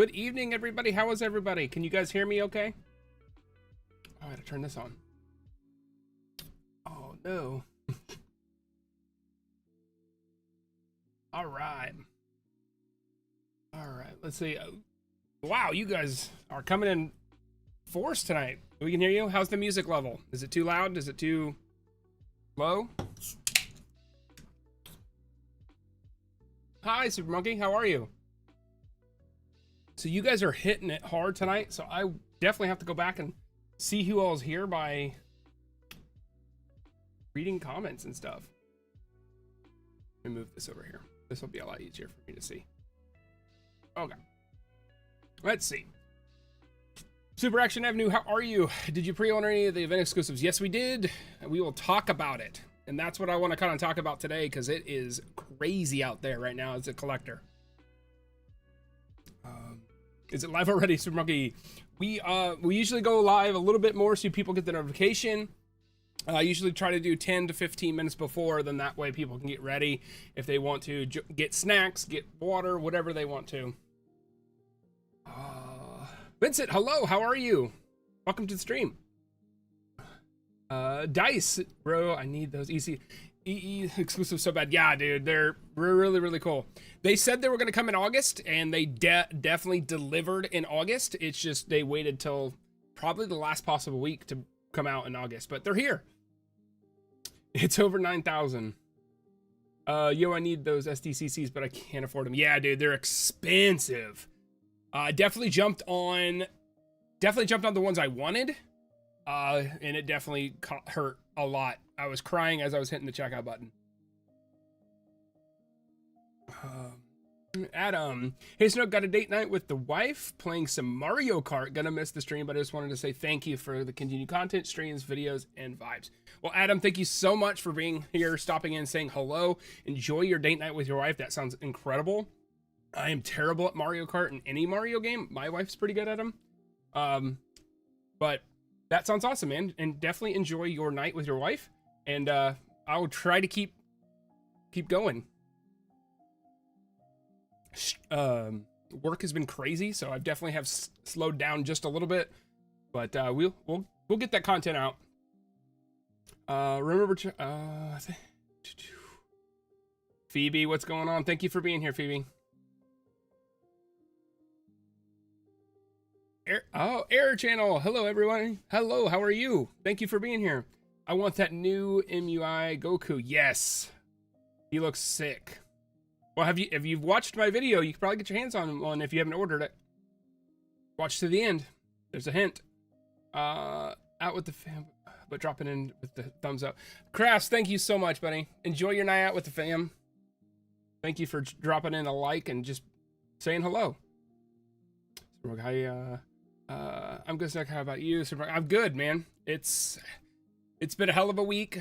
Good evening, everybody. How is everybody? Can you guys hear me okay? Oh, I gotta turn this on. Oh, no. All right. All right, let's see. Wow, you guys are coming in force tonight. We can hear you. How's the music level? Is it too loud? Is it too low? Hi, Super Monkey. How are you? So you guys are hitting it hard tonight, so I definitely have to go back and see who all is here by reading comments and stuff. Let me move this over here. This will be a lot easier for me to see. Okay. Let's see. Super Action Avenue, how are you? Did you pre-order any of the event exclusives? Yes, we did. And we will talk about it. And that's what I want to kind of talk about today, because it is crazy out there right now as a collector. Is it live already, Super Monkey? We usually go live a little bit more so people get the notification. I usually try to do 10 to 15 minutes before, then that way people can get ready if they want to get snacks, get water, whatever they want to. Vincent, hello, how are you? Welcome to the stream. Dice, bro, I need those EE exclusives so bad. Yeah, dude, they're really, really cool. They said they were going to come in August, and they definitely delivered in August. It's just they waited till probably the last possible week to come out in August, but they're here. It's over 9,000. Yo, I need those SDCCs, but I can't afford them. Yeah, dude, they're expensive. Definitely jumped on the ones I wanted. And it definitely hurt a lot. I was crying as I was hitting the checkout button. Adam, hey Snook, got a date night with the wife, playing some Mario Kart. Gonna miss the stream, but I just wanted to say thank you for the continued content, streams, videos, and vibes. Well, Adam, thank you so much for being here, stopping in, saying hello. Enjoy your date night with your wife. That sounds incredible. I am terrible at Mario Kart in any Mario game. My wife's pretty good at them. But that sounds awesome, man. And definitely enjoy your night with your wife. And I will try to keep going. Work has been crazy, so I definitely have slowed down just a little bit. But we'll get that content out. Remember, Phoebe, what's going on? Thank you for being here, Phoebe. Error channel. Hello, everyone. Hello, how are you? Thank you for being here. I want that new MUI Goku. Yes, he looks sick. Well, if you've watched my video, you can probably get your hands on one if you haven't ordered it. Watch to the end. There's a hint. Out with the fam, but dropping in with the thumbs up. Crafts, thank you so much, buddy. Enjoy your night out with the fam. Thank you for dropping in a like and just saying hello. I'm good, Snook. How about you? I'm good, man. It's been a hell of a week.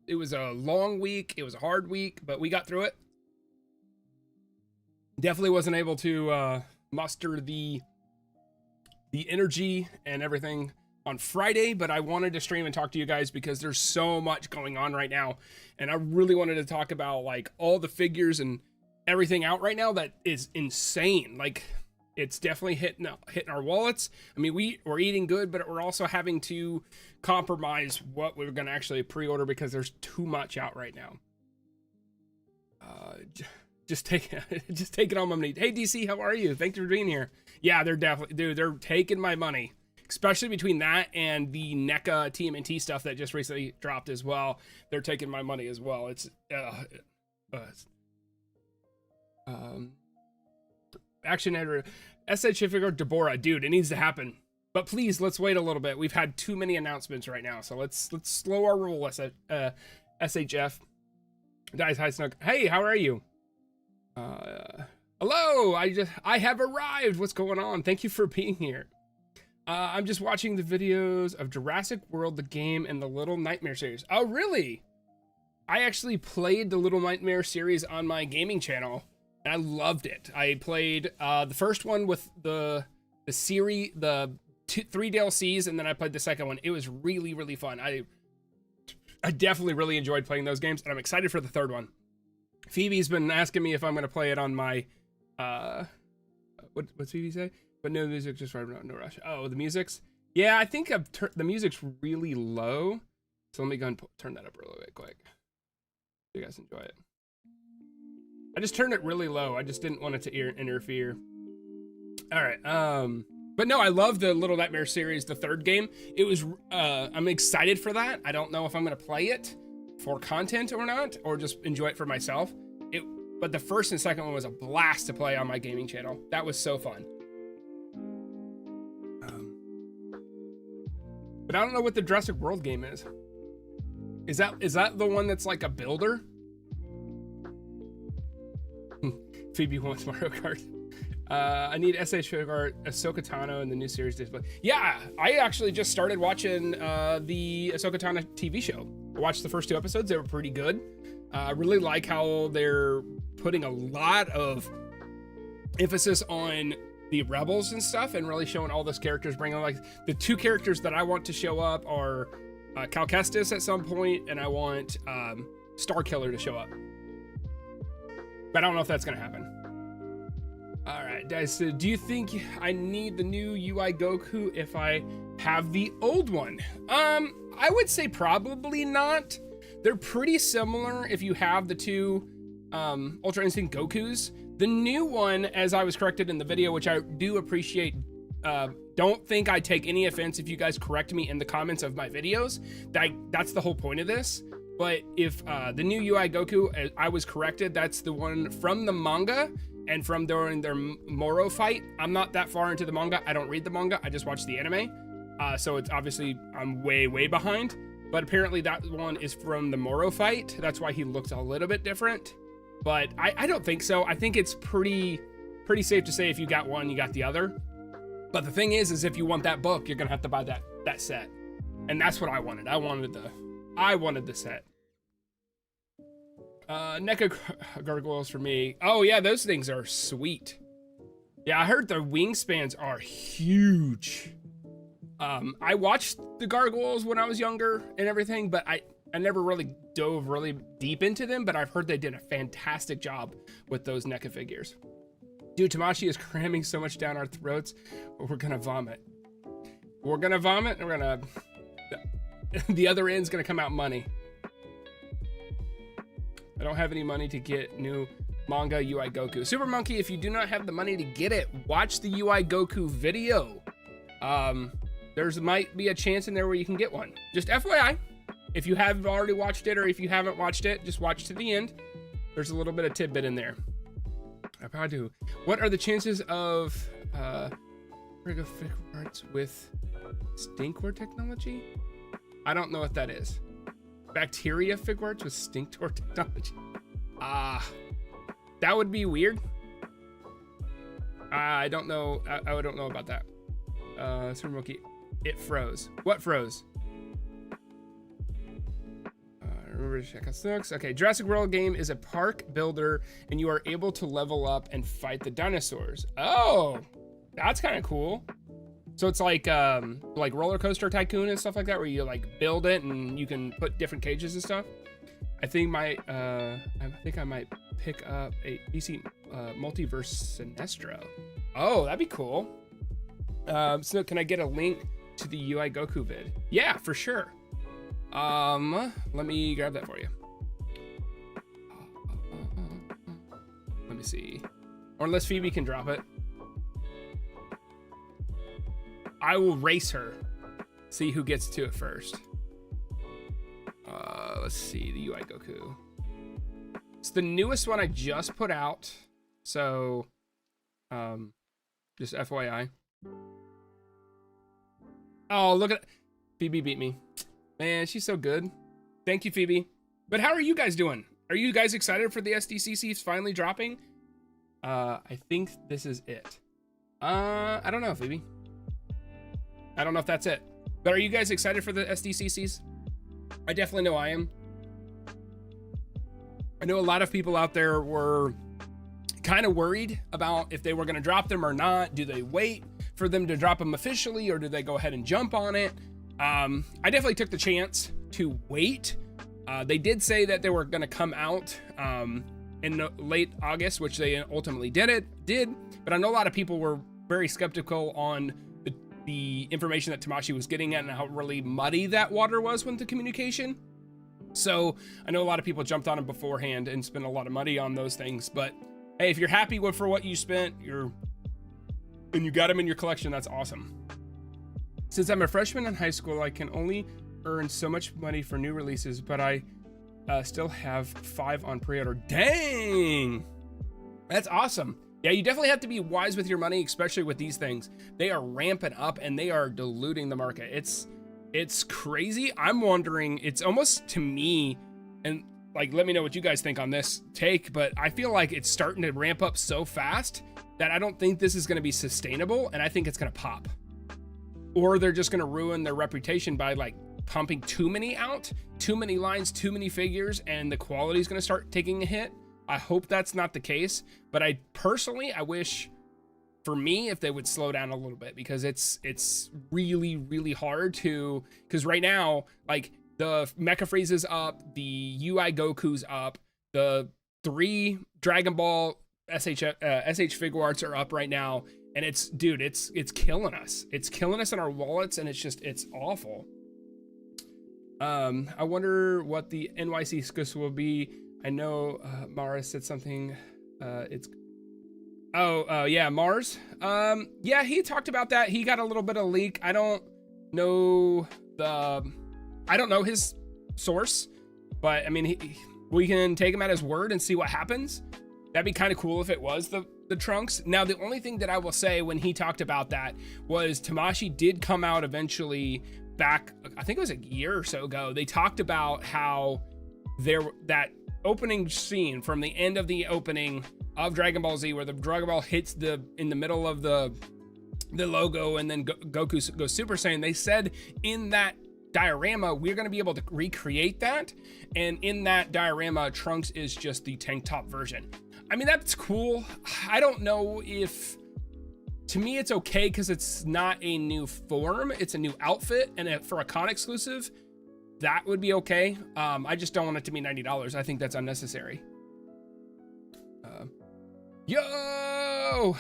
It was a long week. It was a hard week, but we got through it. Definitely wasn't able to muster the energy and everything on Friday, but I wanted to stream and talk to you guys because there's so much going on right now, and I really wanted to talk about like all the figures and everything out right now that is insane. Like, it's definitely hitting our wallets. I mean, we're eating good, but we're also having to compromise what we're going to actually pre-order because there's too much out right now. Just take it on my money. Hey DC, how are you? Thanks for being here. Yeah, they're definitely, dude, they're taking my money, especially between that and the NECA TMNT stuff that just recently dropped as well. They're taking my money as well. It's Action editor, SH Figuarts Deborah, dude, it needs to happen. But please, let's wait a little bit. We've had too many announcements right now, so let's slow our roll. SHF. Guys, hi Snook. Hey, how are you? Hello. I have arrived. What's going on? Thank you for being here. I'm just watching the videos of Jurassic World, the game, and the Little Nightmare series. Oh, really? I actually played the Little Nightmare series on my gaming channel. And I loved it. I played the first one with the series, the 3 DLCs, and then I played the second one. It was really, really fun. I definitely really enjoyed playing those games, and I'm excited for the third one. Phoebe's been asking me if I'm going to play it on my what's Phoebe say? But no music, just right now, no rush. Oh, the music's, yeah, I think the music's really low. So let me go and turn that up a little bit quick. So you guys enjoy it. I just turned it really low. I just didn't want it to interfere. All right. But no, I love the Little Nightmares series, the third game. It was, I'm excited for that. I don't know if I'm gonna play it for content or not, or just enjoy it for myself. But the first and second one was a blast to play on my gaming channel. That was so fun. But I don't know what the Jurassic World game is. Is that the one that's like a builder? Phoebe wants Mario Kart. I need SH Figuarts, Ahsoka Tano in the new series display. Yeah, I actually just started watching the Ahsoka Tano TV show. I watched the first 2 episodes. They were pretty good. I really like how they're putting a lot of emphasis on the rebels and stuff, and really showing all those characters, bringing like the 2 characters that I want to show up are Cal Kestis at some point, and I want Starkiller to show up. But I don't know if that's gonna happen. All right, guys, so do you think I need the new UI Goku if I have the old one? I would say probably not. They're pretty similar if you have the 2 Ultra Instinct Gokus. The new one, as I was corrected in the video, which I do appreciate, don't think I take any offense if you guys correct me in the comments of my videos. That's the whole point of this. But if the new UI Goku, I was corrected, that's the one from the manga and from during their Moro fight. I'm not that far into the manga. I don't read the manga. I just watch the anime. So it's obviously, I'm way, way behind. But apparently that one is from the Moro fight. That's why he looks a little bit different. But I don't think so. I think it's pretty safe to say if you got one, you got the other. But the thing is if you want that book, you're gonna have to buy that set. And that's what I wanted. I wanted the set. NECA gargoyles for me. Oh yeah, those things are sweet. Yeah, I heard the wingspans are huge. I watched the gargoyles when I was younger and everything, but I never really dove really deep into them, but I've heard they did a fantastic job with those NECA figures. Dude, Tamashi is cramming so much down our throats, we're gonna vomit. We're gonna vomit, and we're gonna, the other end's gonna come out money. I don't have any money to get new manga UI Goku. Super Monkey, if you do not have the money to get it, watch the UI Goku video. There's might be a chance in there where you can get one. Just FYI, if you have already watched it or if you haven't watched it, just watch to the end. There's a little bit of tidbit in there. I probably do. What are the chances of Figuarts with Stinkor technology? I don't know what that is. Bacteria Figuarts with Stinkor technology. That would be weird. I don't know. I don't know about that. Super Monkey, it froze. What froze? Remember to check out Snooks. Okay, Jurassic World game is a park builder, and you are able to level up and fight the dinosaurs. Oh, that's kind of cool. So it's like Roller Coaster Tycoon and stuff like that, where you like build it and you can put different cages and stuff. I think I might pick up a DC Multiverse Sinestro. Oh, that'd be cool. So can I get a link to the UI Goku vid? Yeah, for sure. Let me grab that for you. Let me see. Or unless Phoebe can drop it. I will race her. See who gets to it first. Let's see, the UI Goku. It's the newest one I just put out. So, just FYI. Oh, look at Phoebe beat me. Man, she's so good. Thank you, Phoebe. But how are you guys doing? Are you guys excited for the SDCCs finally dropping? I think this is it. I don't know, Phoebe. I don't know if that's it. But are you guys excited for the SDCCs? I definitely know I am. I know a lot of people out there were kind of worried about if they were going to drop them or not. Do they wait for them to drop them officially, or do they go ahead and jump on it? I definitely took the chance to wait. They did say that they were going to come out in late August, which they ultimately did. But I know a lot of people were very skeptical on the information that Tamashii was getting at and how really muddy that water was with the communication. So I know a lot of people jumped on it beforehand and spent a lot of money on those things. But hey, if you're happy with for what you spent, and you got them in your collection, that's awesome. Since I'm a freshman in high school, I can only earn so much money for new releases, but I still have 5 on pre-order. Dang, that's awesome. Yeah, you definitely have to be wise with your money, especially with these things. They are ramping up and they are diluting the market. It's crazy. I'm wondering, it's almost to me, and like, let me know what you guys think on this take, but I feel like it's starting to ramp up so fast that I don't think this is going to be sustainable, and I think it's going to pop. Or they're just going to ruin their reputation by like pumping too many out, too many lines, too many figures, and the quality is going to start taking a hit. I hope that's not the case, but I personally, I wish for me if they would slow down a little bit, because it's really, really hard to, because right now, like the Mecha Frieza's up, the UI Goku's up, the 3 Dragon Ball SH Figuarts are up right now, and it's, dude, it's killing us. It's killing us in our wallets, and it's awful. I wonder what the NYC exclusive will be. I know Mara said something. Yeah, Mars. Yeah, he talked about that. He got a little bit of leak. I don't know his source, but I mean, we can take him at his word and see what happens. That'd be kind of cool if it was the Trunks. Now, the only thing that I will say when he talked about that was Tamashii did come out eventually back, I think it was a year or so ago. They talked about how that opening scene from the end of the opening of Dragon Ball Z, where the Dragon Ball hits in the middle of the logo, and then Goku goes Super Saiyan. They said in that diorama, we're going to be able to recreate that. And in that diorama, Trunks is just the tank top version. I mean, that's cool. I don't know if, to me, it's okay because it's not a new form. It's a new outfit. And for a con exclusive, that would be okay. I just don't want it to be $90. I think that's unnecessary. Yo,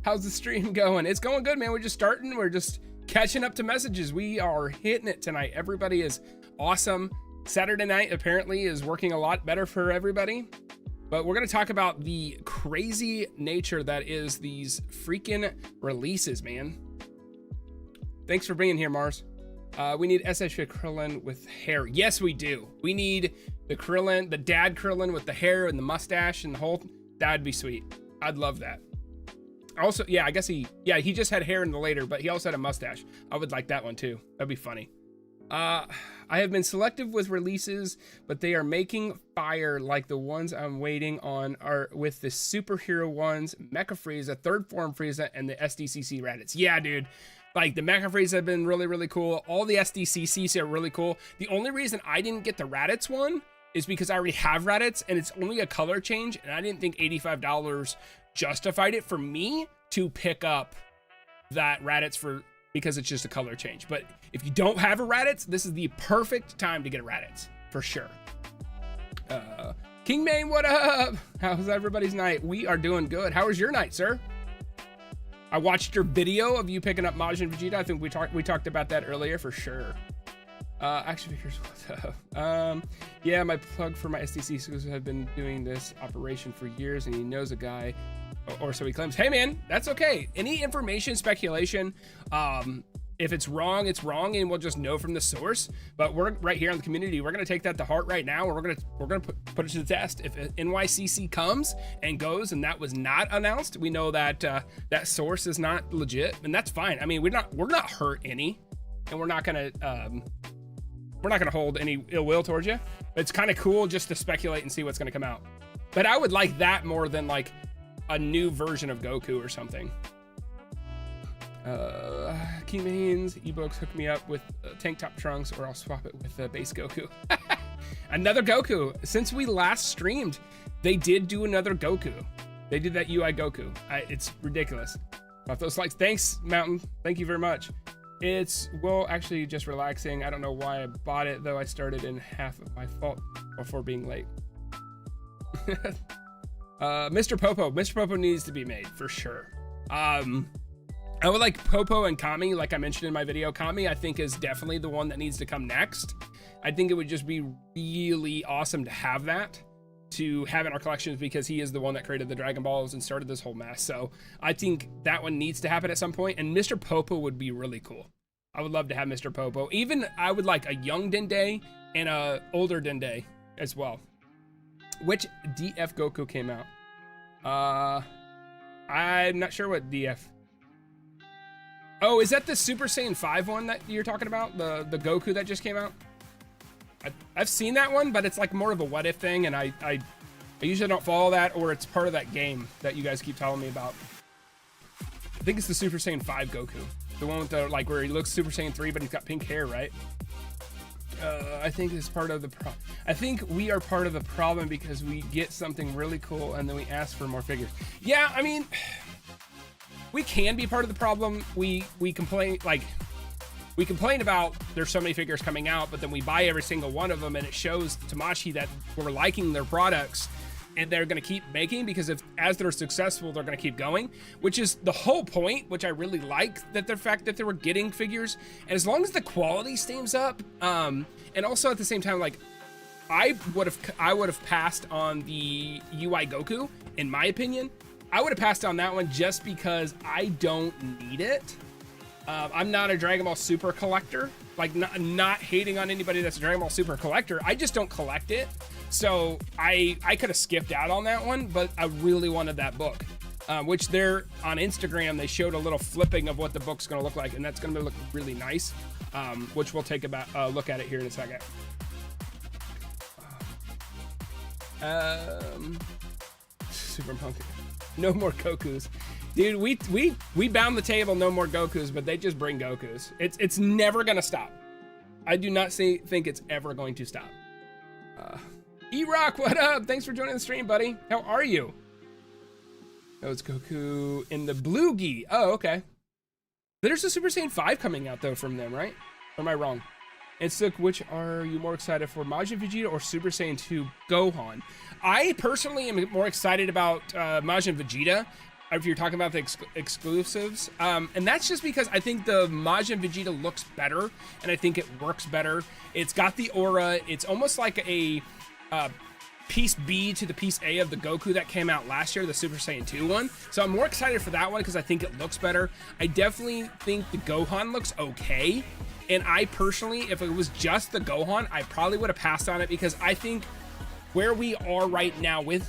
how's the stream going? It's going good, man. We're just starting. We're just catching up to messages. We are hitting it tonight. Everybody is awesome. Saturday night apparently is working a lot better for everybody. But we're going to talk about the crazy nature that is these freaking releases, man. Thanks for being here, Mars. We need SH Krillin with hair. Yes, we do. We need the Krillin, the dad Krillin with the hair and the mustache and the whole. That'd be sweet. I'd love that. Also, yeah, I guess he just had hair in the later, but he also had a mustache. I would like that one too. That'd be funny. I have been selective with releases, but they are making fire, like the ones I'm waiting on are with the superhero ones, Mecha Frieza, Third Form Frieza, and the SDCC Raditz. Yeah, dude. Like the Mecha Frieza have been really, really cool. All the SDCCs are really cool. The only reason I didn't get the Raditz one is because I already have Raditz and it's only a color change, and I didn't think $85 justified it for me to pick up that Raditz because it's just a color change. But if you don't have a Raditz, this is the perfect time to get a Raditz for sure. King Main, what up? How's everybody's night? We are doing good. How was your night, sir? I watched your video of you picking up Majin Vegeta. I think we talked about that earlier for sure. Actually, here's what's up. Yeah, my plug for my SDC exclusive have been doing this operation for years, and he knows a guy, or so he claims. Hey, man, that's okay. Any information, speculation, if it's wrong, it's wrong, and we'll just know from the source. But we're right here in the community. We're gonna take that to heart right now. We're gonna put it to the test. If NYCC comes and goes, and that was not announced, we know that that source is not legit, and that's fine. I mean, we're not hurt any, and we're not gonna hold any ill will towards you. But it's kind of cool just to speculate and see what's gonna come out. But I would like that more than like a new version of Goku or something. King Mains ebooks, hook me up with tank top Trunks, or I'll swap it with base Goku. Another Goku. Since we last streamed, they did do another Goku. They did that UI Goku. It's ridiculous. Off those likes. Thanks, Mountain. Thank you very much. It's, well, actually just relaxing. I don't know why I bought it, though. I started in half of my fault before being late. Mr. Popo needs to be made for sure. I would like Popo and Kami, like I mentioned in my video. Kami, I think, is definitely the one that needs to come next. I think it would just be really awesome to have that, to have in our collections, because he is the one that created the Dragon Balls and started this whole mess. So I think that one needs to happen at some point, and Mr. Popo would be really cool. I would love to have Mr. Popo. Even I would like a young Dende and a older Dende as well. Which DF Goku came out? I'm not sure what DF. Oh, is that the Super Saiyan 5 one that you're talking about? The Goku that just came out? I've seen that one, but it's like more of a what if thing, and I usually don't follow that, or it's part of that game that you guys keep telling me about. I think it's the Super Saiyan 5 Goku. The one with the, like, where he looks Super Saiyan 3, but he's got pink hair, right? I think it's part of the I think we are part of the problem because we get something really cool and then we ask for more figures. Yeah, I mean, we can be part of the problem. We complain, like, we complain about there's so many figures coming out, but then we buy every single one of them, and it shows Tamashii that we're liking their products and they're going to keep making, because as they're successful, they're going to keep going, which is the whole point, which I really like, that the fact that they were getting figures, and as long as the quality stays up, and also at the same time, like, I would have passed on the UI Goku, in my opinion. I would have passed on that one just because I don't need it. I'm not a Dragon Ball Super collector. Like, not hating on anybody that's a Dragon Ball Super collector. I just don't collect it. So I could have skipped out on that one, but I really wanted that book. Which they're on Instagram, they showed a little flipping of what the book's gonna look like, and that's gonna look really nice. Which we'll take a look at it here in a second. Super Punk. No more Gokus. Dude, we bound the table, no more Gokus, but they just bring Gokus. It's never gonna stop. I do not think it's ever going to stop. E-Rock, what up? Thanks for joining the stream, buddy. How are you? Oh, it's Goku in the blue gi. Oh, okay. There's a Super Saiyan 5 coming out, though, from them, right? Or am I wrong? And so, which are you more excited for, Majin Vegeta or Super Saiyan 2 Gohan? I personally am more excited about Majin Vegeta, if you're talking about the exclusives. And that's just because I think the Majin Vegeta looks better, and I think it works better. It's got the aura. It's almost like a piece B to the piece A of the Goku that came out last year, the Super Saiyan 2 one. So I'm more excited for that one because I think it looks better. I definitely think the Gohan looks okay. And I personally, if it was just the Gohan, I probably would have passed on it, because I think where we are right now with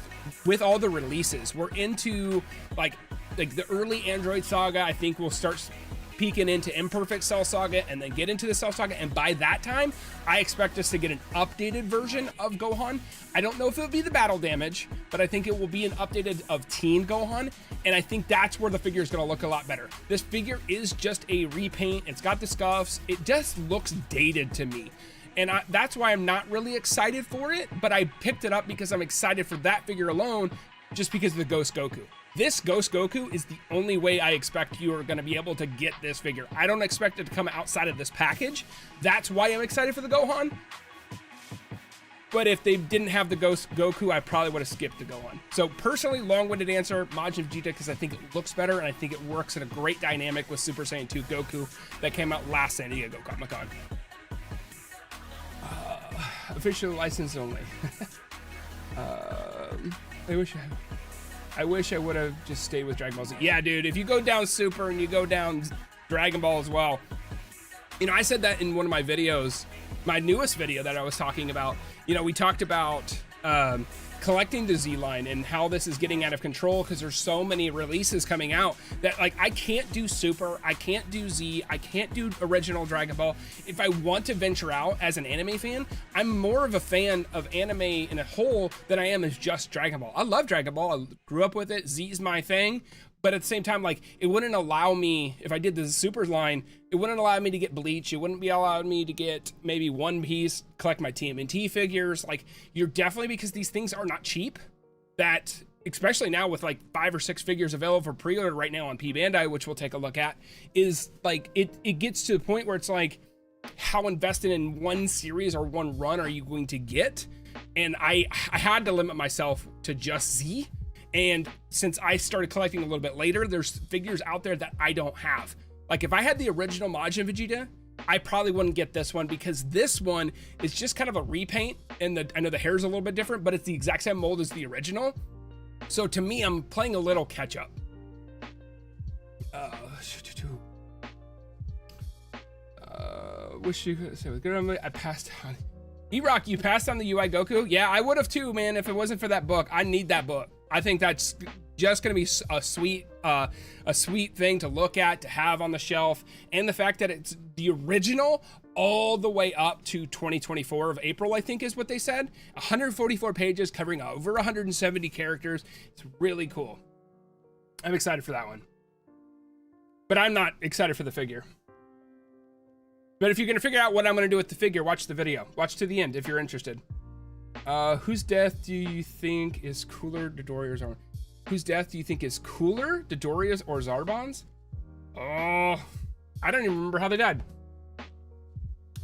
all the releases, we're into like the early Android Saga. I think we'll start peeking into Imperfect Cell Saga and then get into the Cell Saga, and by that time I expect us to get an updated version of Gohan. I don't know if it'll be the battle damage, but I think it will be an updated of Teen Gohan, and I think that's where the figure is going to look a lot better. This figure is just a repaint. It's got the scuffs. It just looks dated to me, and that's why I'm not really excited for it, but I picked it up because I'm excited for that figure alone, just because of the Ghost Goku. This Ghost Goku is the only way I expect you are going to be able to get this figure. I don't expect it to come outside of this package. That's why I'm excited for the Gohan. But if they didn't have the Ghost Goku, I probably would have skipped the Gohan. So personally, long-winded answer, Majin Vegeta, because I think it looks better, and I think it works in a great dynamic with Super Saiyan 2 Goku that came out last San Diego Comic-Con. Official license only. I wish I would have just stayed with Dragon Ball Z. Yeah, dude, if you go down Super and you go down Dragon Ball as well. You know, I said that in one of my videos, my newest video that I was talking about. You know, we talked about collecting the Z line and how this is getting out of control because there's so many releases coming out that, like, I can't do Super, I can't do Z, I can't do original Dragon Ball. If I want to venture out as an anime fan, I'm more of a fan of anime in a whole than I am as just Dragon Ball. I love Dragon Ball, I grew up with it, Z's my thing, but at the same time, like, it wouldn't allow me, if I did the Super line, it wouldn't allow me to get Bleach, it wouldn't be allowing me to get maybe One Piece, collect my TMNT figures. Like, you're definitely, because these things are not cheap, that, especially now with like 5 or 6 figures available for pre-order right now on Bandai, which we'll take a look at, is like, it gets to the point where it's like, how invested in one series or one run are you going to get? And I had to limit myself to just Z. And since I started collecting a little bit later, there's figures out there that I don't have. Like if I had the original Majin Vegeta, I probably wouldn't get this one because this one is just kind of a repaint, and I know the hair's a little bit different, but it's the exact same mold as the original. So to me, I'm playing a little catch up. Wish you could say with good. I passed on. E-Rock, you passed on the UI Goku? Yeah, I would have too, man. If it wasn't for that book, I need that book. I think that's just gonna be a sweet thing to look at, to have on the shelf, and the fact that it's the original all the way up to 2024 of April, I think is what they said. 144 pages covering over 170 characters. It's really cool. I'm excited for that one, but I'm not excited for the figure. But if you're gonna figure out what I'm gonna do with the figure, watch the video. Watch to the end if you're interested. Whose death do you think is cooler, Dodoria's or whose death do you think is cooler, Dodoria's or Zarbon's? Oh, I don't even remember how they died.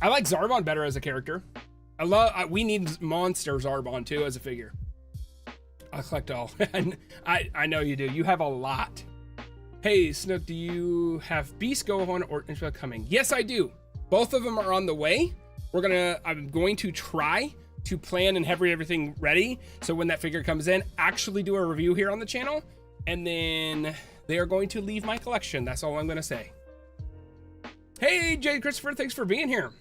I like Zarbon better as a character. We need Monster Zarbon too as a figure. I'll collect all. I know you do. You have a lot. Hey, Snook, do you have Beast Gohan or Intra coming? Yes, I do. Both of them are on the way. I'm going to try to plan and have everything ready. So when that figure comes in, actually do a review here on the channel. And then they are going to leave my collection. That's all I'm going to say. Hey, Jade Christopher, thanks for being here.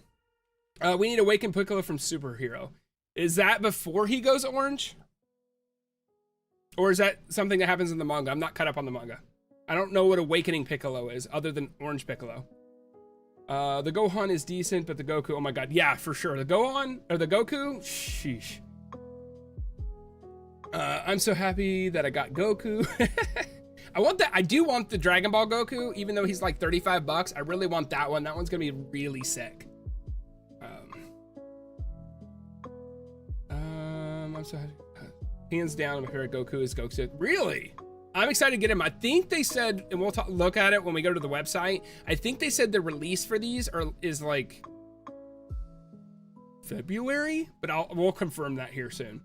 We need Awaken Piccolo from Superhero. Is that before he goes orange? Or is that something that happens in the manga? I'm not caught up on the manga. I don't know what Awakening Piccolo is other than Orange Piccolo. The Gohan is decent, but the Goku, oh my god, yeah, for sure. The Gohan, or the Goku, sheesh. I'm so happy that I got Goku. I do want the Dragon Ball Goku, even though he's like 35 bucks. I really want that one. That one's gonna be really sick. I'm so happy. Hands down, my favorite Goku is Goku. Really? I'm excited to get him. I think they said, and we'll look at it when we go to the website. I think they said the release for these is like February, but we'll confirm that here soon.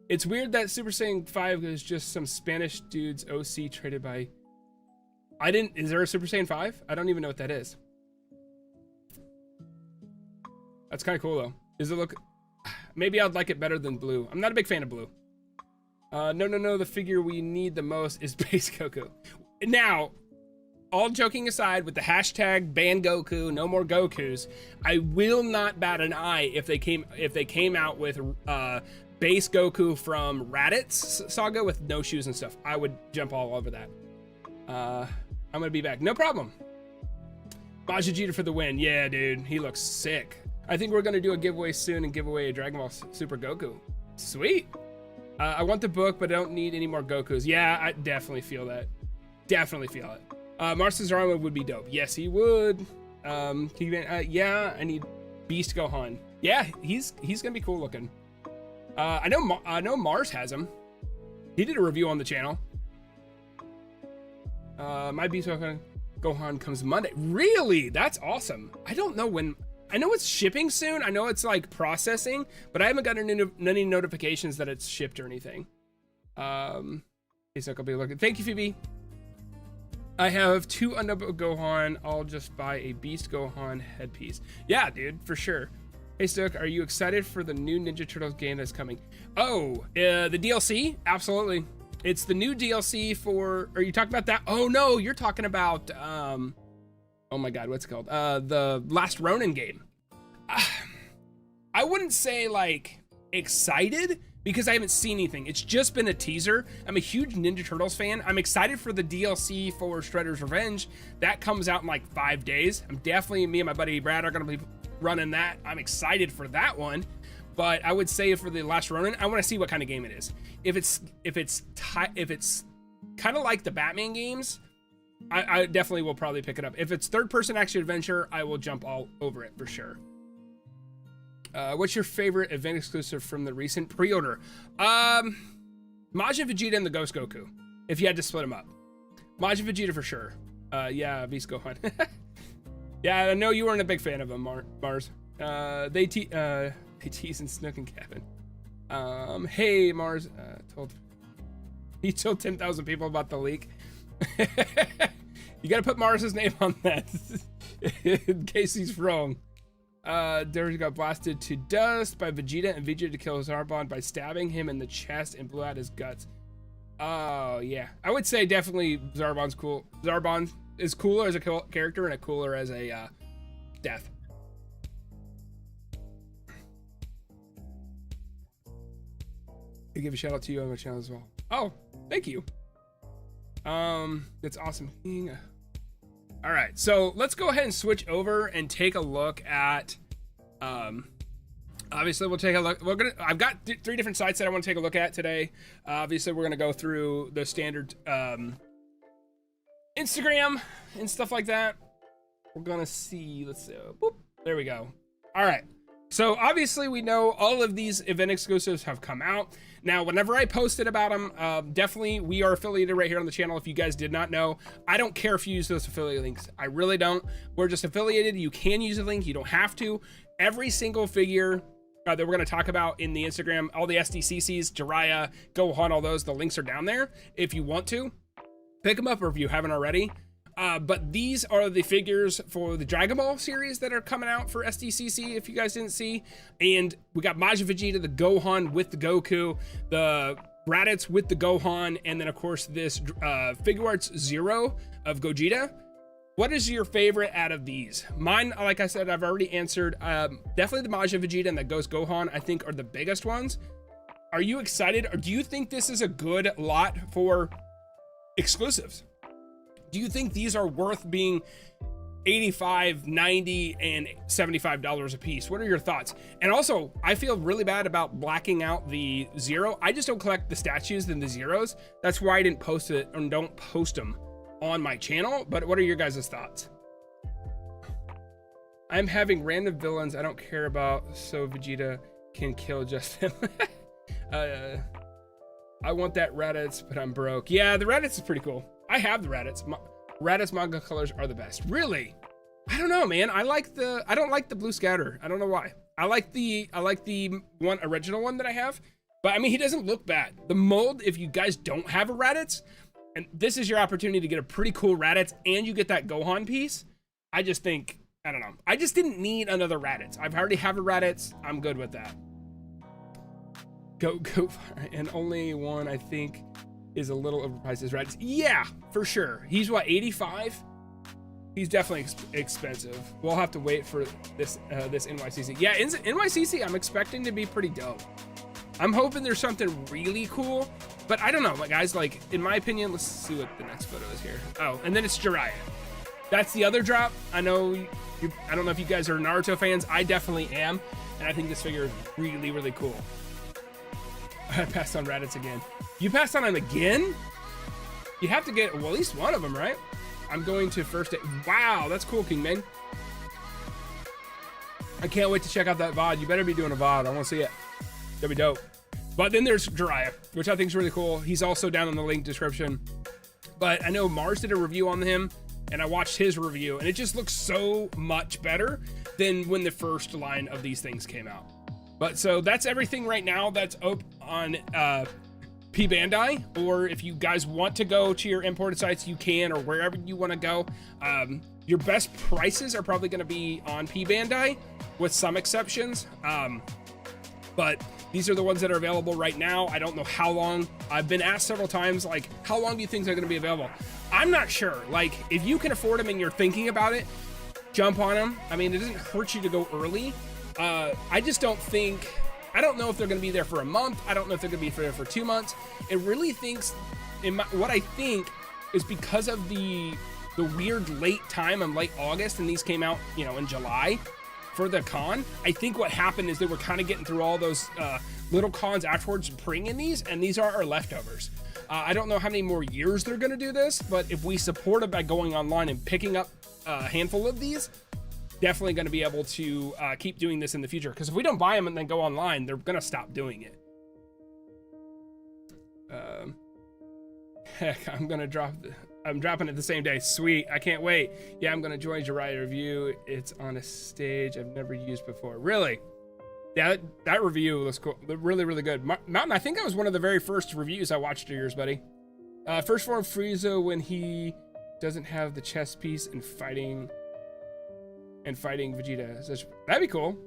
It's weird that Super Saiyan 5 is just some Spanish dude's OC traded by. Is there a Super Saiyan 5? I don't even know what that is. That's kind of cool though. Does it look? Maybe I'd like it better than blue. I'm not a big fan of blue. No, the figure we need the most is Base Goku. Now, all joking aside, with the hashtag ban Goku, no more Gokus, I will not bat an eye if they came out with Base Goku from Raditz saga with no shoes and stuff. I would jump all over that. I'm gonna be back. No problem. Majin Vegeta for the win. Yeah, dude, he looks sick. I think we're gonna do a giveaway soon and give away a Dragon Ball Super Goku. Sweet. I want the book, but I don't need any more Gokus. Yeah, I definitely feel that. Definitely feel it. Marcel's armor would be dope. Yes, he would. Yeah, I need Beast Gohan. Yeah, he's gonna be cool looking. I know Mars has him. He did a review on the channel. My Beast Gohan comes Monday. Really? That's awesome. I don't know when. I know it's shipping soon. I know it's like processing, but I haven't gotten any notifications that it's shipped or anything. He's not gonna be looking. Thank you, Phoebe. I have 2 Undouble Gohan. I'll just buy a Beast Gohan headpiece. Yeah, dude, for sure. Hey, Stook, are you excited for the new Ninja Turtles game that's coming? Oh, the DLC? Absolutely. It's the new DLC for. Are you talking about that? Oh no, you're talking about. Oh my god, what's it called? The Last Ronin game. I wouldn't say like excited because I haven't seen anything. It's just been a teaser. I'm a huge Ninja Turtles fan. I'm excited for the DLC for Shredder's Revenge. That comes out in like 5 days. Me and my buddy Brad are gonna be running that. I'm excited for that one. But I would say for the Last Ronin, I want to see what kind of game it is. If it's kind of like the Batman games, I definitely will probably pick it up. If it's third-person action adventure, I will jump all over it for sure. What's your favorite event exclusive from the recent pre-order? Majin Vegeta and the Ghost Goku. If you had to split them up, Majin Vegeta for sure. Yeah, Beast Gohan. Yeah, I know you weren't a big fan of them, Mars. They tease and Snook and Kevin. Hey, Mars. He told 10,000 people about the leak. You gotta put Mars's name on that in case he's wrong. Derry got blasted to dust by Vegeta and Vegeta to kill Zarbon by stabbing him in the chest and blew out his guts. Oh, yeah. I would say definitely Zarbon's cool. Zarbon is cooler as a character and cooler as a death. I give a shout out to you on my channel as well. Oh, thank you. That's awesome. All right, so let's go ahead and switch over and take a look at, obviously we'll take a look, I've got three different sites that I want to take a look at today. Obviously we're gonna go through the standard, Instagram and stuff like that. We're gonna see, let's see, boop, there we go. All right, so obviously we know all of these event exclusives have come out. Now, whenever I posted about them, definitely we are affiliated right here on the channel. If you guys did not know, I don't care if you use those affiliate links. I really don't. We're just affiliated. You can use a link. You don't have to. Every single figure that we're going to talk about in the Instagram, all the SDCCs, Jiraiya, Gohan, all those, the links are down there. If you want to, pick them up, or if you haven't already. But these are the figures for the Dragon Ball series that are coming out for SDCC, if you guys didn't see. And we got Majin Vegeta, the Gohan with the Goku, the Raditz with the Gohan, and then of course this Figuarts Zero of Gogeta. What is your favorite out of these? Mine, like I said, I've already answered. Definitely the Majin Vegeta and the Ghost Gohan, I think, are the biggest ones. Are you excited, or do you think this is a good lot for exclusives? Do you think these are worth being $85, $90, and $75 a piece? What are your thoughts? And also, I feel really bad about blacking out the Zero. I just don't collect the statues and the Zeros. That's why I didn't post it, and don't post them on my channel. But what are your guys' thoughts? I'm having random villains I don't care about, so Vegeta can kill just him. I want that Raditz, but I'm broke. Yeah, the Raditz is pretty cool. I have the Raditz. Raditz manga colors are the best. Really? I don't know, man. I don't like the blue scatter. I don't know why. I like the one original one that I have, but I mean, he doesn't look bad. The mold, if you guys don't have a Raditz, and this is your opportunity to get a pretty cool Raditz, and you get that Gohan piece, I just think, I don't know. I just didn't need another Raditz. I've already have a Raditz. I'm good with that. Go, and only one I think is a little overpriced as Raditz. Yeah, for sure. He's what, 85? He's definitely expensive. We'll have to wait for this this NYCC. Yeah, NYCC I'm expecting to be pretty dope. I'm hoping there's something really cool, but I don't know, guys. Like, in my opinion, let's see what the next photo is here. Oh, and then it's Jiraiya. That's the other drop. I know I don't know if you guys are Naruto fans. I definitely am, and I think this figure is really, really cool. I passed on Raditz again. You passed on him again? You have to get, well, at least one of them, right? I'm going to first. Wow, that's cool, King Man. I can't wait to check out that VOD. You better be doing a VOD. I want to see it. That'd be dope. But then there's Jiraiya, which I think is really cool. He's also down in the link description. But I know Mars did a review on him, and I watched his review, and it just looks so much better than when the first line of these things came out. But so that's everything right now that's up on P Bandai, or if you guys want to go to your imported sites, you can, or wherever you want to go. Your best prices are probably going to be on P Bandai, with some exceptions. But these are the ones that are available right now. I don't know how long. I've been asked several times, like, how long do you think they're going to be available? I'm not sure. Like, if you can afford them and you're thinking about it, jump on them. I mean, it doesn't hurt you to go early. I just don't think, I don't know if they're going to be there for a month. I don't know if they're going to be there for 2 months. It really thinks, what I think is because of the weird late time in late August, and these came out, you know, in July for the con. I think what happened is they were kind of getting through all those little cons afterwards, bringing these, and these are our leftovers. I don't know how many more years they're going to do this, but if we support it by going online and picking up a handful of these, definitely going to be able to keep doing this in the future. Because if we don't buy them and then go online, they're going to stop doing it. Heck, I'm dropping it the same day. Sweet, I can't wait. Yeah, I'm going to join Jiraiya review. It's on a stage I've never used before. Really? That review was cool. Really, really good. Mountain, I think that was one of the very first reviews I watched of yours, buddy. First form Frieza when he doesn't have the chess piece and fighting Vegeta. That'd be cool.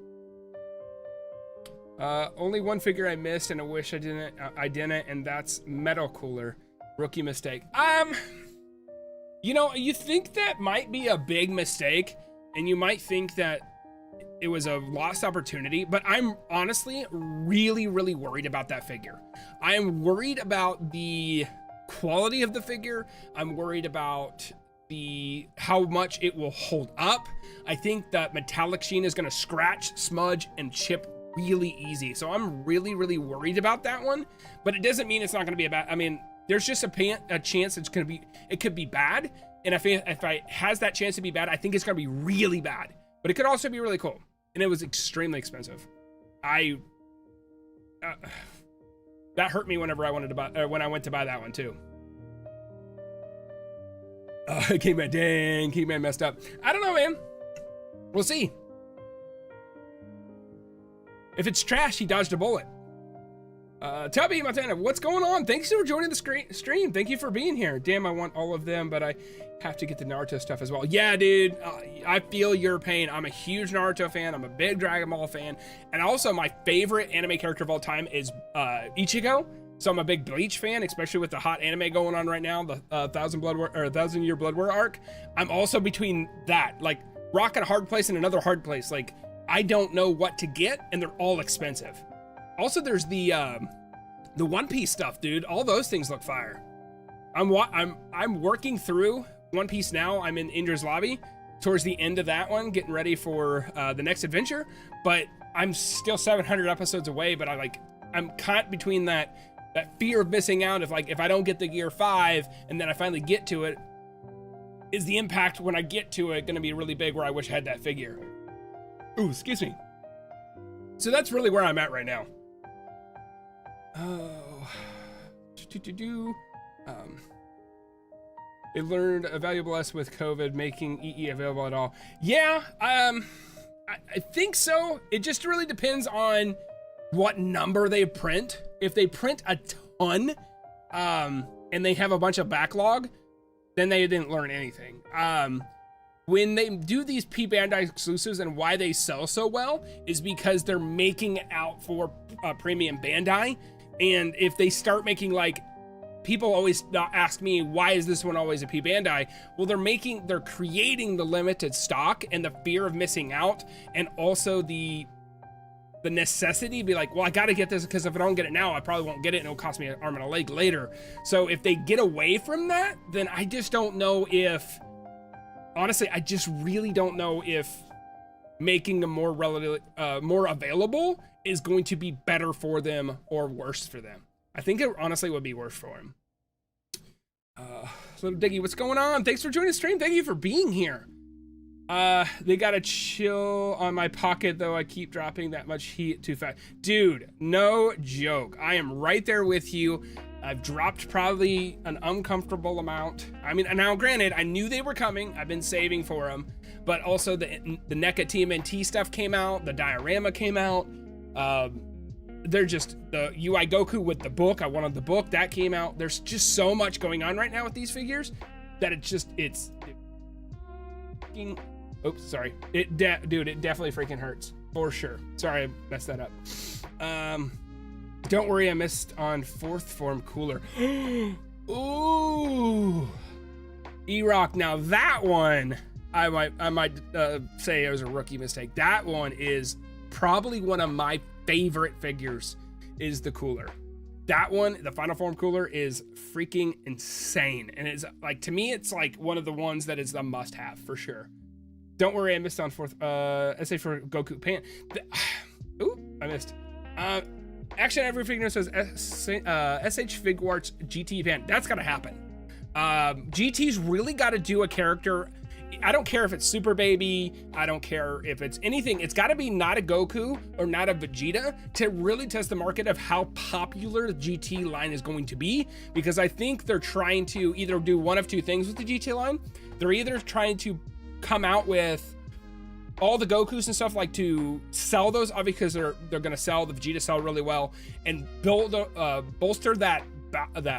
Only one figure I missed and I wish I didn't, and that's Metal Cooler. Rookie mistake. You know, you think that might be a big mistake, and you might think that it was a lost opportunity, but I'm honestly really, really worried about that figure. I am worried about the quality of the figure. I'm worried about how much it will hold up. I think that metallic sheen is going to scratch, smudge, and chip really easy. So I'm really, really worried about that one, but it doesn't mean it's not going to be a bad. I mean, there's just a chance it could be bad. And if it has that chance to be bad, I think it's going to be really bad, but it could also be really cool. And it was extremely expensive. That hurt me whenever I wanted to buy, when I went to buy that one too. King Man messed up. I don't know, man. We'll see. If it's trash, he dodged a bullet. Tubby Montana, what's going on? Thanks for joining the stream. Thank you for being here. Damn, I want all of them, but I have to get the Naruto stuff as well. Yeah, dude, I feel your pain. I'm a huge Naruto fan. I'm a big Dragon Ball fan. And also my favorite anime character of all time is Ichigo. So I'm a big Bleach fan, especially with the hot anime going on right now, the 1,000-year Blood War arc. I'm also between that, like rock and a hard place and another hard place. Like I don't know what to get, and they're all expensive. Also, there's the One Piece stuff, dude. All those things look fire. I'm working through One Piece now. I'm in Indra's Lobby, towards the end of that one, getting ready for the next adventure. But I'm still 700 episodes away. But I'm caught between that fear of missing out. If I don't get the Gear 5 and then I finally get to it, is the impact when I get to it going to be really big? Where I wish I had that figure. Ooh, excuse me. So that's really where I'm at right now. Oh, they learned a valuable lesson with COVID, making EE available at all. Yeah, I think so. It just really depends on what number they print. If they print a ton, and they have a bunch of backlog, then they didn't learn anything. When they do these Bandai exclusives and why they sell so well is because they're making it out for premium Bandai. And if they start making people always ask me, why is this one always a Bandai? Well, they're creating the limited stock and the fear of missing out. And also the necessity to be like, well, I got to get this because if I don't get it now, I probably won't get it and it'll cost me an arm and a leg later. So if they get away from that, then I just don't know if, honestly, I just really don't know if making them more available is going to be better for them or worse for them. I think it honestly would be worse for them. Little Diggy, what's going on? Thanks for joining the stream. Thank you for being here. They gotta chill on my pocket though. I keep dropping that much heat too fast. Dude, no joke. I am right there with you. I've dropped probably an uncomfortable amount. I mean, now granted, I knew they were coming. I've been saving for them, but also the NECA TMNT stuff came out. The diorama came out. They're just the UI Goku with the book. I wanted the book that came out. There's just so much going on right now with these figures that oops, sorry. Dude, it definitely freaking hurts for sure. Sorry, I messed that up. Don't worry, I missed on fourth form cooler. Ooh, E-Rock. Now that one, I might say it was a rookie mistake. That one is probably one of my favorite figures. Is the cooler. That one, the final form cooler, is freaking insane, and it's to me, it's one of the ones that is the must-have for sure. Don't worry, I missed on fourth. SA for Goku Pan. Ooh, I missed. Actually, every figure says SH Figuarts GT Pan. That's gotta happen. GT's really got to do a character. I don't care if it's Super Baby. I don't care if it's anything. It's got to be not a Goku or not a Vegeta to really test the market of how popular the GT line is going to be. Because I think they're trying to either do one of two things with the GT line. They're either trying to come out with all the Gokus and stuff like to sell those, obviously, because they're going to sell, the Vegeta sell really well, and bolster that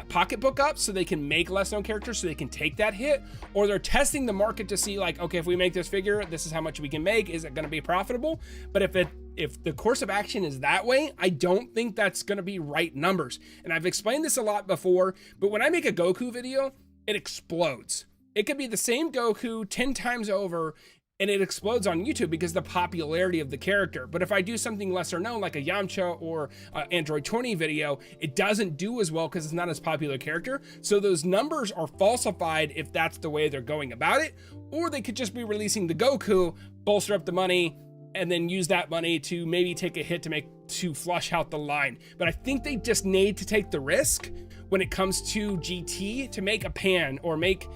pocketbook up so they can make less known characters so they can take that hit, or they're testing the market to see like, okay, if we make this figure, this is how much we can make. Is it going to be profitable? But if the course of action is that way, I don't think that's going to be right numbers. And I've explained this a lot before, but when I make a Goku video, it explodes. It could be the same Goku 10 times over, and it explodes on YouTube because the popularity of the character. But if I do something lesser known, like a Yamcha or Android 20 video, it doesn't do as well because it's not as popular character. So those numbers are falsified if that's the way they're going about it. Or they could just be releasing the Goku, bolster up the money, and then use that money to maybe take a hit to flush out the line. But I think they just need to take the risk when it comes to GT to make a Pan or make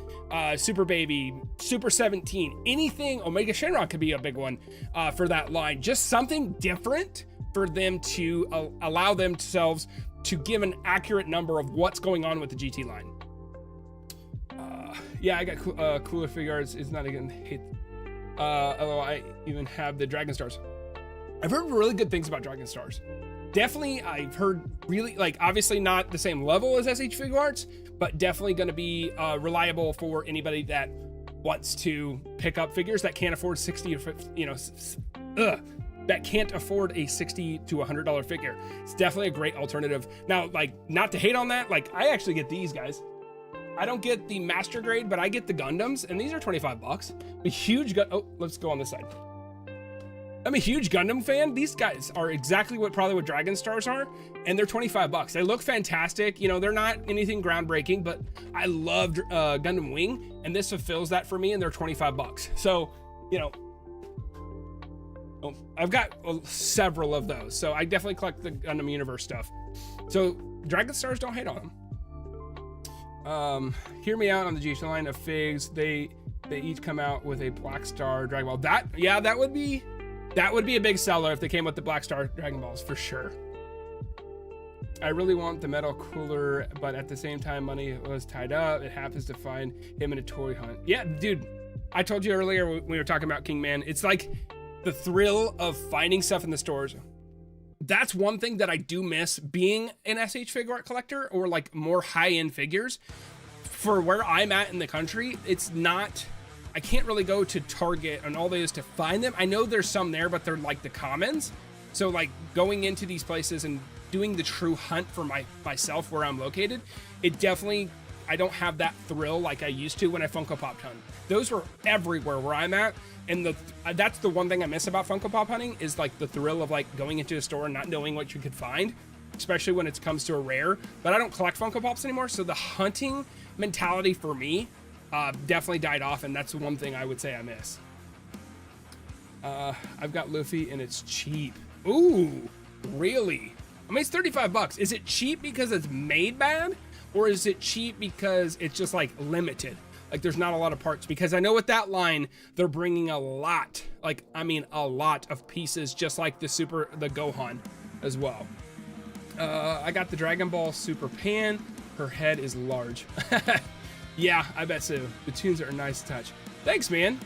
Super Baby, Super 17, anything. Omega Shenron could be a big one for that line. Just something different for them to allow themselves to give an accurate number of what's going on with the GT line. Yeah, I got cooler Figuarts. It's not even hate. Although I even have the Dragon Stars. I've heard really good things about Dragon Stars. Definitely, I've heard really, like, obviously not the same level as SH Figuarts, but definitely going to be reliable for anybody that wants to pick up figures that can't afford 60 or 50, you know, that can't afford a $60 to $100 figure. It's definitely a great alternative. Now, like, not to hate on that, like, I actually get these guys. I don't get the master grade, but I get the Gundams, and these are 25 bucks. A huge oh, let's go on this side. I'm a huge Gundam fan. These guys are exactly probably what Dragon Stars are, and they're 25 bucks. They look fantastic. You know, they're not anything groundbreaking, but I love Gundam Wing, and this fulfills that for me, and they're 25 bucks. So, you know, I've got several of those, so I definitely collect the Gundam Universe stuff. So Dragon Stars, don't hate on them. Hear me out on the GT line of figs. They each come out with a Black Star Dragon Ball. That would be a big seller if they came with the Black Star Dragon Balls, for sure. I really want the metal cooler, but at the same time, money was tied up. It happens to find him in a toy hunt. Yeah, dude, I told you earlier when we were talking about King Man, it's like the thrill of finding stuff in the stores. That's one thing that I do miss being an SH Figuart collector, or like more high-end figures. For where I'm at in the country, it's not, I can't really go to Target and all there is to find them. I know there's some there, but they're like the commons. So like going into these places and doing the true hunt for myself where I'm located, it definitely, I don't have that thrill like I used to when I Funko Popped hunt. Those were everywhere where I'm at. And that's the one thing I miss about Funko Pop hunting, is like the thrill of like going into a store and not knowing what you could find, especially when it comes to a rare. But I don't collect Funko Pops anymore, so the hunting mentality for me definitely died off, and that's one thing I would say I miss. I've got Luffy and it's cheap. Ooh, really? I mean, it's 35 bucks. Is it cheap because it's made bad, or is it cheap because it's just like limited? Like there's not a lot of parts, because I know with that line, they're bringing a lot, like, I mean, a lot of pieces, just like the Gohan as well. I got the Dragon Ball Super Pan. Her head is large. Yeah, I bet so. The tunes are a nice touch. Thanks, man.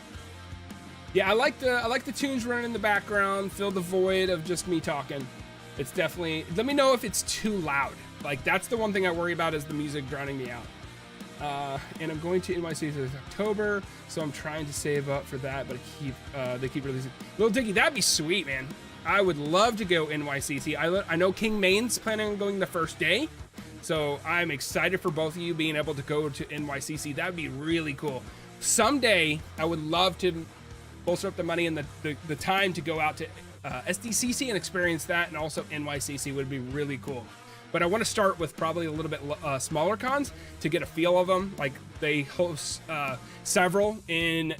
Yeah, I like the tunes running in the background, fill the void of just me talking. It's definitely, let me know if it's too loud. Like that's the one thing I worry about, is the music drowning me out. And I'm going to NYC this October, so I'm trying to save up for that, but they keep releasing. Little Dicky, that'd be sweet, man. I would love to go NYCC. I know King Main's planning on going the first day, so I'm excited for both of you being able to go to NYCC. That'd be really cool. Someday, I would love to bolster up the money and the time to go out to SDCC and experience that, and also NYCC would be really cool. But I want to start with probably a little bit smaller cons to get a feel of them. Like they host several in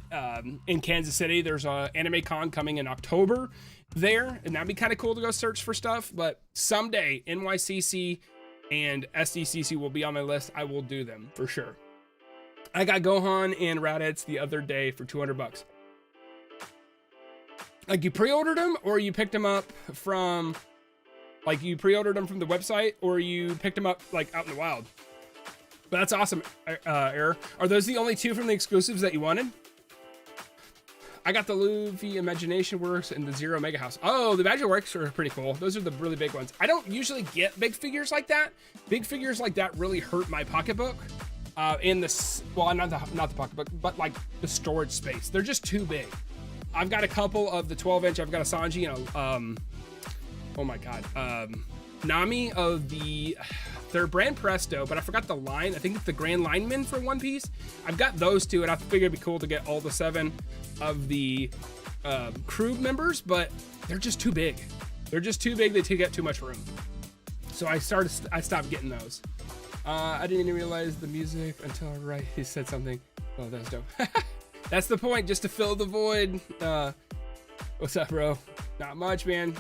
Kansas City. There's a Anime Con coming in October there, and that'd be kind of cool to go search for stuff. But someday NYCC and SDCC will be on my list. I will do them for sure. I got Gohan and Raditz the other day for 200 bucks. Like you pre-ordered them, or you picked them up from... Like you pre-ordered them from the website, or you picked them up like out in the wild. But that's awesome, Error. Are those the only two from the exclusives that you wanted? I got the Luffy Imagination Works and the Zero Mega House. Oh, the Imagination Works are pretty cool. Those are the really big ones. I don't usually get big figures like that. Big figures like that really hurt my pocketbook. In the, well, not the pocketbook, but like the storage space. They're just too big. I've got a couple of the 12-inch. I've got a Sanji and oh my God, Nami of their brand Presto, but I forgot the line. I think it's the Grand Lineman for One Piece. I've got those two, and I figured it'd be cool to get all the 7 of the crew members, but they're just too big. They're just too big. They take up too much room. So I stopped getting those. I didn't even realize the music until he said something. Oh, that was dope. That's the point, just to fill the void. What's up, bro? Not much, man.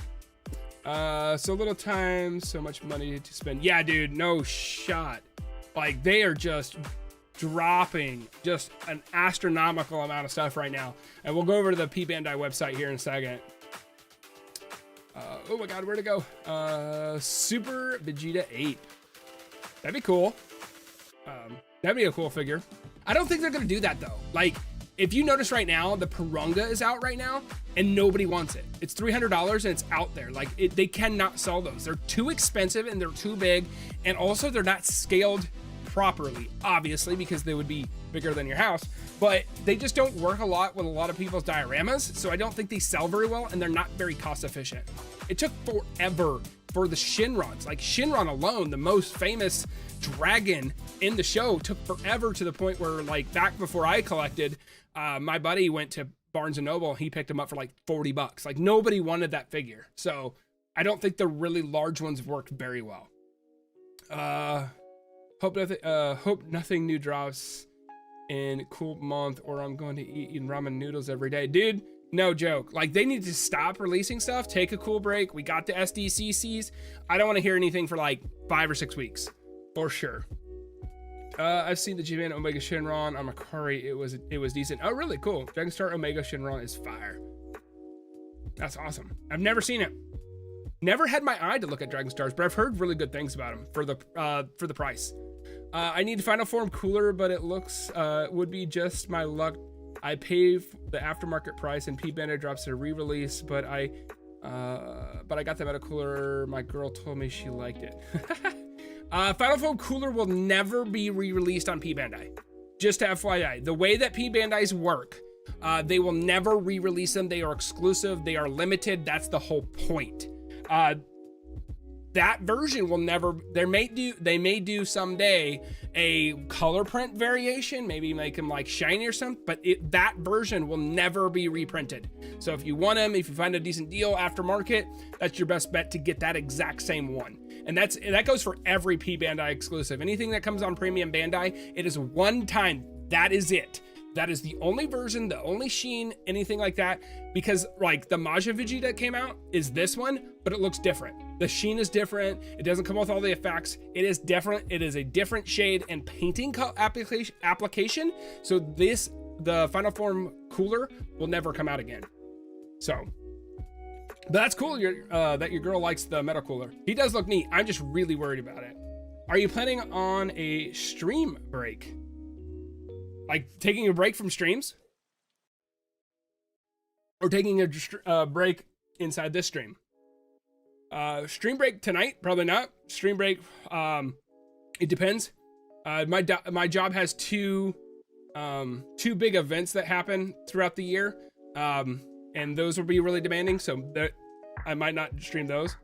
So little time, so much money to spend. Yeah, dude, no shot. Like, they are just dropping just an astronomical amount of stuff right now. And we'll go over to the Bandai website here in a second. Oh my God, where'd it go? Super Vegeta 8. That'd be cool. That'd be a cool figure. I don't think they're gonna do that though. Like, if you notice right now, the Purunga is out right now and nobody wants it. It's $300 and it's out there. Like, they cannot sell those. They're too expensive and they're too big. And also they're not scaled properly, obviously, because they would be bigger than your house, but they just don't work a lot with a lot of people's dioramas. So I don't think they sell very well and they're not very cost efficient. It took forever for the Shinrons. Like, Shinron alone, the most famous dragon in the show, took forever, to the point where, like, back before I collected, my buddy went to Barnes & Noble. He picked them up for like $40. Like, nobody wanted that figure. So I don't think the really large ones worked very well. Hope nothing new drops in cool month, or I'm going to eat ramen noodles every day. Dude, no joke. Like, they need to stop releasing stuff, take a cool break. We got the SDCCs. I don't want to hear anything for like 5 or 6 weeks, for sure. I've seen the G-Man Omega Shenron on Macari. It was decent. Oh, really? Cool. Dragon Star Omega Shenron is fire. That's awesome. I've never seen it. Never had my eye to look at Dragon Stars, but I've heard really good things about them for the price. I need Final Form cooler, but it looks would be just my luck. I pay the aftermarket price and Bandai drops a re-release, but I got the Meta Cooler. My girl told me she liked it. Final Form cooler will never be re-released on Bandai. Just to FYI, the way that Bandai's work, they will never re-release them. They are exclusive. They are limited. That's the whole point. That version will never, they may do someday a color print variation, maybe make them like shiny or something, but that version will never be reprinted. So if you want them, if you find a decent deal aftermarket, that's your best bet to get that exact same one. And that goes for every Bandai exclusive. Anything that comes on Premium Bandai, it is one time. That is it. That is the only version, the only sheen, anything like that, because like the Majin Vegeta came out is this one, but it looks different. The sheen is different. It doesn't come with all the effects. It is different. It is a different shade and painting application. So the Final Form cooler will never come out again. So, but that's cool that your girl likes the Meta Cooler. He does look neat. I'm just really worried about it. Are you planning on a stream break? Like taking a break from streams, or taking a break inside this stream? Stream break tonight? Probably not. Stream break, it depends. My job has two big events that happen throughout the year, and those will be really demanding. So that I might not stream those.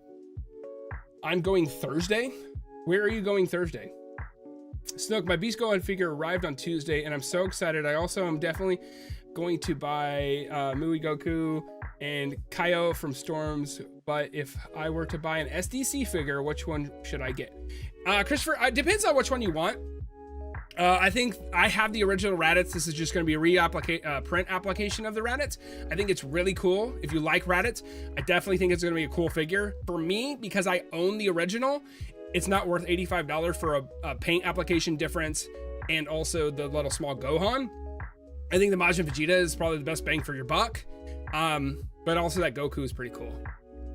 I'm going Thursday. Where are you going Thursday? Snook, my Beast Gohan figure arrived on Tuesday, and I'm so excited. I also am definitely going to buy Mui Goku and Kaio from Storms, but if I were to buy an SDC figure, which one should I get? Christopher, it depends on which one you want. I think I have the original Raditz. This is just going to be a print application of the Raditz. I think it's really cool. If you like Raditz, I definitely think it's going to be a cool figure. For me, because I own the original, it's not worth $85 for a paint application difference and also the little small Gohan. I think the Majin Vegeta is probably the best bang for your buck. But also that Goku is pretty cool.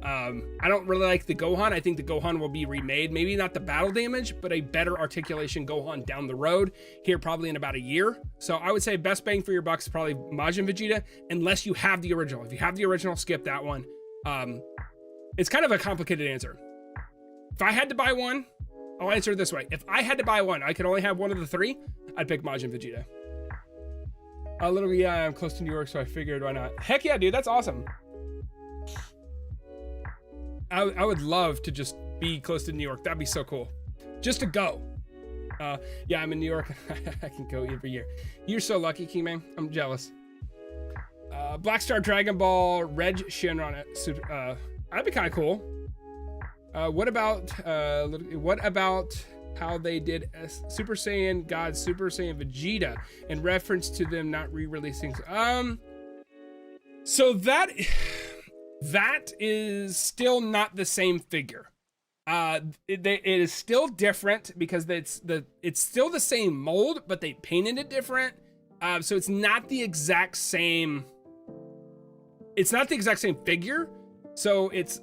I don't really like the Gohan. I think the Gohan will be remade. Maybe not the battle damage, but a better articulation Gohan down the road here, probably in about a year. So I would say best bang for your bucks is probably Majin Vegeta, unless you have the original. If you have the original, skip that one. It's kind of a complicated answer. If I had to buy one, I'll answer it this way. If I had to buy one, I could only have one of the three, I'd pick Majin Vegeta. Literally, yeah, I'm close to New York, so I figured why not. Heck yeah, dude, that's awesome. I would love to just be close to New York. That'd be so cool. Just to go. Yeah, I'm in New York. I can go every year. You're so lucky, King-Man. I'm jealous. Black Star Dragon Ball, Reg Shinron. That'd be kind of cool. What about how they did Super Saiyan God, Super Saiyan Vegeta in reference to them not re-releasing? So that is still not the same figure. It is still different because it's still the same mold, but they painted it different. So it's not the exact same. It's not the exact same figure. So it's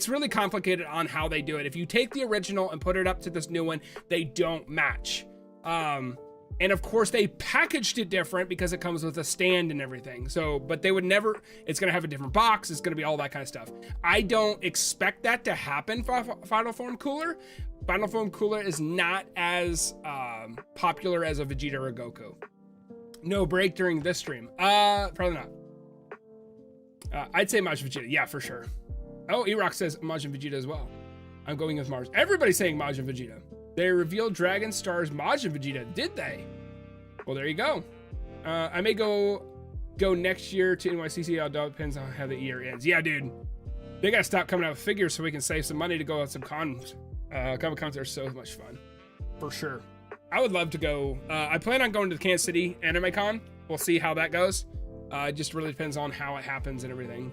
really complicated on how they do it. If you take the original and put it up to this new one, they don't match. And of course they packaged it different because it comes with a stand and everything. So, but they would never, it's gonna have a different box. It's gonna be all that kind of stuff. I don't expect that to happen for Final Form Cooler. Final Form Cooler is not as popular as a Vegeta or a Goku. No break during this stream. Probably not. I'd say Majin Vegeta, yeah, for sure. Oh, E-Rock says Majin Vegeta as well. I'm going with Mars. Everybody's saying Majin Vegeta. They revealed Dragon Star's Majin Vegeta, did they? Well, there you go. I may go next year to NYCC. It all depends on how the year ends. Yeah, dude. They gotta stop coming out with figures so we can save some money to go on some cons. Comic cons are so much fun. For sure. I would love to go. I plan on going to the Kansas City Anime Con. We'll see how that goes. It just really depends on how it happens and everything.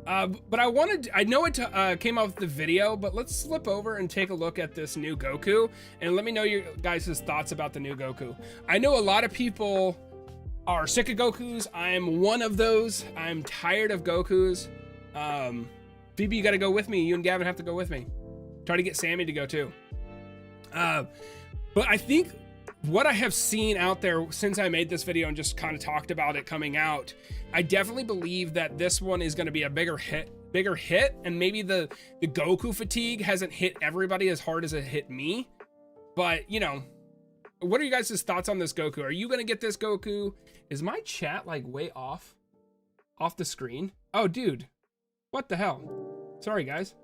But I know it came out with the video, but let's slip over and take a look at this new Goku and let me know your guys' thoughts about the new Goku. I know a lot of people are sick of Gokus. I'm one of those. I'm tired of Gokus. Phoebe, you gotta go with me. You and Gavin have to go with me. Try to get Sammy to go too. But I think what I have seen out there since I made this video and just kind of talked about it coming out, I definitely believe that this one is going to be a bigger hit, and maybe the Goku fatigue hasn't hit everybody as hard as it hit me. But, you know, what are you guys' thoughts on this Goku? Are you going to get this Goku? Is my chat like way off the screen? Oh, dude, what the hell? Sorry, guys.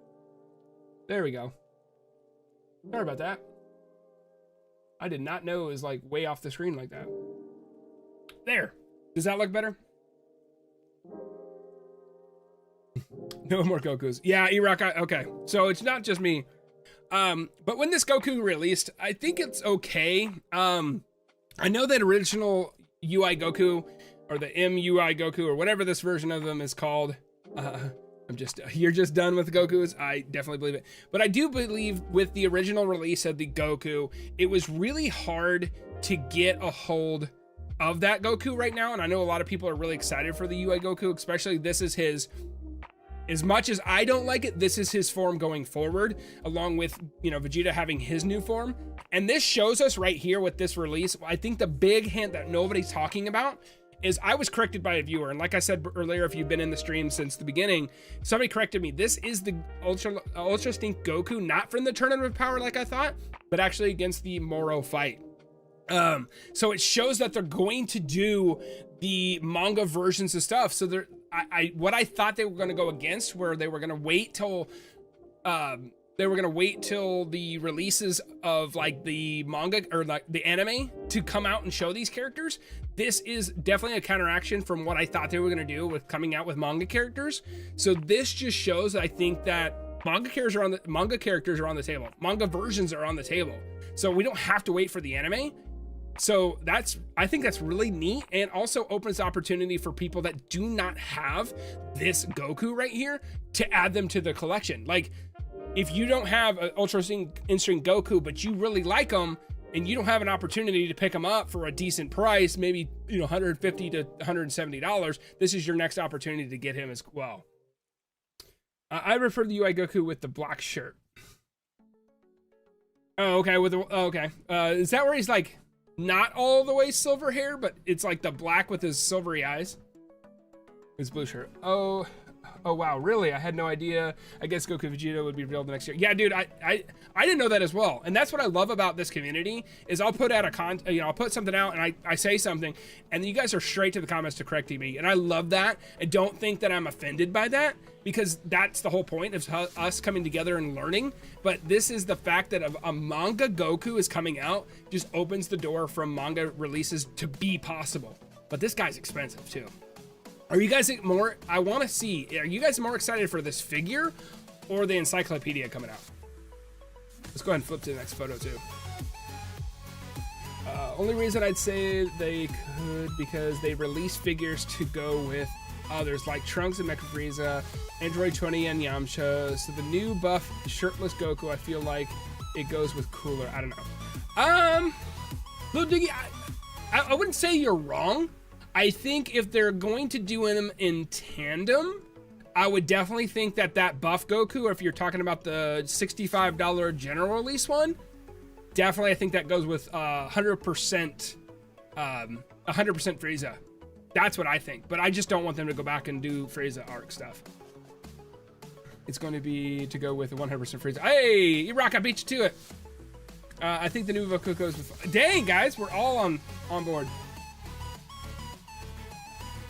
There we go. Sorry about that. I did not know it was like way off the screen like that. There. Does that look better? No more Gokus. Yeah, E-Rock, okay. So it's not just me. But when this Goku released, I think it's okay. I know that original UI Goku, or the MUI Goku, or whatever this version of them is called. You're just done with Gokus. I definitely believe it. But I do believe with the original release of the Goku, it was really hard to get a hold of that Goku right now. And I know a lot of people are really excited for the UI Goku, especially this is his, as much as I don't like it, this is his form going forward, along with, you know, Vegeta having his new form. And this shows us right here with this release, I think the big hint that nobody's talking about is I was corrected by a viewer. And like I said earlier, if you've been in the stream since the beginning, somebody corrected me. This is the Ultra Instinct Goku, not from the Tournament of Power like I thought, but actually against the Moro fight. So it shows that they're going to do the manga versions of stuff. So they're, what I thought they were going to go against, where they were going to wait till, the releases of like the manga or like the anime to come out and show these characters. This is definitely a counteraction from what I thought they were going to do with coming out with manga characters. So this just shows that I think that manga characters are on the table. Manga versions are on the table. So we don't have to wait for the anime. So I think that's really neat, and also opens the opportunity for people that do not have this Goku right here to add them to the collection. Like, if you don't have an Ultra Instinct Goku, but you really like them, and you don't have an opportunity to pick them up for a decent price, maybe, you know, $150 to $170, this is your next opportunity to get him as well. I refer to UI Goku with the black shirt. Oh, okay. With the, oh, okay. Is that where he's like not all the way silver hair, but it's like the black with his silvery eyes? His blue shirt. Oh wow, really? I had no idea. I guess Goku Vegeta would be revealed the next year. Yeah, dude, I didn't know that as well. And that's what I love about this community is I'll put out I'll put something out and I say something and you guys are straight to the comments to correct me. And I love that. And don't think that I'm offended by that because that's the whole point of us coming together and learning. But this is the fact that a manga Goku is coming out just opens the door from manga releases to be possible. But this guy's expensive too. Are you guys more, I want to see, are you guys more excited for this figure or the encyclopedia coming out? Let's go ahead and flip to the next photo too. Only reason I'd say they could because they release figures to go with others like Trunks and Mecha Frieza, Android 20 and Yamcha. So the new buff shirtless Goku, I feel like it goes with cooler. I don't know. Little Diggy, I wouldn't say you're wrong. I think if they're going to do them in tandem, I would definitely think that that buff Goku, or if you're talking about the $65 general release one, definitely I think that goes with 100% Frieza. That's what I think, but I just don't want them to go back and do Frieza arc stuff. It's going to be to go with 100% Frieza. Hey, E-Rock, I beat you to it. I think the new Goku goes with... Dang, guys, we're all on board.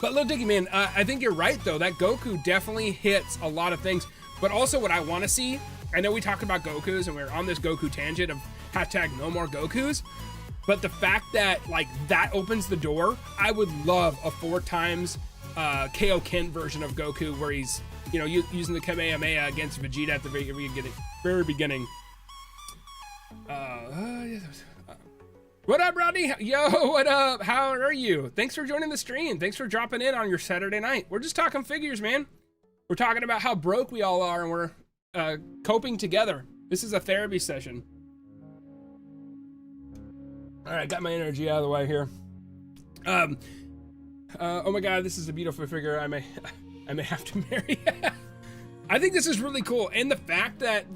But Lil Diggy, man, I think you're right, though. That Goku definitely hits a lot of things. But also what I want to see, I know we talked about Gokus, and we're on this Goku tangent of hashtag no more Gokus. But the fact that, like, that opens the door, I would love a 4 times Kaioken version of Goku where he's, you know, using the Kamehameha against Vegeta at the very beginning. What up, Rodney? Yo, what up? How are you? Thanks for joining the stream. Thanks for dropping in on your Saturday night. We're just talking figures, man. We're talking about how broke we all are and we're coping together. This is a therapy session. All right, got my energy out of the way here. Oh my God, this is a beautiful figure. I may have to marry. I think this is really cool. And the fact that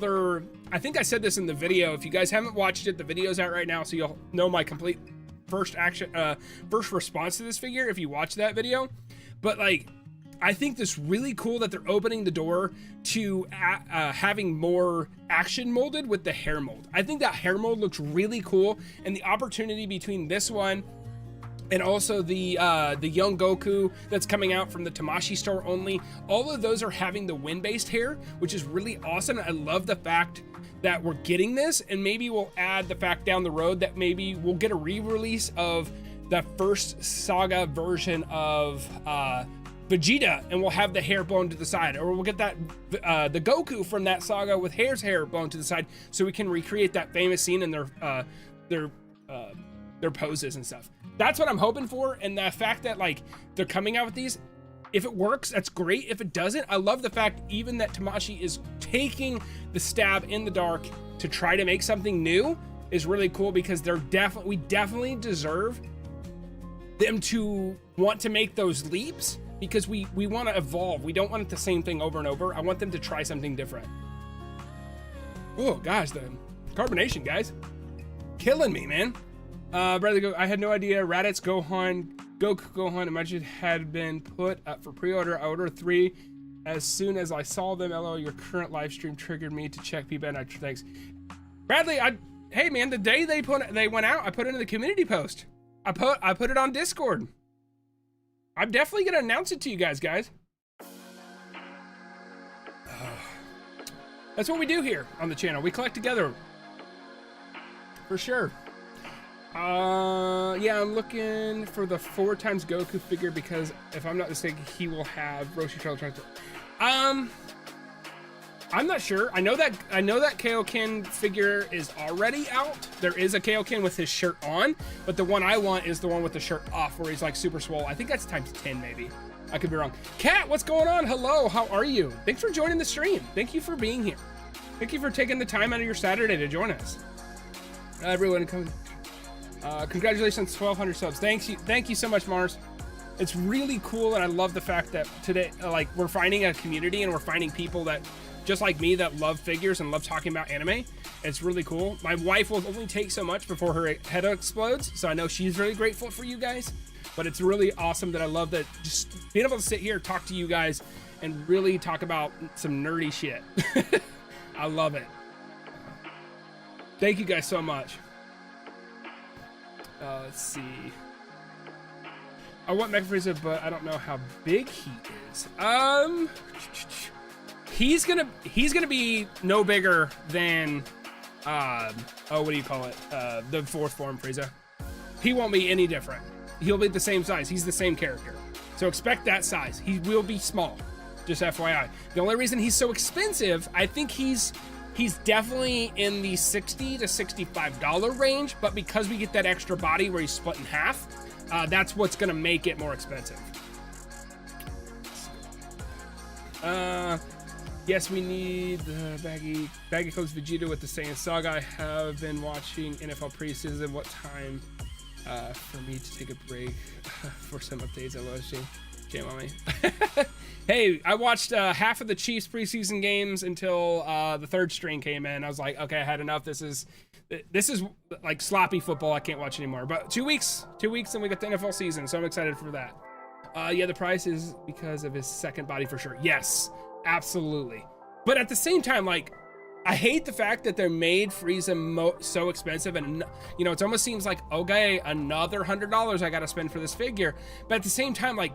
I think I said this in the video. If you guys haven't watched it, the video's out right now, so you'll know my complete first response to this figure if you watch that video. But like, I think this really cool that they're opening the door to having more action molded with the hair mold. I think that hair mold looks really cool, and the opportunity between this one and also the young Goku that's coming out from the Tamashii store only, all of those are having the wind-based hair, which is really awesome. I love the fact that we're getting this, and maybe we'll add the fact down the road that maybe we'll get a re-release of the first saga version of Vegeta, and we'll have the hair blown to the side, or we'll get that the Goku from that saga with hair blown to the side, so we can recreate that famous scene in their poses and stuff. That's what I'm hoping for, and the fact that like they're coming out with these, if it works, that's great. If it doesn't, I love the fact even that Tamashii is taking the stab in the dark to try to make something new is really cool, because we definitely deserve them to want to make those leaps, because we want to evolve. We don't want it the same thing over and over. I want them to try something different. Oh gosh, the carbonation, guys, killing me, man. Brother, I had no idea Raditz Goku Gohan Imagine had been put up for pre-order. I ordered 3 as soon as I saw them. LOL, your current live stream triggered me to check PBN. Thanks, Bradley. Hey man, the day they went out, I put it in the community post. I put it on Discord. I'm definitely gonna announce it to you guys. That's what we do here on the channel. We collect together for sure. Yeah, I'm looking for the 4 times Goku figure, because if I'm not mistaken, he will have Roshi Trail Transport. I'm not sure. I know that Kaioken figure is already out. There is a Kaioken with his shirt on, but the one I want is the one with the shirt off, where he's like super swole. I think that's times 10, maybe. I could be wrong. Kat, what's going on? Hello, how are you? Thanks for joining the stream. Thank you for being here. Thank you for taking the time out of your Saturday to join us. Everyone, come. Congratulations, 1,200 subs. Thank you so much, Mars. It's really cool, and I love the fact that today, like, we're finding a community and we're finding people that, just like me, that love figures and love talking about anime. It's really cool. My wife will only take so much before her head explodes, so I know she's really grateful for you guys. But it's really awesome that I love that, just being able to sit here, talk to you guys, and really talk about some nerdy shit. I love it. Thank you guys so much. Let's see. I want Mecha Frieza, but I don't know how big he is. He's gonna be no bigger than oh, what do you call it? The fourth form Frieza. He won't be any different. He'll be the same size. He's the same character. So expect that size. He will be small. Just FYI. The only reason he's so expensive, I think he's definitely in the $60 to $65 range, but because we get that extra body where he's split in half, that's what's gonna make it more expensive. Yes, we need the baggy clothes Vegeta with the Saiyan Saga. I have been watching NFL preseason. What time for me to take a break for some updates? I love you. Jam on me. Hey, I watched half of the Chiefs preseason games until the third string came in. I was like, okay, I had enough. This is like sloppy football. I can't watch anymore. But 2 weeks, and we got the NFL season, so I'm excited for that. Yeah, the price is because of his second body for sure. Yes, absolutely. But at the same time, like, I hate the fact that they're made Frieza so expensive, and you know, it almost seems like, okay, another $100 I gotta spend for this figure. But at the same time, like,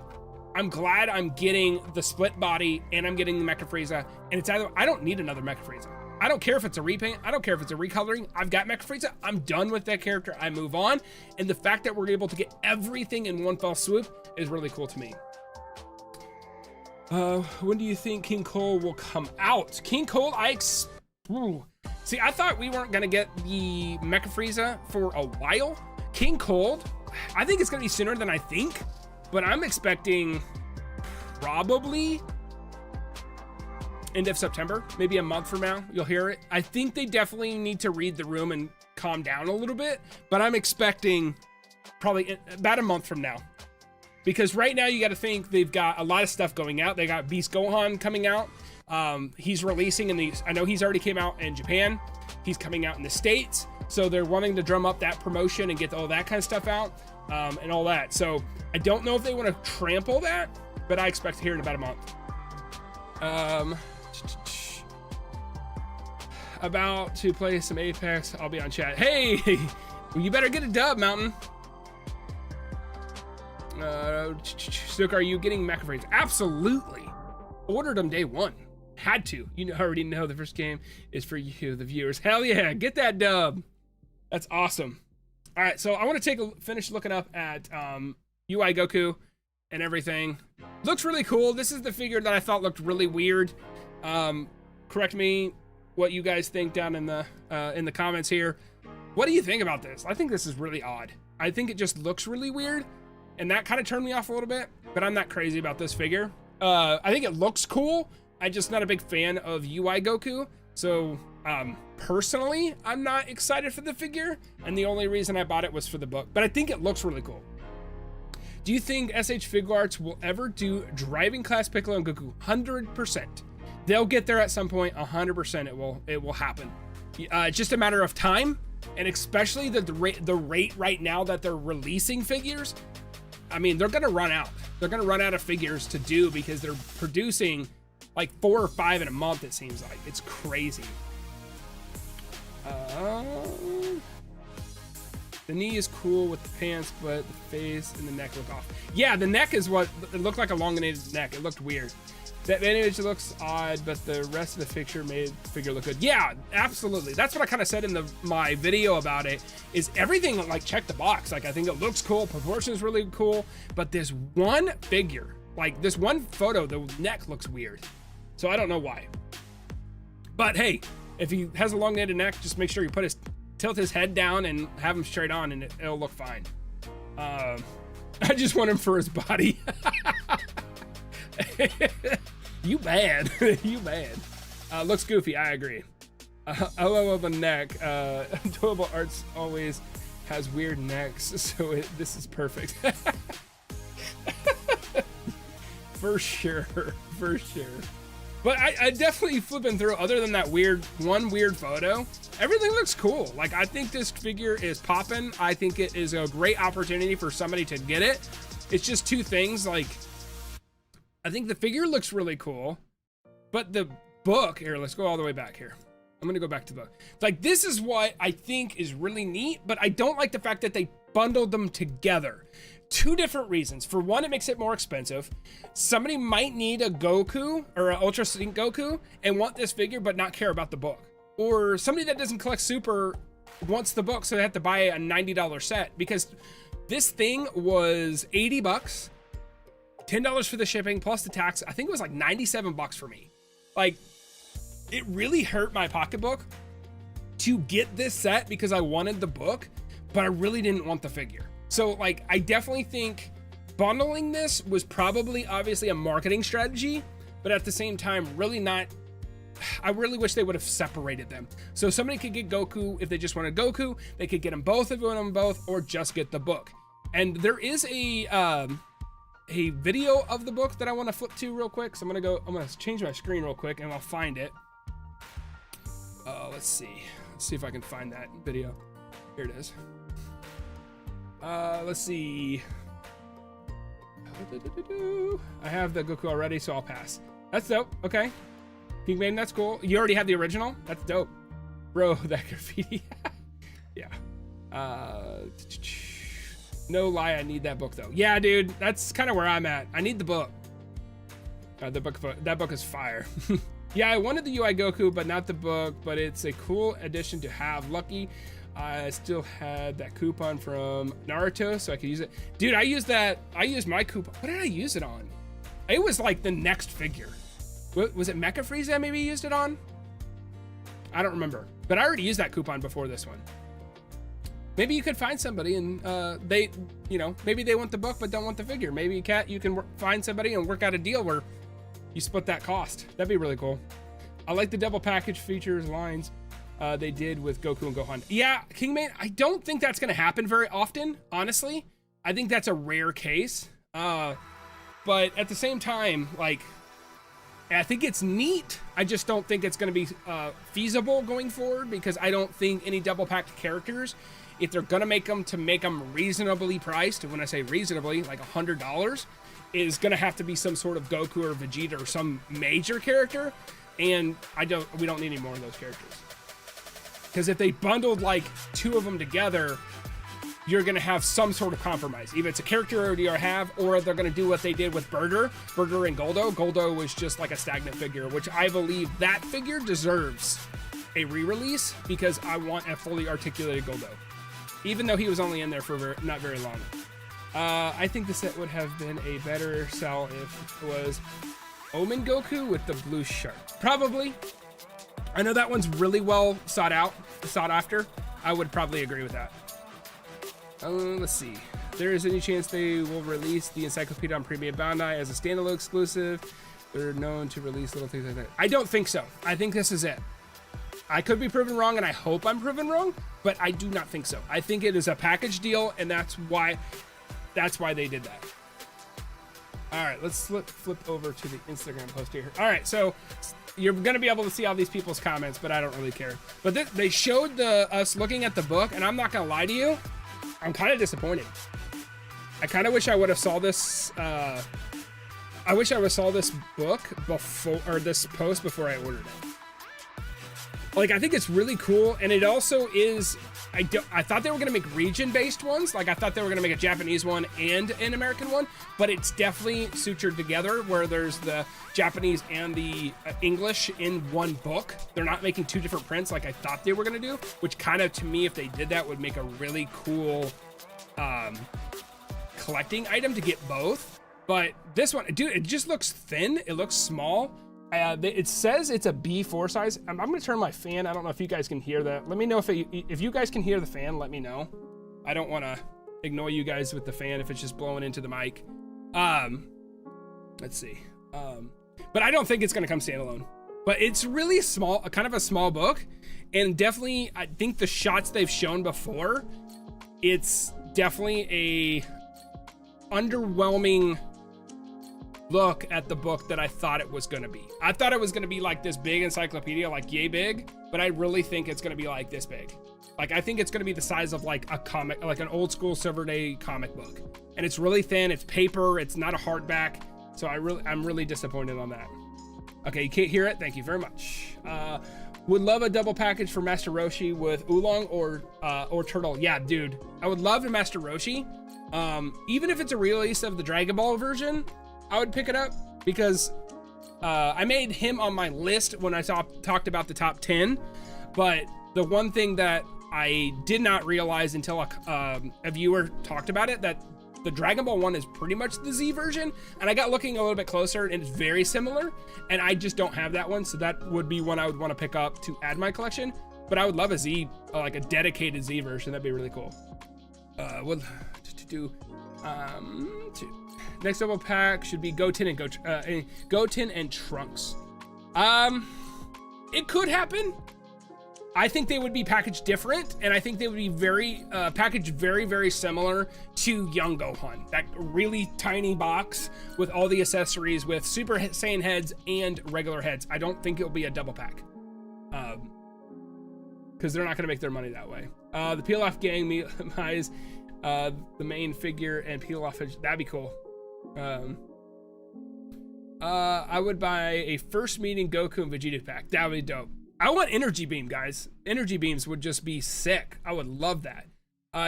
I'm glad I'm getting the split body and I'm getting the Mecha Frieza, and it's either, I don't need another Mecha Frieza. I don't care if it's a repaint, I don't care if it's a recoloring. I've got Mecha Frieza, I'm done with that character, I move on. And the fact that we're able to get everything in one fell swoop is really cool to me. When do you think King Cole will come out? King Cole, see, I thought we weren't gonna get the Mecha Frieza for a while. King Cole, I think it's gonna be sooner than I think, but I'm expecting probably end of September, maybe a month from now, you'll hear it. I think they definitely need to read the room and calm down a little bit, but I'm expecting probably about a month from now. Because right now you got to think they've got a lot of stuff going out. They got Beast Gohan coming out. He's releasing in I know he's already came out in Japan. He's coming out in the States. So they're wanting to drum up that promotion and get all that kind of stuff out and all that. So I don't know if they want to trample that, but I expect to hear in about a month. About to play some Apex. I'll be on chat. Hey, you better get a dub, Mountain. Snook, are you getting Mecha Frieza? Absolutely. Ordered them day one. Had to. You already know the first game is for you, the viewers. Hell yeah, get that dub. That's awesome. All right, so I want to finish looking up at UI Goku and everything. Looks really cool. This is the figure that I thought looked really weird. Correct me what you guys think down in the comments here. What do you think about this? I think this is really odd. I think it just looks really weird, and that kind of turned me off a little bit, but I'm not crazy about this figure. I think it looks cool. I'm just not a big fan of UI Goku. So personally, I'm not excited for the figure, and the only reason I bought it was for the book, but I think it looks really cool. Do you think SH Figuarts will ever do driving class Piccolo and Goku? 100%. They'll get there at some point. 100% it will happen. It's just a matter of time, and especially the rate right now that they're releasing figures. I mean, they're gonna run out. They're gonna run out of figures to do because they're producing like 4 or 5 in a month, it seems like. It's crazy. The knee is cool with the pants, but the face and the neck look off. Yeah, the neck is what it looked like, a elongated neck. It looked weird. That image looks odd, but the rest of the picture made the figure look good. Yeah, absolutely. That's what I kind of said in my video about it, is everything like check the box. Like, I think it looks cool, proportion is really cool, but this one figure, like this one photo, the neck looks weird. So I don't know why. But hey, if he has a elongated neck, just make sure you tilt his head down and have him straight on, and it'll look fine. I just want him for his body. You bad. You bad. Looks goofy, I agree. I love the neck. Adorable Arts always has weird necks, so this is perfect. For sure, for sure. But I definitely flipping through, other than that one weird photo, everything looks cool. Like, I think this figure is popping. I think it is a great opportunity for somebody to get it. It's just two things. Like, I think the figure looks really cool, but the book, here, let's go all the way back here. I'm gonna go back to the book. Like, this is what I think is really neat, but I don't like the fact that they bundled them together. Two different reasons. For one, it makes it more expensive. Somebody might need a Goku or an Ultra Instinct Goku and want this figure but not care about the book. Or somebody that doesn't collect Super wants the book, so they have to buy a $90 set, because this thing was 80 bucks, $10 for the shipping plus the tax. I think it was like 97 bucks for me. Like, it really hurt my pocketbook to get this set because I wanted the book, but I really didn't want the figure. So, like, I definitely think bundling this was probably obviously a marketing strategy, but at the same time, really not. I really wish they would have separated them. So somebody could get Goku if they just wanted Goku. They could get them both if they want them both, or just get the book. And there is a video of the book that I want to flip to real quick. So I'm gonna change my screen real quick and I'll find it. Let's see if I can find that video. Here it is. Let's see. I have the Goku already, so I'll pass. That's dope. Okay. King Maiden, that's cool. You already have the original? That's dope. Bro, that graffiti. Yeah. No lie, I need that book though. Yeah, dude, that's kind of where I'm at. I need the book. That book is fire. Yeah, I wanted the UI Goku, but not the book, but it's a cool addition to have. Lucky I still had that coupon from Naruto, so I could use it. Dude, I used my coupon. What did I use it on? It was like the next figure. Was it Mecha Frieza I maybe used it on? I don't remember, but I already used that coupon before this one. Maybe you could find somebody and maybe they want the book but don't want the figure. Maybe, Kat, you can find somebody and work out a deal where you split that cost. That'd be really cool. I like the double package features lines they did with Goku and Gohan. Yeah, Kingman, I don't think that's going to happen very often, honestly. I think that's a rare case. But at the same time, like, I think it's neat. I just don't think it's going to be feasible going forward, because I don't think any double packed characters, if they're going to make them reasonably priced, and when I say reasonably, like $100, is going to have to be some sort of Goku or Vegeta or some major character. And we don't need any more of those characters. Because if they bundled like two of them together, you're going to have some sort of compromise. Either it's a character you already have, or they're going to do what they did with Burger and Goldo. Goldo was just like a stagnant figure, which I believe that figure deserves a re-release, because I want a fully articulated Goldo, even though he was only in there for not very long. I think the set would have been a better sell if it was Omen Goku with the blue shirt. Probably. I know that one's really well sought after. I would probably agree with that. Let's see. There is any chance they will release the Encyclopedia on Premium Bandai as a standalone exclusive? They're known to release little things like that. I don't think so. I think this is it. I could be proven wrong, and I hope I'm proven wrong, but I do not think so. I think it is a package deal, and that's why they did that. All right, let's flip over to the Instagram post here. All right, so you're gonna be able to see all these people's comments, but I don't really care. But they showed us looking at the book, and I'm not gonna lie to you, I'm kind of disappointed. I kind of wish I would have saw this. I wish I would have saw this book before, or this post before I ordered it. Like, I think it's really cool, and it also is. I thought they were gonna make region-based ones. Like, I thought they were gonna make a Japanese one and an American one, but it's definitely sutured together, where there's the Japanese and the English in one book. They're not making two different prints like I thought they were gonna do, which kind of, to me, if they did that, would make a really cool collecting item to get both. But this one, dude, it just looks thin. It looks small. It says it's a B4 size. I'm gonna turn my fan. I don't know if you guys can hear that. Let me know if you guys can hear the fan. Let me know. I don't want to ignore you guys with the fan if it's just blowing into the mic. Let's see. But I don't think it's gonna come standalone. But it's really small, kind of a small book, and definitely I think the shots they've shown before, it's definitely a underwhelming look at the book that I thought it was gonna be. I thought it was gonna be like this big encyclopedia, like yay big, but I really think it's gonna be like this big. Like, I think it's gonna be the size of like a comic, like an old school Silver Day comic book. And it's really thin, it's paper, it's not a hardback. So I'm really disappointed on that. Okay, you can't hear it, thank you very much. Would love a double package for Master Roshi with Oolong or Turtle. Yeah, dude, I would love a Master Roshi. Even if it's a release of the Dragon Ball version, I would pick it up because I made him on my list when I talked about the top 10. But the one thing that I did not realize until a viewer talked about it, that the Dragon Ball one is pretty much the Z version, and I got looking a little bit closer and it's very similar, and I just don't have that one, so that would be one I would want to pick up to add my collection. But I would love a Z, like a dedicated Z version. That'd be really cool. Next double pack should be Goten and Trunks. It could happen. I think they would be packaged different, and I think they would be packaged very, very similar to Young Gohan. That really tiny box with all the accessories with Super Saiyan heads and regular heads. I don't think it'll be a double pack. Because they're not going to make their money that way. The Peel-Off Gang buys the main figure and Peel-Off, that'd be cool. I would buy a First Meeting Goku and Vegeta pack. That would be dope. I want Energy Beam, guys. Energy Beams would just be sick. I would love that.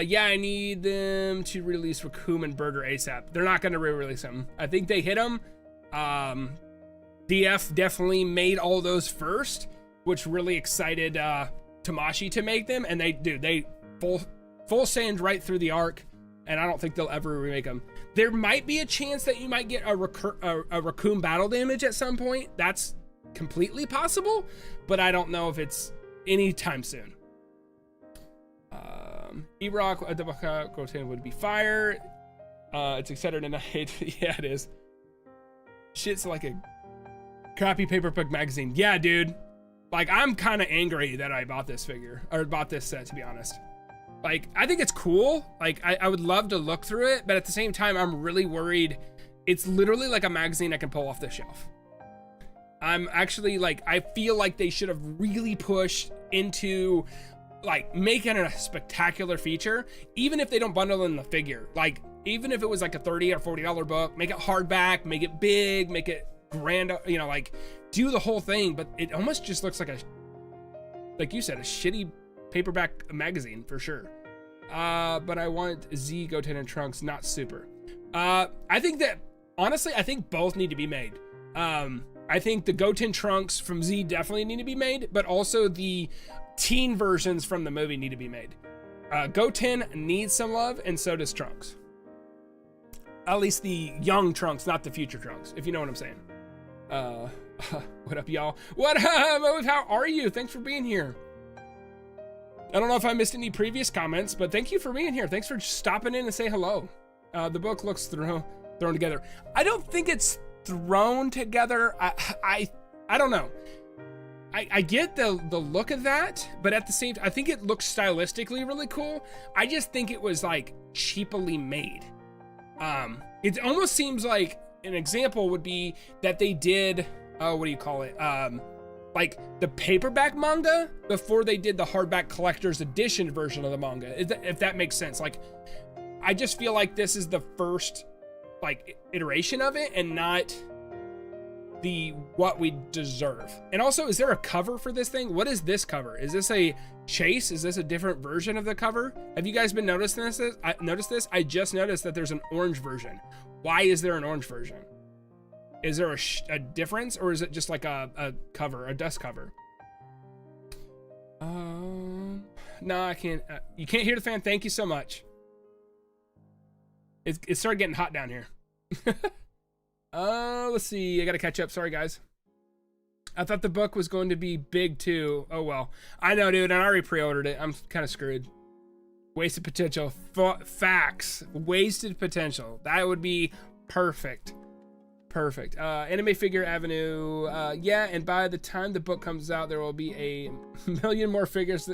Yeah, I need them to release Raccoon and Burger ASAP. They're not going to re-release them. I think they hit them. DF definitely made all those first, which really excited Tamashii to make them. And they full sand right through the arc, and I don't think they'll ever remake them. There might be a chance that you might get a Raccoon battle damage at some point. That's completely possible, but I don't know if it's anytime soon. E-Rock Goten would be fire. It's excited tonight. Yeah, it is. Shit's like a crappy paperback magazine. Yeah, dude. Like, I'm kind of angry that I bought this figure, or bought this set, to be honest. Like, I think it's cool. Like, I would love to look through it, but at the same time, I'm really worried. It's literally like a magazine I can pull off the shelf. I'm actually like, I feel like they should have really pushed into like making it a spectacular feature, even if they don't bundle in the figure. Like, even if it was like a $30 or $40 book, make it hardback, make it big, make it grand, you know, like do the whole thing. But it almost just looks like like you said, a shitty paperback magazine for sure. But I want Z, Goten, and Trunks, not Super. I think that, honestly, I think both need to be made. I think the Goten Trunks from Z definitely need to be made, but also the teen versions from the movie need to be made. Goten needs some love, and so does Trunks. At least the young Trunks, not the future Trunks, if you know what I'm saying. What up, y'all? What up? How are you? Thanks for being here. I don't know if I missed any previous comments, but thank you for being here. Thanks for stopping in and say hello. The book looks thrown together. I don't think it's thrown together. I don't know. I get the look of that, but at the same time, I think it looks stylistically really cool. I just think it was like cheaply made. It almost seems like an example would be that they did, what do you call it? Like the paperback manga before they did the hardback collector's edition version of the manga, if that makes sense. Like, I just feel like this is the first like iteration of it and not the what we deserve. And also, is there a cover for this thing? What is this cover? Is this a chase? Is this a different version of the cover? Have you guys been noticing this? I just noticed that there's an orange version. Why is there an orange version? Is there a difference, or is it just like a cover, a dust cover? No, I can't. You can't hear the fan. Thank you so much. It started getting hot down here. Let's see. I gotta catch up. Sorry, guys. I thought the book was going to be big too. Oh well. I know, dude. I already pre-ordered it. I'm kind of screwed. Wasted potential. Facts. Wasted potential. That would be perfect. Perfect. Anime Figure Avenue. Yeah, and by the time the book comes out, there will be a million more figures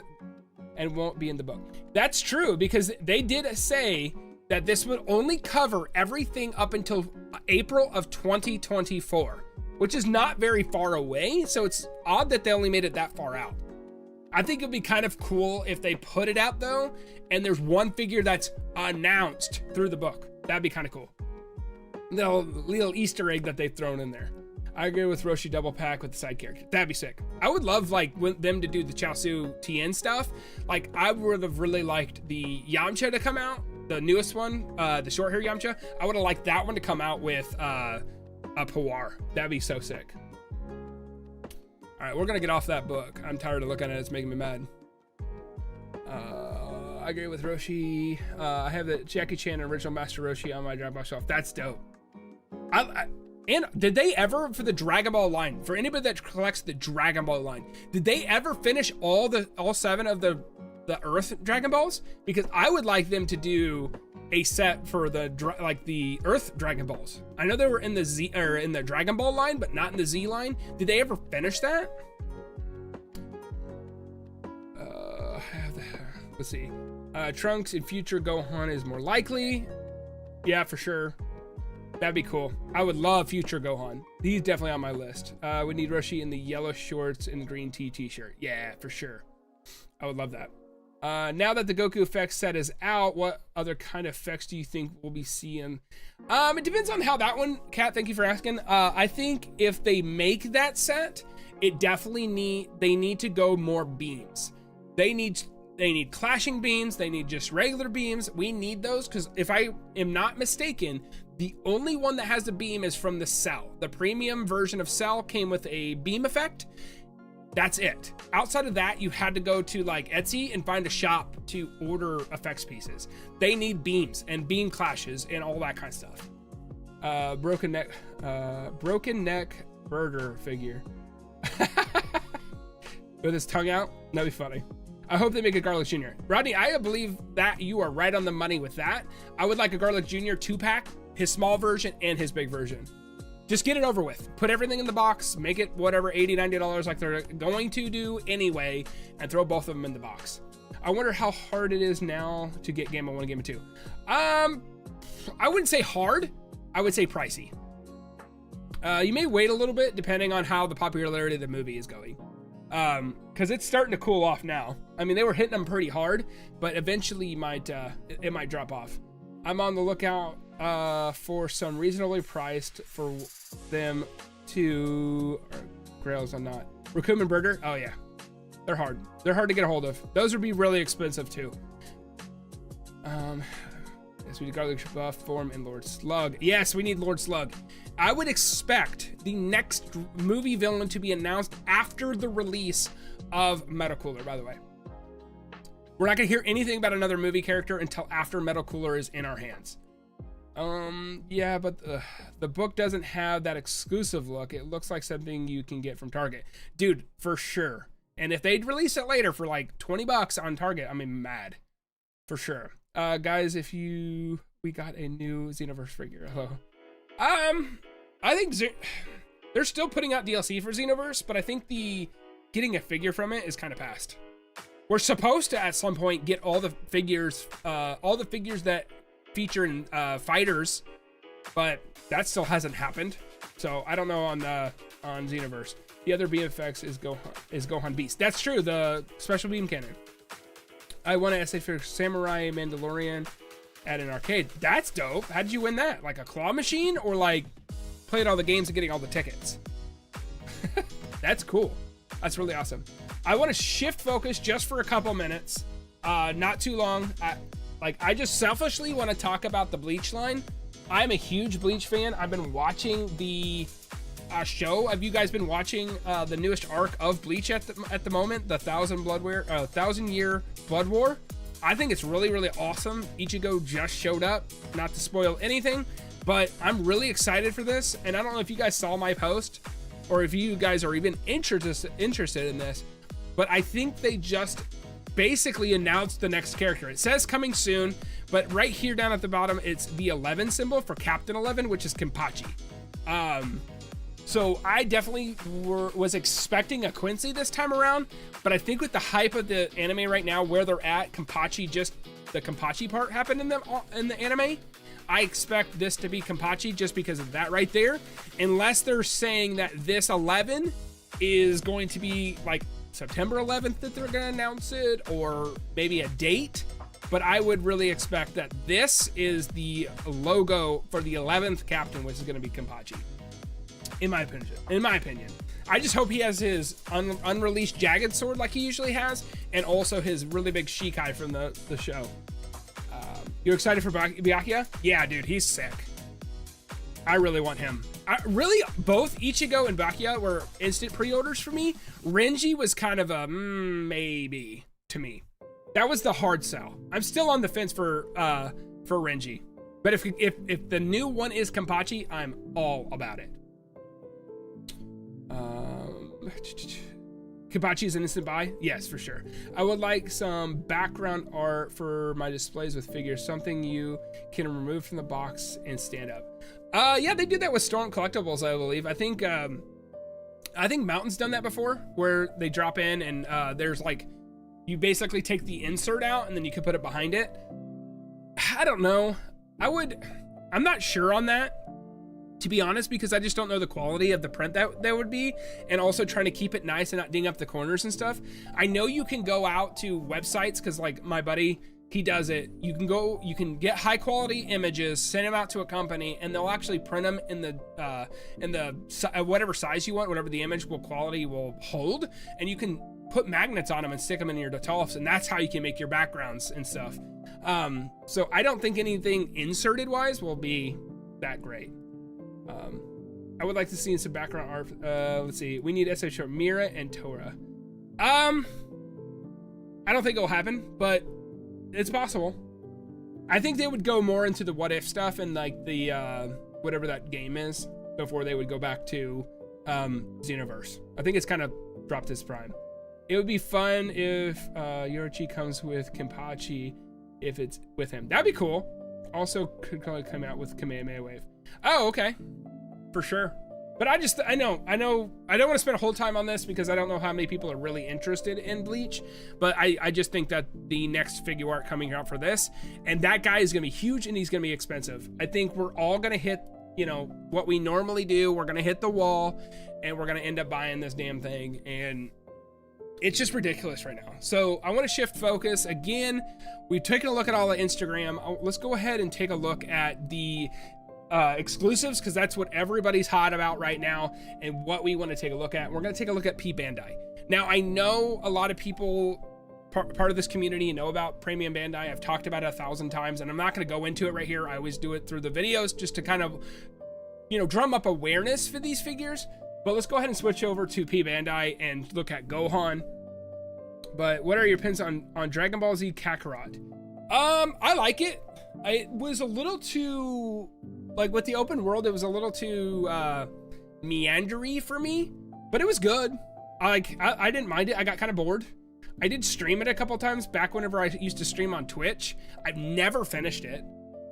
and won't be in the book. That's true, because they did say that this would only cover everything up until April of 2024, which is not very far away. So it's odd that they only made it that far out. I think it'd be kind of cool if they put it out though, and there's one figure that's announced through the book. That'd be kind of cool. Little Easter egg that they've thrown in there. I agree with Roshi double pack with the side character. That'd be sick. I would love like them to do the Chaozu Tien stuff. Like I would have really liked the Yamcha to come out, the newest one, the short hair Yamcha. I would have liked that one to come out with a Puar. That'd be so sick. All right, we're gonna get off that book. I'm tired of looking at it. It's making me mad. I agree with Roshi. I have the Jackie Chan original Master Roshi on my Dragon Ball shelf. That's dope. And did they ever, for the Dragon Ball line, for anybody that collects the Dragon Ball line, did they ever finish all 7 of the Earth Dragon Balls? Because I would like them to do a set for the Earth Dragon Balls. I know they were in the Z or in the Dragon Ball line, but not in the Z line. Did they ever finish that? Let's see. Trunks in future Gohan is more likely. Yeah, for sure. That'd be cool. I would love future Gohan. He's definitely on my list. We need Roshi in the yellow shorts and the green t-shirt. Yeah, for sure. I would love that. Now that the Goku effects set is out, what other kind of effects do you think we'll be seeing? It depends on how that one, Kat, thank you for asking. I think if they make that set, it definitely they need to go more beams. They need clashing beams. They need just regular beams. We need those because if I am not mistaken, the only one that has the beam is from the Cell. The premium version of Cell came with a beam effect. That's it. Outside of that, you had to go to like Etsy and find a shop to order effects pieces. They need beams and beam clashes and all that kind of stuff. Broken neck burger figure. With his tongue out. That'd be funny. I hope they make a Garlic Jr. Rodney, I believe that you are right on the money with that. I would like a Garlic Jr. 2-pack, his small version and his big version. Just get it over with. Put everything in the box, make it whatever, $80, $90 like they're going to do anyway, and throw both of them in the box. I wonder how hard it is now to get Game of 1 and Game of 2. I wouldn't say hard, I would say pricey. You may wait a little bit depending on how the popularity of the movie is going. Because it's starting to cool off now. I mean, they were hitting them pretty hard, but eventually it might drop off. I'm on the lookout for some reasonably priced for them to Grails. I'm not. Raccoon Burger. Oh yeah, they're hard. They're hard to get a hold of. Those would be really expensive too. Yes, we need Garlic Buff form and Lord Slug. Yes, we need Lord Slug. I would expect the next movie villain to be announced after the release of Metal Cooler, by the way. We're not gonna hear anything about another movie character until after Metal Cooler is in our hands. Yeah, but the book doesn't have that exclusive look. It looks like something you can get from Target. Dude, for sure. And if they'd release it later for like 20 bucks on Target, I'm mad. For sure. Guys, we got a new Xenoverse figure. Hello. I think they're still putting out DLC for Xenoverse, but I think getting a figure from it is kind of past. We're supposed to at some point get all the figures that feature in fighters, but that still hasn't happened. So I don't know on Xenoverse. The other BFX is Gohan Beast. That's true. The special beam cannon. I won an SH for Samurai Mandalorian at an arcade. That's dope. How did you win that? Like a claw machine or like playing all the games and getting all the tickets? That's cool. That's really awesome. I want to shift focus just for a couple minutes. Not too long. I just selfishly want to talk about the Bleach line. I'm a huge Bleach fan. I've been watching the show. Have you guys been watching the newest arc of Bleach at the moment? The 1,000-year Blood War. I think it's really, really awesome. Ichigo just showed up. Not to spoil anything, but I'm really excited for this. And I don't know if you guys saw my post or if you guys are even interested in this, but I think they just basically announced the next character. It says coming soon, but right here down at the bottom, it's the 11 symbol for Captain 11, which is Kenpachi. So I definitely was expecting a Quincy this time around, but I think with the hype of the anime right now, where they're at, Kenpachi just the Kenpachi part happened in the anime. I expect this to be Kenpachi just because of that right there, unless they're saying that this 11 is going to be like September 11th that they're gonna announce it, or maybe a date. But I would really expect that this is the logo for the 11th captain, which is gonna be Kenpachi. In my opinion. I just hope he has his unreleased jagged sword like he usually has, and also his really big Shikai from the show. You excited for Byakuya? Yeah, dude, he's sick. I really want him. Really, both Ichigo and Byakuya were instant pre-orders for me. Renji was kind of a maybe to me. That was the hard sell. I'm still on the fence for Renji. But if the new one is Kenpachi, I'm all about it. Kenpachi is an instant buy? Yes, for sure. I would like some background art for my displays with figures, something you can remove from the box and stand up. Yeah, they did that with Storm Collectibles, I believe. I think Mountain's done that before, where they drop in and there's like, you basically take the insert out and then you can put it behind it. I don't know. I'm not sure on that, to be honest, because I just don't know the quality of the print that would be, and also trying to keep it nice and not ding up the corners and stuff. I know you can go out to websites, because like my buddy, he does it. You can get high quality images, send them out to a company, and they'll actually print them in the whatever size you want, whatever the image quality will hold, and you can put magnets on them and stick them in your Detolfs, and that's how you can make your backgrounds and stuff. So I don't think anything inserted wise will be that great. I would like to see some background art. Let's see. We need SH Mira and Tora. I don't think it'll happen, but it's possible. I think they would go more into the what if stuff and like the whatever that game is before they would go back to Xenoverse. I think it's kind of dropped its prime. It would be fun if Yorichi comes with Kenpachi if it's with him. That'd be cool. Also could probably come out with Kamehameha Wave. Oh, okay. For sure. But I know I don't want to spend a whole time on this because I don't know how many people are really interested in Bleach, but I just think that the next figure art coming out for this, and that guy is going to be huge and he's going to be expensive. I think we're all going to hit, you know, what we normally do. We're going to hit the wall and we're going to end up buying this damn thing, and it's just ridiculous right now. So I want to shift focus again. We've taken a look at all the Instagram. Let's go ahead and take a look at the exclusives, because that's what everybody's hot about right now and what we want to take a look at. We're going to take a look at Bandai. Now, I know a lot of people, part of this community, know about Premium Bandai. I've talked about it 1,000 times, and I'm not going to go into it right here. I always do it through the videos just to kind of, you know, drum up awareness for these figures. But let's go ahead and switch over to Bandai and look at Gohan. But what are your opinions on Dragon Ball Z Kakarot? I like it. It was a little too, like with the open world, it was a little too meandery for me, but it was good. I didn't mind it. I got kind of bored. I did stream it a couple times back whenever I used to stream on Twitch. I've never finished it,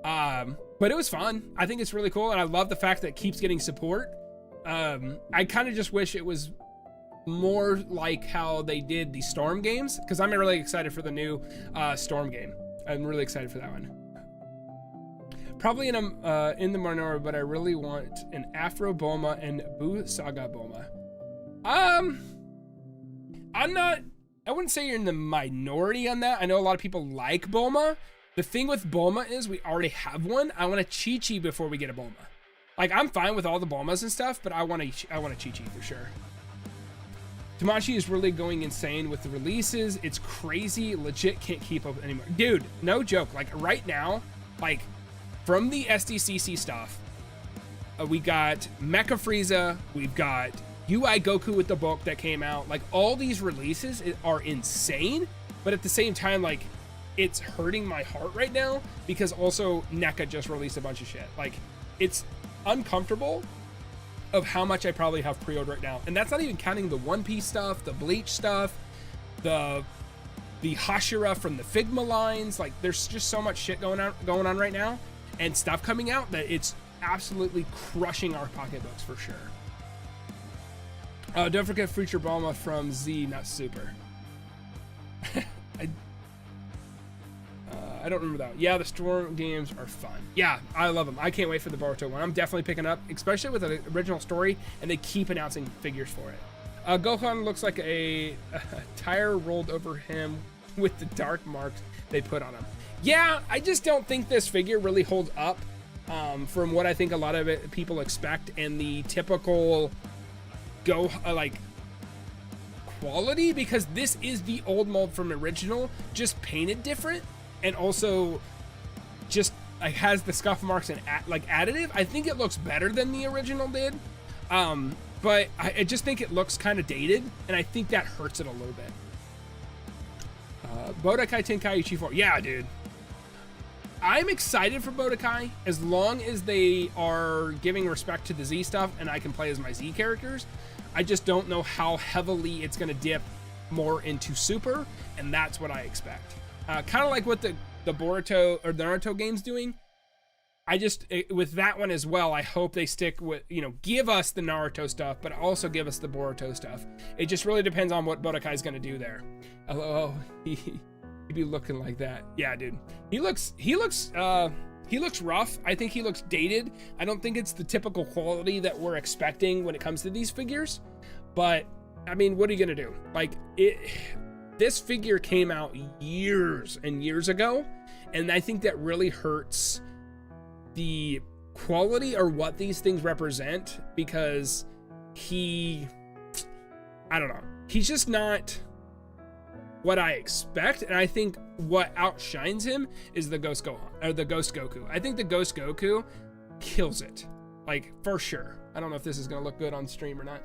but it was fun. I think it's really cool, and I love the fact that it keeps getting support. I kind of just wish it was more like how they did the Storm games, because I'm really excited for the new Storm game. I'm really excited for that one. Probably in the minority, but I really want an Afro Bulma and Buu Saga Bulma. I wouldn't say you're in the minority on that. I know a lot of people like Bulma. The thing with Bulma is we already have one. I want a Chi-Chi before we get a Bulma. Like, I'm fine with all the Bulmas and stuff, but I want a Chi-Chi for sure. Tamashi is really going insane with the releases. It's crazy. Legit can't keep up anymore. Dude, no joke. Like, right now, like, from the SDCC stuff, we got Mecha Frieza, we've got UI Goku with the book that came out. Like, all these releases are insane, but at the same time, like, it's hurting my heart right now because also NECA just released a bunch of shit. Like, it's uncomfortable of how much I probably have pre-ordered right now. And that's not even counting the One Piece stuff, the Bleach stuff, the Hashira from the Figma lines. Like, there's just so much shit going on right now and stuff coming out that it's absolutely crushing our pocketbooks for sure. Don't forget Future Bulma from Z, not Super. I don't remember that. Yeah, the Storm games are fun. Yeah, I love them. I can't wait for the Boruto one. I'm definitely picking up, especially with an original story, and they keep announcing figures for it. Gohan looks like a tire rolled over him with the dark marks they put on him. Yeah, I just don't think this figure really holds up from what I think a lot of people expect, and the typical like quality, because this is the old mold from original, just painted different, and also just like has the scuff marks and like additive. I think it looks better than the original did, but I just think it looks kind of dated, and I think that hurts it a little bit. Budokai Tenkaichi 4. Yeah, dude. I'm excited for Budokai as long as they are giving respect to the Z stuff and I can play as my Z characters. I just don't know how heavily it's going to dip more into Super, and that's what I expect. Kind of like what the Boruto or the Naruto game's doing. With that one as well, I hope they stick with, give us the Naruto stuff, but also give us the Boruto stuff. It just really depends on what Budokai is going to do there. Oh, he be looking like that. Yeah, dude. He looks rough. I think he looks dated. I don't think it's the typical quality that we're expecting when it comes to these figures. But I mean, what are you gonna do? Like, this figure came out years and years ago, and I think that really hurts the quality or what these things represent, because I don't know. He's just not what I expect, and I think what outshines him is the Ghost Gohan, or the Ghost Goku. I think the Ghost Goku kills it, like, for sure. I don't know if this is gonna look good on stream or not,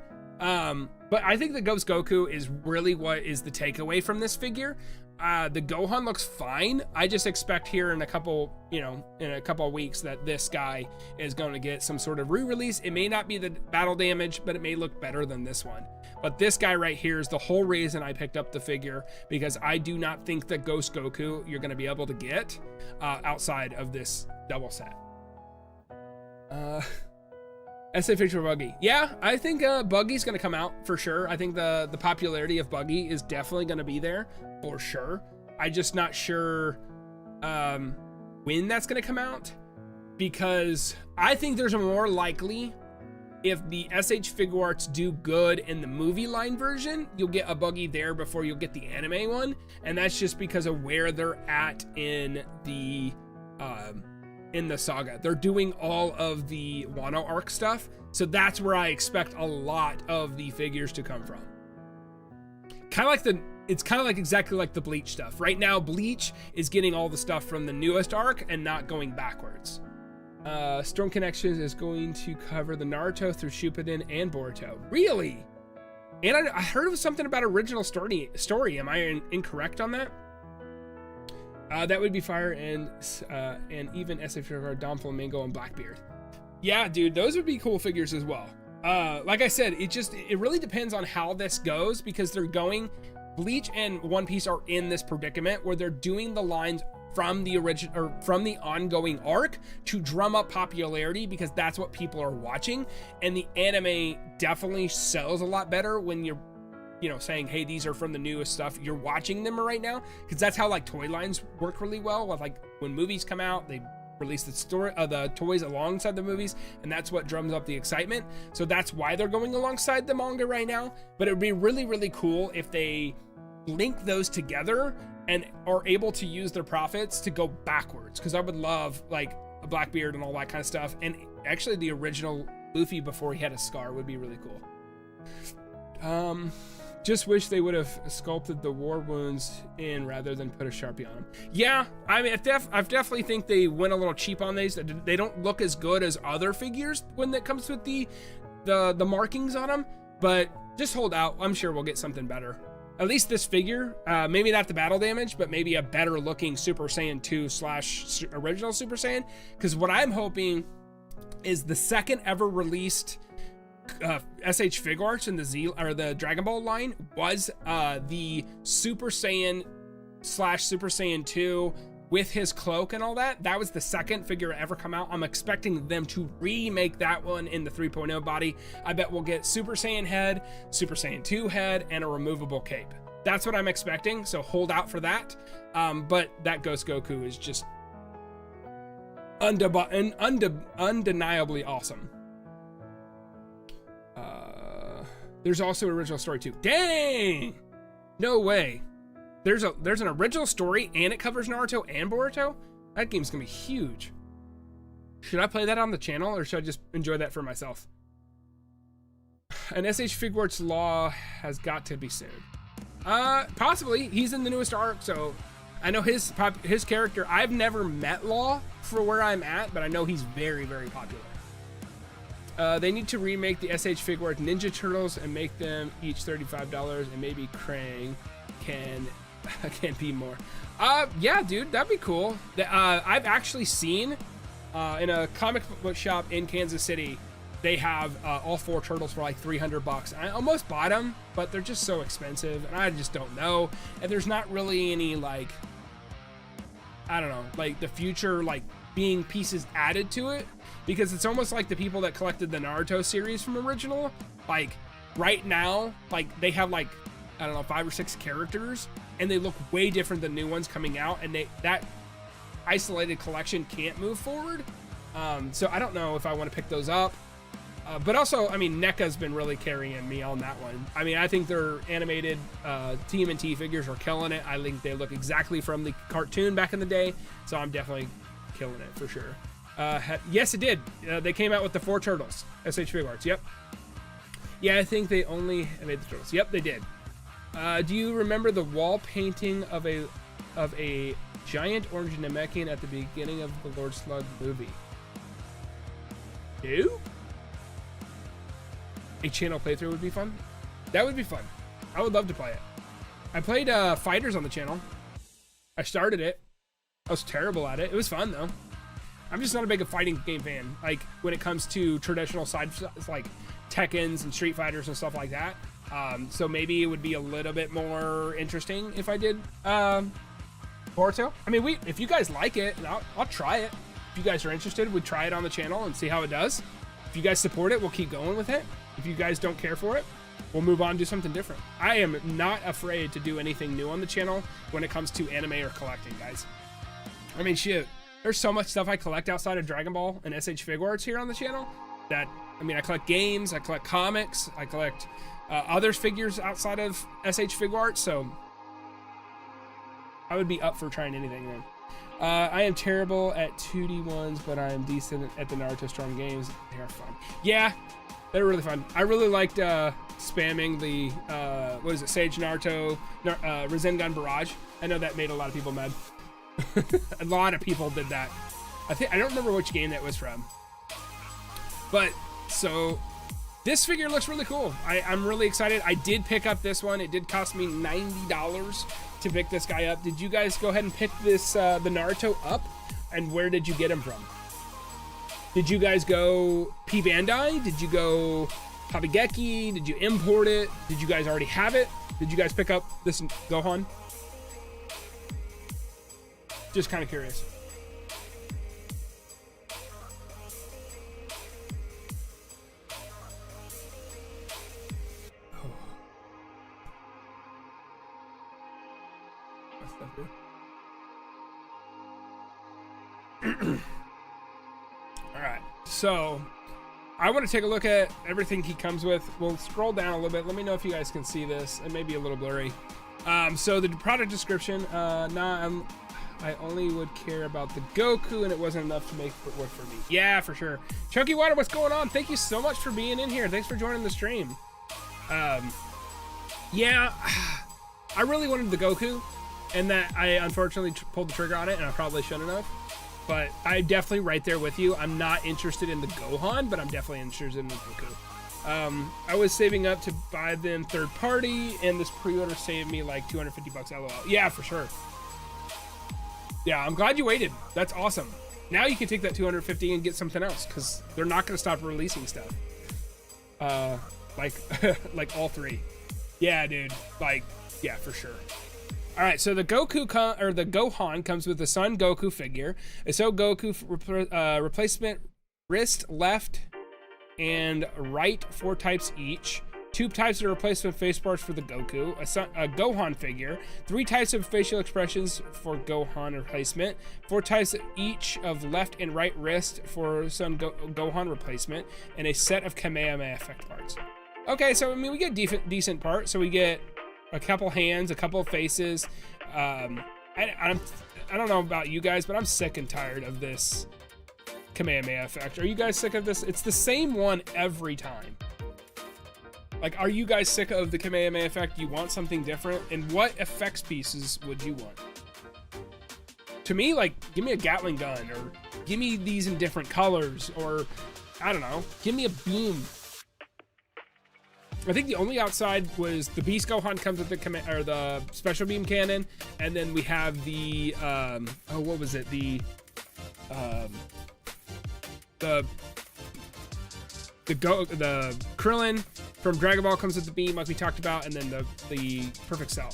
but I think the Ghost Goku is really what is the takeaway from this figure. The Gohan looks fine. I just expect here in a couple of weeks that this guy is going to get some sort of re-release. It may not be the battle damage, but it may look better than this one. But this guy right here is the whole reason I picked up the figure, because I do not think that Ghost Goku you're going to be able to get outside of this double set. SA Picture Buggy. Yeah, I think Buggy's going to come out for sure. I think the popularity of Buggy is definitely going to be there for sure. I'm just not sure when that's going to come out, because I think there's a more likely, if the SH Figuarts do good in the movie line version, you'll get a Buggy there before you'll get the anime one, and that's just because of where they're at in the saga. They're doing all of the Wano arc stuff, so that's where I expect a lot of the figures to come from. It's kind of like exactly like the Bleach stuff. Right now, Bleach is getting all the stuff from the newest arc and not going backwards. Storm Connections is going to cover the Naruto through Shippuden and Boruto. Really? And I heard it was something about original story. Am I incorrect on that? That would be fire, and even SF Figuarts, Dom Flamingo, and Blackbeard. Yeah, dude, those would be cool figures as well. Like I said, it really depends on how this goes, because they're going. Bleach and One Piece are in this predicament where they're doing the lines from the original or from the ongoing arc to drum up popularity, because that's what people are watching, and the anime definitely sells a lot better when you're saying, hey, these are from the newest stuff, you're watching them right now, because that's how like toy lines work really well. With like when movies come out, they release the toys alongside the movies, and that's what drums up the excitement. So that's why they're going alongside the manga right now. But it would be really, really cool if they link those together and are able to use their profits to go backwards, because I would love like a Blackbeard and all that kind of stuff, and actually the original Luffy before he had a scar would be really cool. Just wish they would have sculpted the war wounds in rather than put a Sharpie on them. Yeah, I mean, I definitely think they went a little cheap on these. They don't look as good as other figures when it comes with the markings on them, but just hold out. I'm sure we'll get something better. At least this figure, maybe not the battle damage, but maybe a better looking Super Saiyan 2 / original Super Saiyan. Because what I'm hoping is the second ever released SH Figuarts in the Dragon Ball line was the Super Saiyan / Super Saiyan 2 with his cloak and all that. That was the second figure to ever come out. I'm expecting them to remake that one in the 3.0 body. I bet we'll get Super Saiyan head, Super Saiyan 2 head, and a removable cape. That's what I'm expecting, so hold out for that. But that Ghost Goku is just undeniably awesome. There's also an original story too. Dang! No way. There's an original story and it covers Naruto and Boruto? That game's gonna be huge. Should I play that on the channel or should I just enjoy that for myself? An SH Figuarts law has got to be soon. Possibly. He's in the newest arc, so I know his character. I've never met Law for where I'm at, but I know he's very, very popular. They need to remake the SH Figuarts Ninja Turtles and make them each $35, and maybe Krang can be more. Yeah, dude, that'd be cool. I've actually seen in a comic book shop in Kansas City, they have all 4 turtles for like $300. I almost bought them, but they're just so expensive, and I just don't know. And there's not really any, like, I don't know, like the future, like being pieces added to it, because it's almost like the people that collected the Naruto series from original, like right now, like they have like, I don't know, 5 or 6 characters, and they look way different than new ones coming out, and that isolated collection can't move forward. So I don't know if I want to pick those up. But also, I mean, NECA's been really carrying me on that one. I mean, I think their animated TMNT figures are killing it. I think they look exactly from the cartoon back in the day, so I'm definitely killing it for sure. Yes, it did. They came out with the 4 turtles, SH Figuarts. Yep. Yeah, I think they only made the turtles. Yep, they did. Do you remember the wall painting of a giant orange Namekian at the beginning of the Lord Slug movie? No? A channel playthrough would be fun. That would be fun. I would love to play it. I played Fighters on the channel. I started it. I was terrible at it. It was fun though. I'm just not a big fighting game fan. Like when it comes to traditional side, like Tekkens and Street Fighters and stuff like that. So maybe it would be a little bit more interesting if I did Boruto. I mean, if you guys like it, I'll try it. If you guys are interested, we'd try it on the channel and see how it does. If you guys support it, we'll keep going with it. If you guys don't care for it, we'll move on and do something different. I am not afraid to do anything new on the channel when it comes to anime or collecting, guys. I mean, shit, there's so much stuff I collect outside of Dragon Ball and SH Figuarts here on the channel that, I mean, I collect games, I collect comics, I collect other figures outside of SH Figuarts, so I would be up for trying anything, man. I am terrible at 2D ones, but I am decent at the Naruto Strong games. They are fun. Yeah, they're really fun. I really liked spamming the, what is it, Sage Naruto Rasengan Barrage. I know that made a lot of people mad. A lot of people did that. I don't remember which game that was from. But, so, this figure looks really cool. I'm really excited. I did pick up this one. It did cost me $90 to pick this guy up. Did you guys go ahead and pick this, the Naruto up? And where did you get him from? Did you guys go P Bandai? Did you go Habigeki? Did you import it? Did you guys already have it? Did you guys pick up this Gohan? Just kind of curious. Oh. What's that here? All right, so I want to take a look at everything he comes with. We'll scroll down a little bit. Let me know if you guys can see this. It may be a little blurry. So the product description, I only would care about the Goku, and it wasn't enough to make it work for me. Yeah, for sure. Chunky Water, what's going on? Thank you so much for being in here. Thanks for joining the stream. Yeah, I really wanted the Goku, and that I unfortunately pulled the trigger on it, and I probably shouldn't have. But I'm definitely right there with you. I'm not interested in the Gohan, but I'm definitely interested in the Goku. I was saving up to buy them third party, and this pre-order saved me like $250 LOL. Yeah, for sure. Yeah, I'm glad you waited. That's awesome. Now you can take that $250 and get something else, because they're not going to stop releasing stuff. Like all 3. Yeah, dude. Like, yeah, for sure. All right, so the Gohan comes with the Son Goku figure, a So Goku replacement wrist, left, and right 4 types each. 2 types of replacement face parts for the Goku, a Gohan figure, 3 types of facial expressions for Gohan replacement, 4 types each of left and right wrist for some Gohan replacement, and a set of Kamehameha effect parts. Okay, so I mean, we get decent parts. So we get a couple hands, a couple faces. I don't know about you guys, but I'm sick and tired of this Kamehameha effect. Are you guys sick of this? It's the same one every time. Like, are you guys sick of the Kamehameha effect? You want something different? And what effects pieces would you want? To me, like, give me a Gatling gun, or give me these in different colors, or I don't know, give me a beam. I think the only outside was the Beast Gohan comes with the special beam cannon, and then we have the oh, what was it? The Krillin from Dragon Ball comes with the beam, like we talked about, and then the Perfect Cell.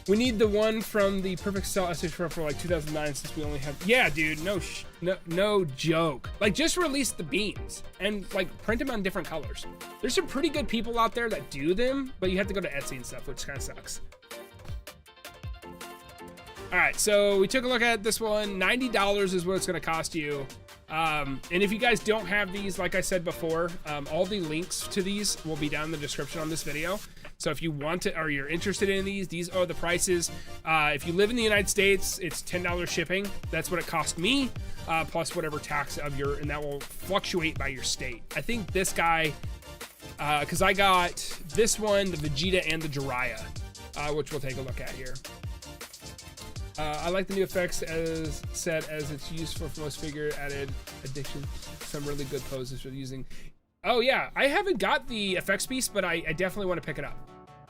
We need the one from the Perfect Cell SH for like 2009, since we only have. Yeah, dude, no joke. Like, just release the beams and like print them on different colors. There's some pretty good people out there that do them, but you have to go to Etsy and stuff, which kind of sucks. All right, so we took a look at this one. $90 is what it's going to cost you. And if you guys don't have these, like I said before, all the links to these will be down in the description on this video. So if you want to, or you're interested in these are the prices. If you live in the United States, it's $10 shipping. That's what it cost me, plus whatever tax of your, and that will fluctuate by your state. I think this guy, because I got this one, the Vegeta and the Jiraiya, which we'll take a look at here. I like the new effects as it's useful for most figure added addition. Some really good poses for using. Oh yeah, I haven't got the effects piece, but I definitely want to pick it up.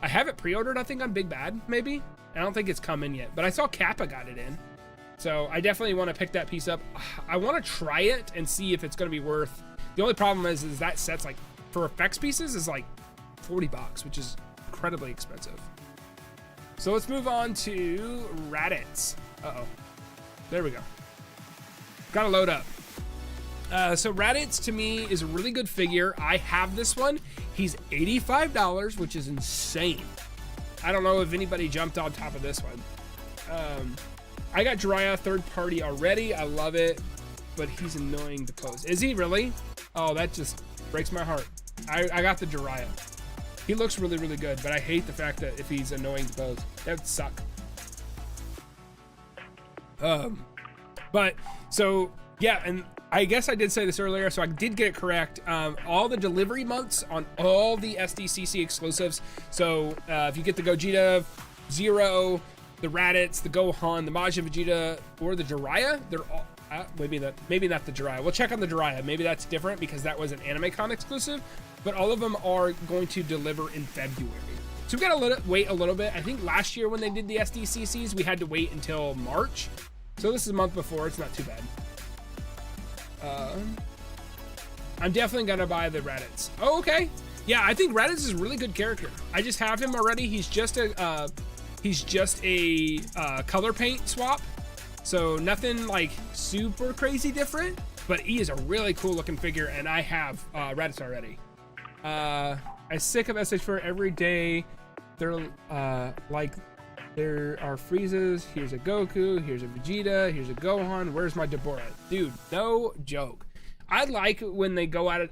I have it pre-ordered, I think, on Big Bad, maybe. I don't think it's come in yet, but I saw Kappa got it in. So I definitely want to pick that piece up. I want to try it and see if it's going to be worth. The only problem is that set's like, for effects pieces, is like $40, which is incredibly expensive. So let's move on to Raditz. Uh-oh. There we go. Gotta load up. So Raditz, to me, is a really good figure. I have this one. He's $85, which is insane. I don't know if anybody jumped on top of this one. I got Jiraiya third party already. I love it, but he's annoying to pose. Is he really? Oh, that just breaks my heart. I got the Jiraiya. He looks really, really good, but I hate the fact that if he's annoying to pose, that would suck. But so yeah, and I guess I did say this earlier, so I did get it correct. All the delivery months on all the SDCC exclusives. So if you get the Gogeta, Zero, the Raditz, the Gohan, the Majin Vegeta, or the Jiraiya, they're all maybe not the Jiraiya. We'll check on the Jiraiya. Maybe that's different because that was an AnimeCon exclusive. But all of them are going to deliver in February. So we've got to wait a little bit. I think last year when they did the SDCCs, we had to wait until March. So this is a month before. It's not too bad. I'm definitely going to buy the Raditz. Oh, okay. Yeah, I think Raditz is a really good character. I just have him already. He's just a color paint swap. So nothing like super crazy different. But he is a really cool looking figure, and I have Raditz already. I'm sick of SH for every day. They're like, there are Friezas. Here's a Goku. Here's a Vegeta. Here's a Gohan. Where's my Deborah? Dude, no joke. I like when they go out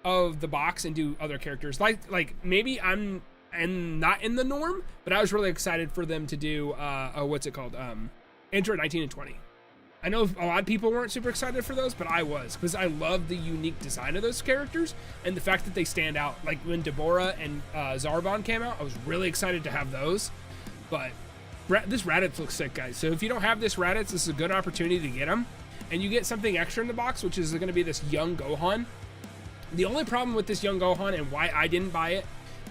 of the box and do other characters. Like maybe I'm not in the norm, but I was really excited for them to do what's it called? Enter 19 and 20. I know a lot of people weren't super excited for those, but I was, because I love the unique design of those characters and the fact that they stand out. Like when Deborah and Zarbon came out, I was really excited to have those. But this Raditz looks sick, guys. So if you don't have this Raditz, this is a good opportunity to get them. And you get something extra in the box, which is going to be this young Gohan. The only problem with this young Gohan and why I didn't buy it,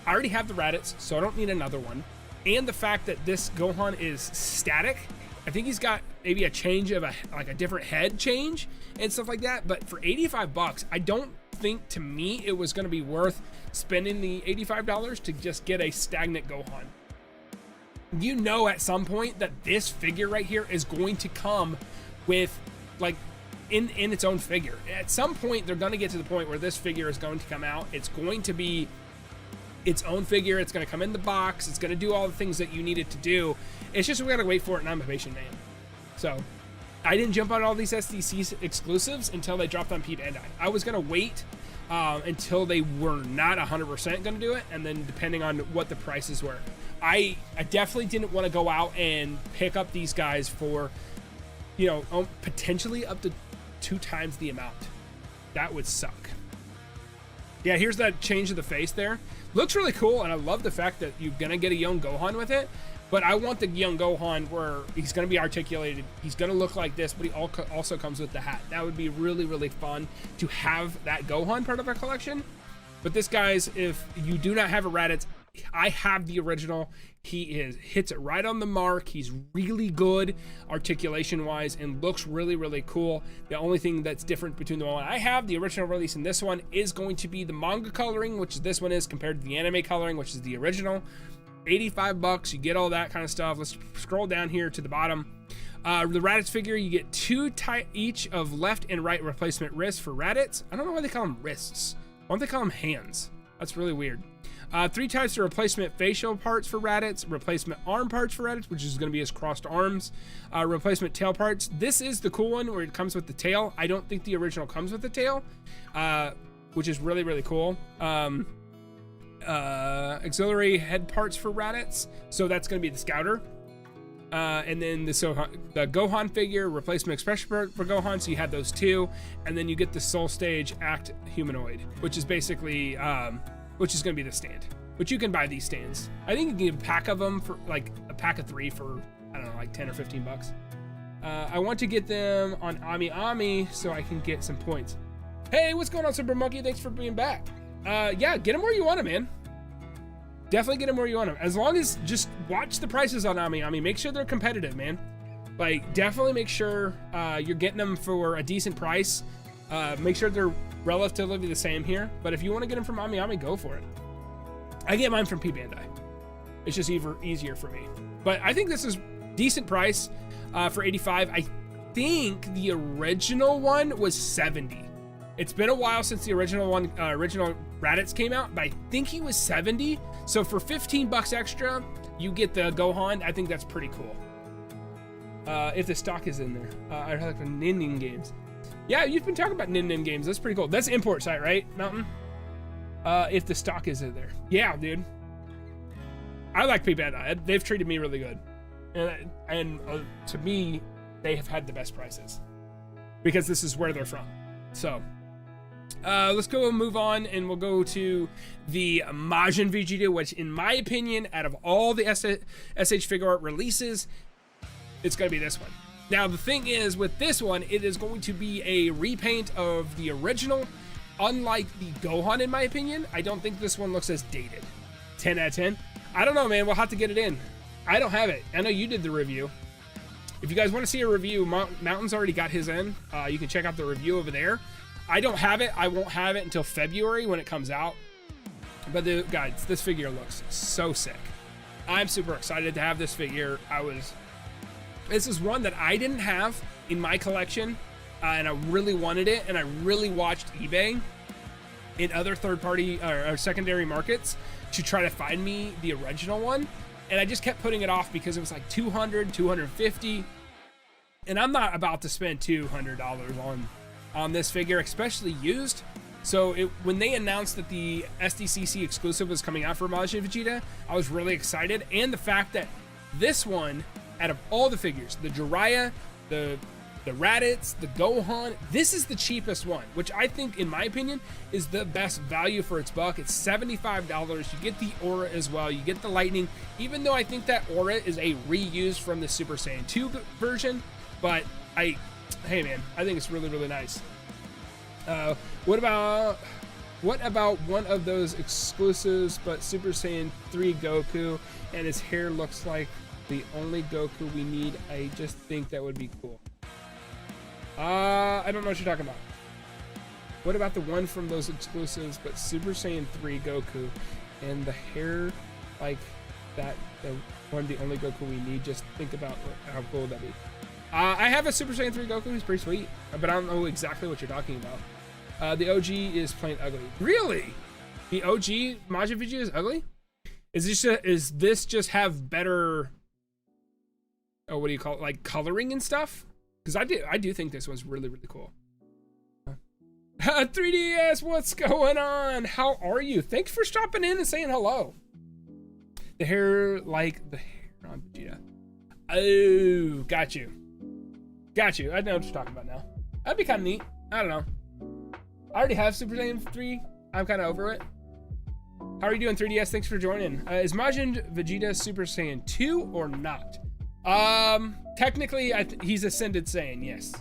I already have the Raditz, so I don't need another one. And the fact that this Gohan is static. I think he's got maybe a change of a different head change and stuff like that. But for $85, I don't think, to me, it was going to be worth spending the $85 to just get a stagnant Gohan. You know, at some point that this figure right here is going to come with like in its own figure. At some point, they're going to get to the point where this figure is going to come out. It's going to be its own figure. It's going to come in the box. It's going to do all the things that you need it to do. It's just we got to wait for it, and I'm a patient man. So I didn't jump on all these SDC exclusives until they dropped on Bandai. I was going to wait until they were not 100% going to do it, and then depending on what the prices were. I definitely didn't want to go out and pick up these guys for, you know, potentially up to 2 times the amount. That would suck. Yeah, here's that change of the face there. Looks really cool, and I love the fact that you're going to get a young Gohan with it. But I want the young Gohan where he's going to be articulated. He's going to look like this, but he also comes with the hat. That would be really, really fun to have that Gohan part of our collection. But this, guys, if you do not have a Raditz, I have the original. He hits it right on the mark. He's really good articulation-wise and looks really, really cool. The only thing that's different between the one I have, the original release, and this one is going to be the manga coloring, which this one is, compared to the anime coloring, which is the original. $85, you get all that kind of stuff. Let's scroll down here to the bottom. The Raditz figure, you get 2 each of left and right replacement wrists for Raditz. I don't know why they call them wrists. Why don't they call them hands? That's really weird. 3 types of replacement facial parts for Raditz, replacement arm parts for Raditz, which is going to be his crossed arms, replacement tail parts. This is the cool one where it comes with the tail. I don't think the original comes with the tail, which is really, really cool. Auxiliary head parts for Raditz, so that's going to be the Scouter, and then the Gohan figure, replacement expression part for Gohan, so you have those 2, and then you get the Soul Stage Act Humanoid, which is basically which is going to be the stand, which you can buy these stands. I think you can get a pack of them for like a pack of 3 for, I don't know, like 10 or 15 bucks. I want to get them on Ami so I can get some points. Hey, what's going on, Super Monkey? Thanks for being back. Yeah, get them where you want them, man. Definitely get them where you want them. As long as just watch the prices on Ami. Make sure they're competitive, man. Like, definitely make sure you're getting them for a decent price. Make sure they're relatively the same here. But if you want to get them from Ami, go for it. I get mine from Bandai. It's just easier for me. But I think this is decent price for 85. I think the original one was 70. It's been a while since the original one, original Raditz came out, but I think he was 70. So for 15 bucks extra, you get the Gohan. I think that's pretty cool. If the stock is in there. I like the Nin games. Yeah, you've been talking about Nin games. That's pretty cool. That's an import site, right, Mountain? If the stock is in there. Yeah, dude. I like Bandai. They've treated me really good. And to me, they have had the best prices. Because this is where they're from. So... let's go and move on, and we'll go to the Majin Vegeta, which, in my opinion, out of all the SH Figuart releases, it's going to be this one. Now, the thing is, with this one, it is going to be a repaint of the original. Unlike the Gohan, in my opinion, I don't think this one looks as dated. 10 out of 10? I don't know, man. We'll have to get it in. I don't have it. I know you did the review. If you guys want to see a review, Mountain's already got his in. You can check out the review over there. I don't have it. I won't have it until February when it comes out. But guys, this figure looks so sick. I'm super excited to have this figure. This is one that I didn't have in my collection, and I really wanted it, and I really watched eBay in other third-party or secondary markets to try to find me the original one, and I just kept putting it off because it was like $200, $250, and I'm not about to spend $200 on this figure, especially used. So when they announced that the SDCC exclusive was coming out for Majin Vegeta, I was really excited. And the fact that this one, out of all the figures, the Jiraiya, the Raditz, the Gohan, this is the cheapest one, which I think, in my opinion, is the best value for its buck. It's $75. You get the aura as well. You get the lightning, even though I think that aura is a reuse from the Super Saiyan 2 version. But hey man, I think it's really, really nice. What about one of those exclusives, but Super Saiyan 3 Goku, and his hair looks like the only Goku we need? I just think that would be cool. I don't know what you're talking about. What about the one from those exclusives, but Super Saiyan 3 Goku, and the hair like that, the only Goku we need? Just think about how cool that'd be. I have a Super Saiyan 3 Goku. He's pretty sweet, but I don't know exactly what you're talking about. The OG is plain ugly. Really? The OG Majin Vegeta is ugly? Is this just have better? Oh, what do you call it? Like coloring and stuff? Because I do think this one's really cool. 3DS, what's going on? How are you? Thanks for stopping in and saying hello. The hair like the hair on Vegeta. Oh, got you. Got you. I know what you're talking about now. That'd be kind of neat. I don't know. I already have Super Saiyan 3. I'm kind of over it. How are you doing, 3DS? Thanks for joining. Is Majin Vegeta Super Saiyan 2 or not? Technically, he's Ascended Saiyan, yes.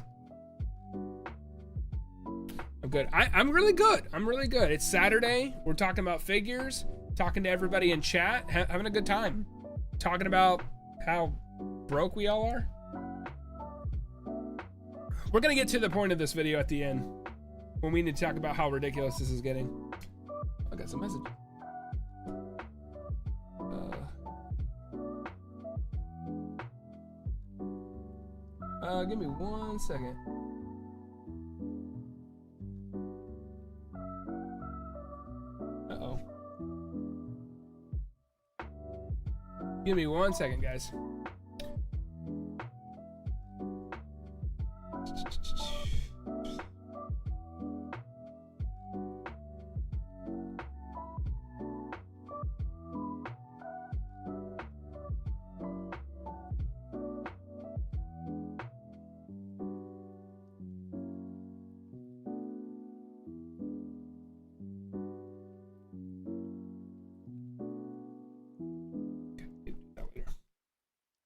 I'm good. I'm really good. I'm really good. It's Saturday. We're talking about figures, talking to everybody in chat, having a good time. Talking about how broke we all are. We're going to get to the point of this video at the end when we need to talk about how ridiculous this is getting. I got some message. Give me 1 second. Uh-oh. Give me 1 second, guys.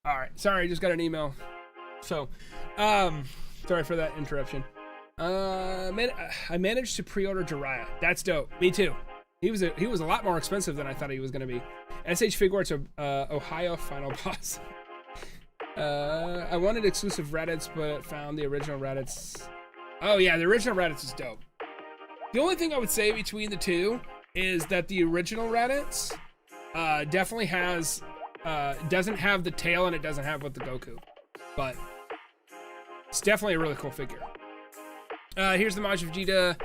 All right, sorry, I just got an email. So, sorry for that interruption. I managed to pre-order Jiraiya. That's dope. Me too. He was a lot more expensive than I thought he was gonna be. SH Figuarts Ohio final boss. I wanted exclusive Raditz, but found the original Raditz. Oh yeah, the original Raditz is dope. The only thing I would say between the two is that the original Raditz definitely has. Doesn't have the tail and it doesn't have with the Goku, but it's definitely a really cool figure. Here's the Majin Vegeta.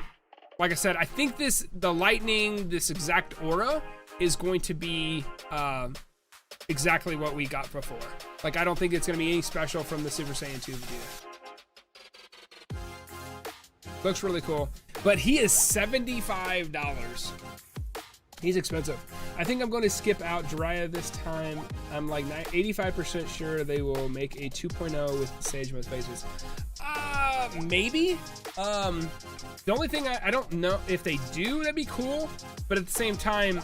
Like I said, I think the lightning, this exact aura is going to be exactly what we got before. Like, I don't think it's going to be any special from the Super Saiyan 2 Vegeta. Looks really cool, but he is $75. He's expensive. I think I'm going to skip out Jiraiya this time. I'm like 85% sure they will make a 2.0 with the Sage Mode faces. Maybe. The only thing I don't know if they do, that'd be cool. But at the same time,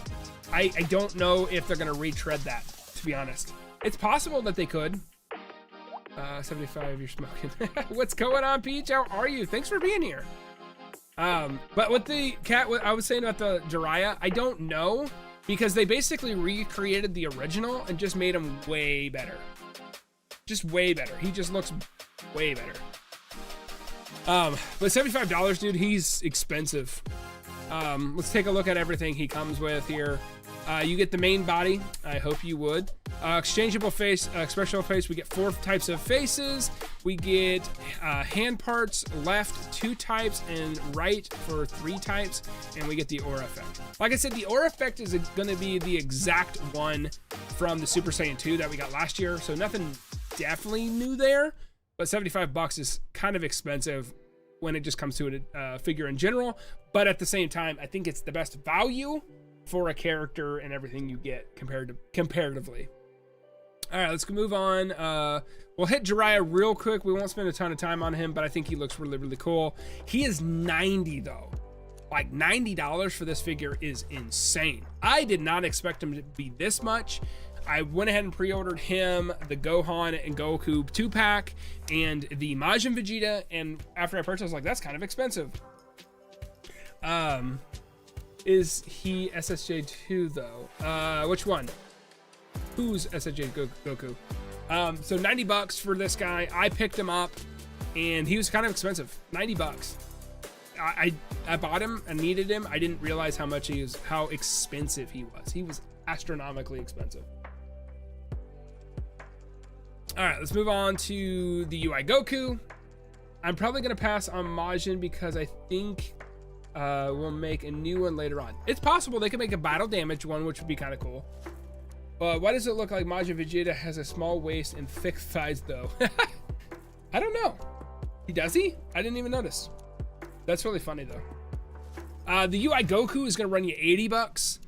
I don't know if they're going to retread that, to be honest. It's possible that they could. 75, you're smoking. What's going on, Peach? How are you? Thanks for being here. But with the cat, what I was saying about the Jiraiya, I don't know, because they basically recreated the original and just made him way better. Just way better. He just looks way better. But $75, dude, he's expensive. Let's take a look at everything he comes with here. You get the main body. I hope you would. Exchangeable face, expressionable face. We get 4 types of faces. We get hand parts, left 2 types and right for 3 types. And we get the aura effect. Like I said, the aura effect is going to be the exact one from the Super Saiyan 2 that we got last year. So nothing definitely new there. But $75 is kind of expensive when it just comes to a figure in general. But at the same time, I think it's the best value for a character and everything you get comparatively. All right, let's move on. We'll hit Jiraiya real quick. We won't spend a ton of time on him, but I think he looks really, really cool. He is $90 though. Like $90 for this figure is insane. I did not expect him to be this much. I went ahead and pre-ordered him, the Gohan and Goku 2-pack, and the Majin Vegeta, and after I purchased, I was like, that's kind of expensive. Is he SSJ2 though? Which one? Who's SSJ Goku? So $90 for this guy. I picked him up and he was kind of expensive. $90. I bought him and needed him. I didn't realize how expensive he was. He was astronomically expensive. All right, let's move on to the UI Goku. I'm probably gonna pass on Majin because I think we'll make a new one later on. It's possible they could make a battle damage one, which would be kind of cool. But why does it look like Majin Vegeta has a small waist and thick thighs though? I don't know. Does he? I didn't even notice. That's really funny though. The UI Goku is gonna run you $80.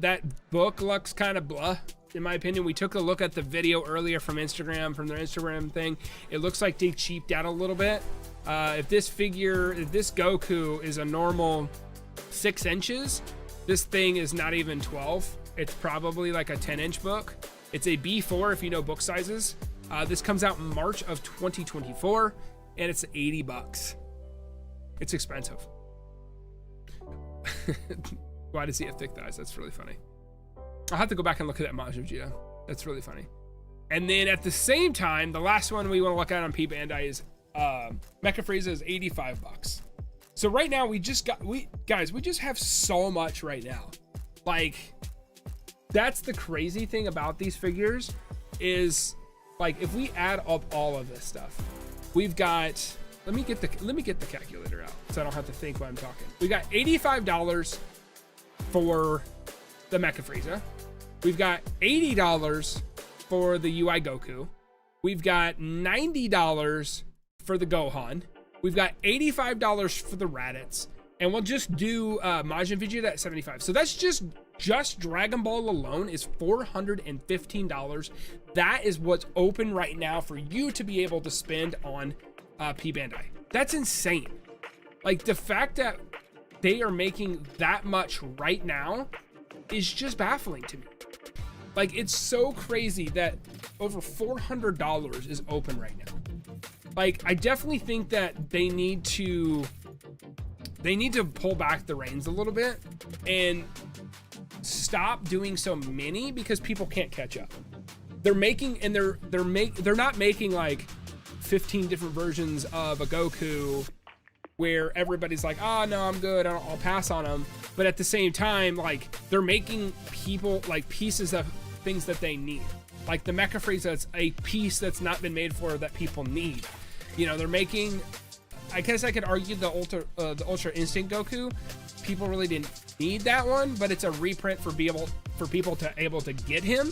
That book looks kind of blah, in my opinion. We took a look at the video earlier from Instagram, from their Instagram thing. It looks like they cheaped out a little bit. If this Goku is a normal 6 inches, this thing is not even 12. It's probably like a 10-inch book. It's a B4 if you know book sizes. This comes out in March of 2024, and it's $80. It's expensive. Why does he have thick thighs? That's really funny. I'll have to go back and look at that Majin Vegeta. That's really funny. And then at the same time, the last one we want to look at on P Bandai is Mecha Frieza is $85. So right now we just have so much right now. Like, that's the crazy thing about these figures is, like, if we add up all of this stuff, we've got, let me get the calculator out so I don't have to think while I'm talking. We got $85 for the Mecha Frieza. We've got $80 for the UI Goku. We've got $90 for the Gohan. We've got $85 for the Raditz, and we'll just do Majin Vegeta at $75. So that's just Dragon Ball alone is $415. That is what's open right now for you to be able to spend on P Bandai. That's insane. Like, the fact that they are making that much right now is just baffling to me. Like, it's so crazy that over $400 is open right now. Like, I definitely think that they need to pull back the reins a little bit and stop doing so many because people can't catch up. They're making, and they're not making like 15 different versions of a Goku where everybody's like, oh no, I'm good, I'll pass on them. But at the same time, like, they're making people like pieces of things that they need. Like the Mecha Frieza, that's a piece that's not been made for that people need. You know, they're making, I guess I could argue the Ultra Instinct Goku. People really didn't need that one, but it's a reprint for people to able to get him.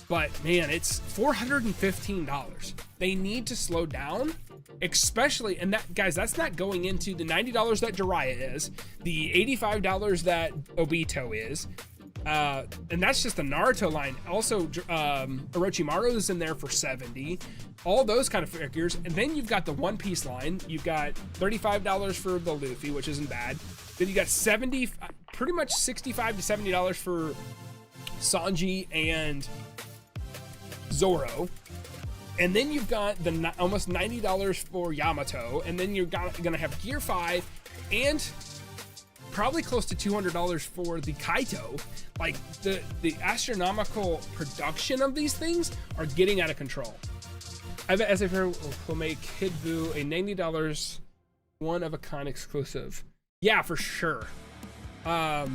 But man, it's $415. They need to slow down, especially, and that, guys, that's not going into the $90 that Jiraiya is, the $85 that Obito is, and that's just the Naruto line. Also, Orochimaru is in there for $70. All those kind of figures, and then you've got the One Piece line. You've got $35 for the Luffy, which isn't bad. Then you got pretty much $65 to $70 for Sanji and Zoro. And then you've got the almost $90 for Yamato, and then you're gonna have Gear 5 and probably close to $200 for the Kaito. Like, the astronomical production of these things are getting out of control. As I've heard, will make Kid Buu a $90 one-of-a-kind exclusive. Yeah, for sure. Yeah,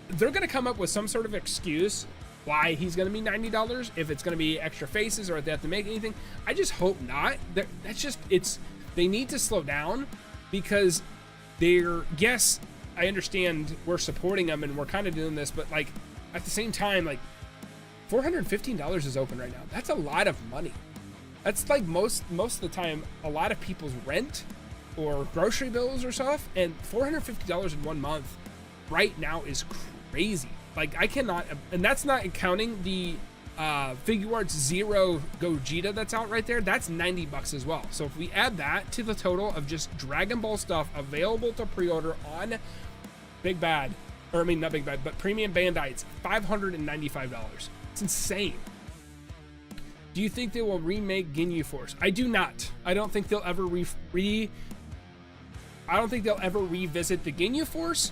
they're gonna come up with some sort of excuse why he's gonna be $90, if it's gonna be extra faces or if they have to make anything. I just hope not. They need to slow down, because yes, I understand we're supporting them and we're kind of doing this, but like at the same time, like $415 is open right now. That's a lot of money. That's like most of the time a lot of people's rent or grocery bills or stuff, and $450 in 1 month right now is crazy. Like, I cannot, and that's not counting the Figuarts Zero Gogeta that's out right there. That's $90 as well. So if we add that to the total of just Dragon Ball stuff available to pre-order on Big Bad, or I mean not Big Bad, but Premium Bandai, it's $595. It's insane. Do you think they will remake Ginyu Force? I do not. I don't think they'll ever I don't think they'll ever revisit the Ginyu Force.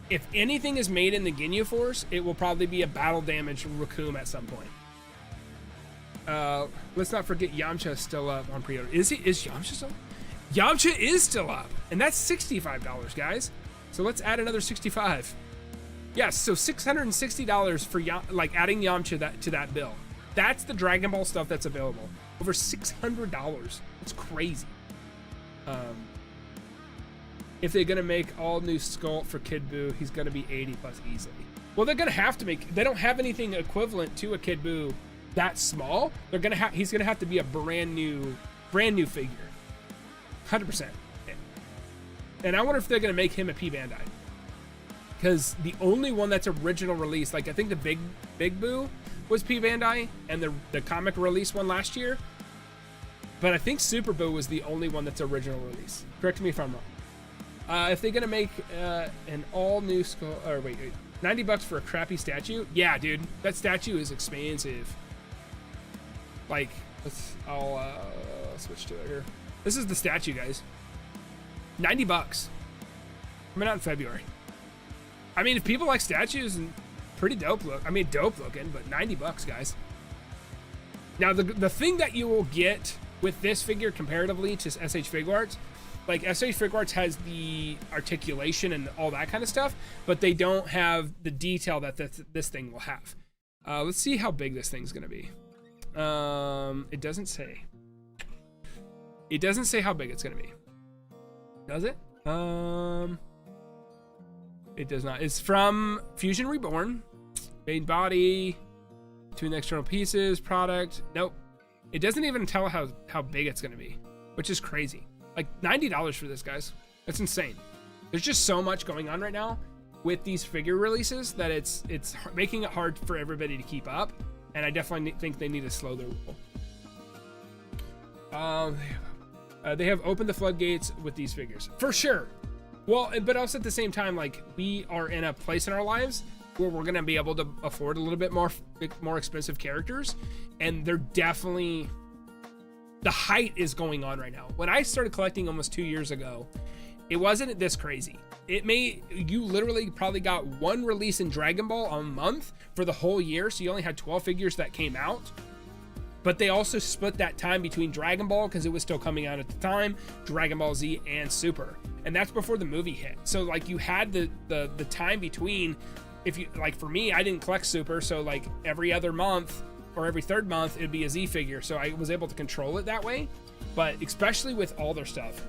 If anything is made in the Ginyu Force, it will probably be a battle damaged Raccoon at some point. Let's not forget Yamcha is still up on pre-order. Is Yamcha still? Yamcha is still up, and that's $65, guys. So let's add another $65. Yes, so $660 for like adding Yamcha to that bill. That's the Dragon Ball stuff that's available. Over $600. It's crazy. If they're gonna make all new Skull for Kid Buu, he's gonna be 80 plus easily. Well, they're gonna have to make. They don't have anything equivalent to a Kid Buu that small. They're gonna have. He's gonna have to be a brand new figure. 100%. And I wonder if they're gonna make him a P Bandai. Because the only one that's original release, like I think the Big Buu was P Bandai, and the comic release one last year. But I think Super Buu was the only one that's original release. Correct me if I'm wrong. If they're gonna make an all new skull, or wait, $90 for a crappy statue? Yeah, dude, that statue is expensive. Like, I'll switch to it here. This is the statue, guys. $90. Coming out in February. I mean, if people like statues, and pretty dope look. I mean, dope looking, but $90, guys. Now, the thing that you will get with this figure comparatively to SH Figuarts, like SH Figuarts has the articulation and all that kind of stuff, but they don't have the detail that this thing will have. Let's see how big this thing's gonna be. It doesn't say. It doesn't say how big it's gonna be. Does it? It does not. It's from Fusion Reborn. Main body, between the external pieces, product. Nope. It doesn't even tell how big it's gonna be, which is crazy. Like $90 for this, guys. That's insane. There's just so much going on right now with these figure releases that it's making it hard for everybody to keep up, and I definitely think they need to slow their roll. They have opened the floodgates with these figures for sure. Well, but also at the same time, like, we are in a place in our lives where we're gonna be able to afford a little bit more expensive characters, and they're definitely, the height is going on right now. When I started collecting almost 2 years ago, it wasn't this crazy. You literally probably got one release in Dragon Ball a month for the whole year, so you only had 12 figures that came out. But they also split that time between Dragon Ball, because it was still coming out at the time, Dragon Ball Z, and Super. And that's before the movie hit. So like you had the time between, if you, like for me, I didn't collect Super, so like every other month or every third month, it'd be a Z figure. So I was able to control it that way. But especially with all their stuff.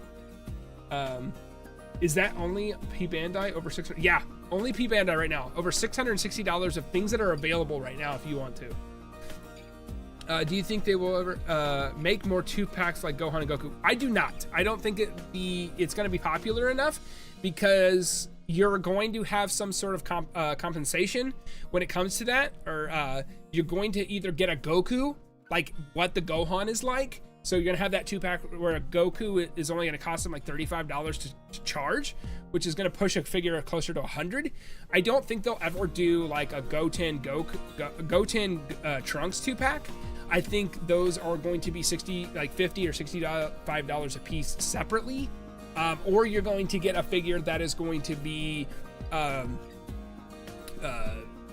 Is that only P Bandai over 600? Yeah, only P Bandai right now. Over $660 of things that are available right now if you want to. Do you think they will ever make more 2-packs like Gohan and Goku? I do not. I don't think it's going to be popular enough, because you're going to have some sort of compensation when it comes to that, or you're going to either get a Goku, like what the Gohan is like. So you're going to have that 2-pack where a Goku is only going to cost them like $35 to charge, which is going to push a figure closer to 100. I don't think they'll ever do like a Goten Trunks 2-pack. I think those are going to be $50 or $65 a piece separately, or you're going to get a figure that is going to be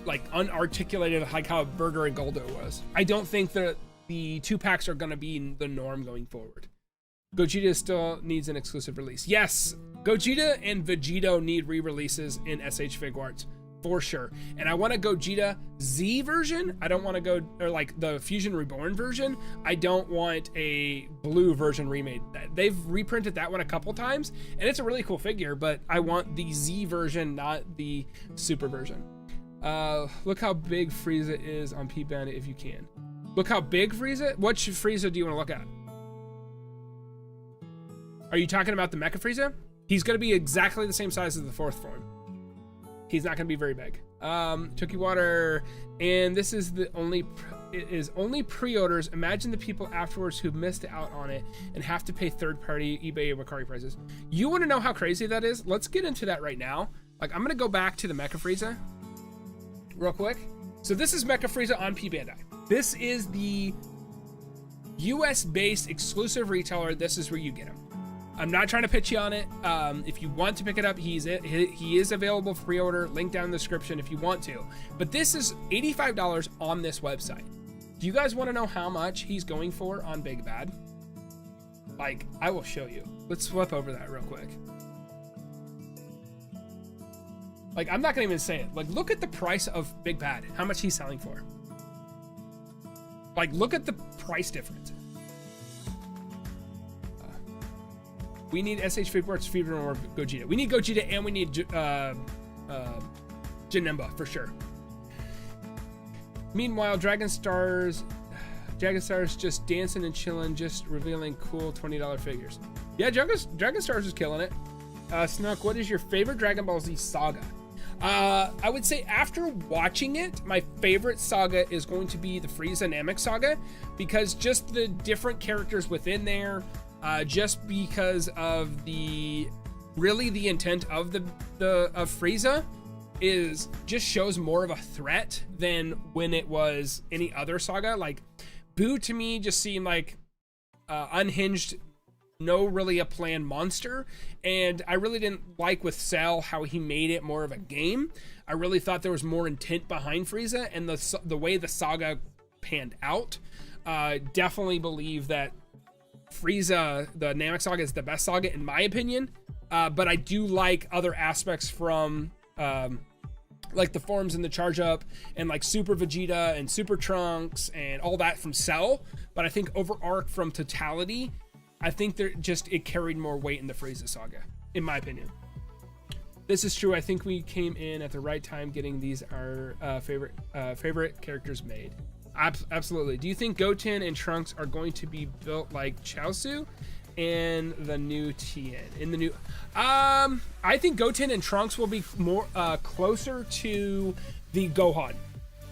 like unarticulated, like how Burger and Goldo was. I don't think that the 2-packs are going to be the norm going forward. Gogeta still needs an exclusive release. Yes, Gogeta and Vegito need re-releases in SH Figuarts. For sure. And I want a Gogeta Z version. I don't want to go, or like the Fusion Reborn version. I don't want a blue version remade. They've reprinted that one a couple times, and it's a really cool figure, but I want the Z version, not the Super version. Look how big Frieza is on P Bandit if you can. Look how big Frieza? Which Frieza do you want to look at? Are you talking about the Mecha Frieza? He's going to be exactly the same size as the 4th form. He's not going to be very big. Tookie Water, and this is only pre-orders. Imagine the people afterwards who missed out on it and have to pay third-party eBay and Mercari prices. You want to know how crazy that is? Let's get into that right now. Like, I'm going to go back to the Mecha Frieza real quick. So this is Mecha Frieza on P Bandai. This is the US-based exclusive retailer. This is where you get him. I'm not trying to pitch you on it. If you want to pick it up, he is available for pre-order. Link down in the description if you want to. But this is $85 on this website. Do you guys want to know how much he's going for on Big Bad? Like, I will show you. Let's flip over that real quick. Like, I'm not gonna even say it. Like, look at the price of Big Bad. How much he's selling for. Like, look at the price difference. We need SH Figuarts, Fever, or Gogeta. We need Gogeta, and we need Janemba for sure. Meanwhile, Dragon Stars just dancing and chilling, just revealing cool $20 figures. Yeah, Dragon Stars is killing it. Snook, what is your favorite Dragon Ball Z saga? I would say after watching it, my favorite saga is going to be the Frieza Namek saga, because just the different characters within there, just because of the intent of of Frieza is just shows more of a threat than when it was any other saga. Like Boo to me just seemed like unhinged, no really a planned monster, and I really didn't like with Cell how he made it more of a game. I really thought there was more intent behind Frieza, and the way the saga panned out, definitely believe that Frieza, the Namek saga, is the best saga in my opinion. But I do like other aspects from like the forms and the charge up and like Super Vegeta and Super Trunks and all that from Cell. But I think over arc from totality, I think it carried more weight in the Frieza saga, in my opinion. This is true. I think we came in at the right time getting these our favorite characters made. Absolutely. Do you think Goten and Trunks are going to be built like Chaozu and the new TN? I think Goten and Trunks will be more closer to the Gohan.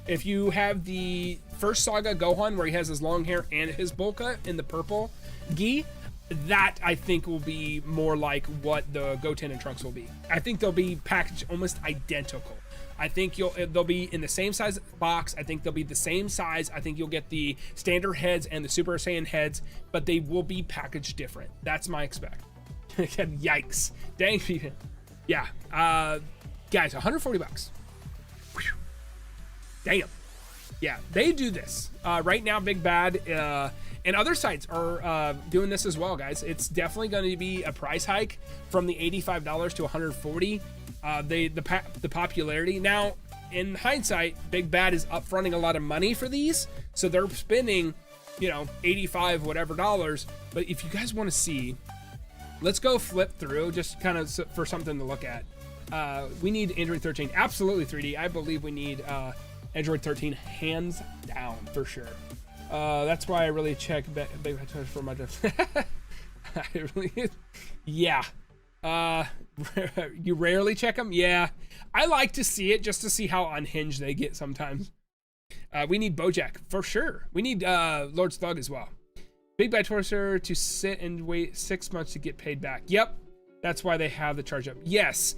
If you have the first saga Gohan where he has his long hair and his bowl cut in the purple gi, that I think will be more like what the Goten and Trunks will be. I think they'll be packaged almost identical. I think they'll be in the same size box. I think they'll be the same size. I think you'll get the standard heads and the Super Saiyan heads, but they will be packaged different. That's my expect. Yikes. Dang. Yeah. Guys, 140 bucks. Whew. Damn. Yeah, they do this. Right now, Big Bad and other sites are doing this as well, guys. It's definitely going to be a price hike from the $85 to $140. The popularity now, in hindsight, Big Bad is upfronting a lot of money for these, so they're spending, you know, 85 whatever dollars. But if you guys want to see, let's go flip through just kind of for something to look at. We need Android 13, absolutely 3D. I believe we need Android 13 hands down for sure. That's why I really check Big Bad for my I really, yeah. You rarely check them? Yeah. I like to see it just to see how unhinged they get sometimes. We need Bojack for sure. We need Lord Slug as well. Big Bad Torcer to sit and wait 6 months to get paid back. Yep. That's why they have the charge up. Yes.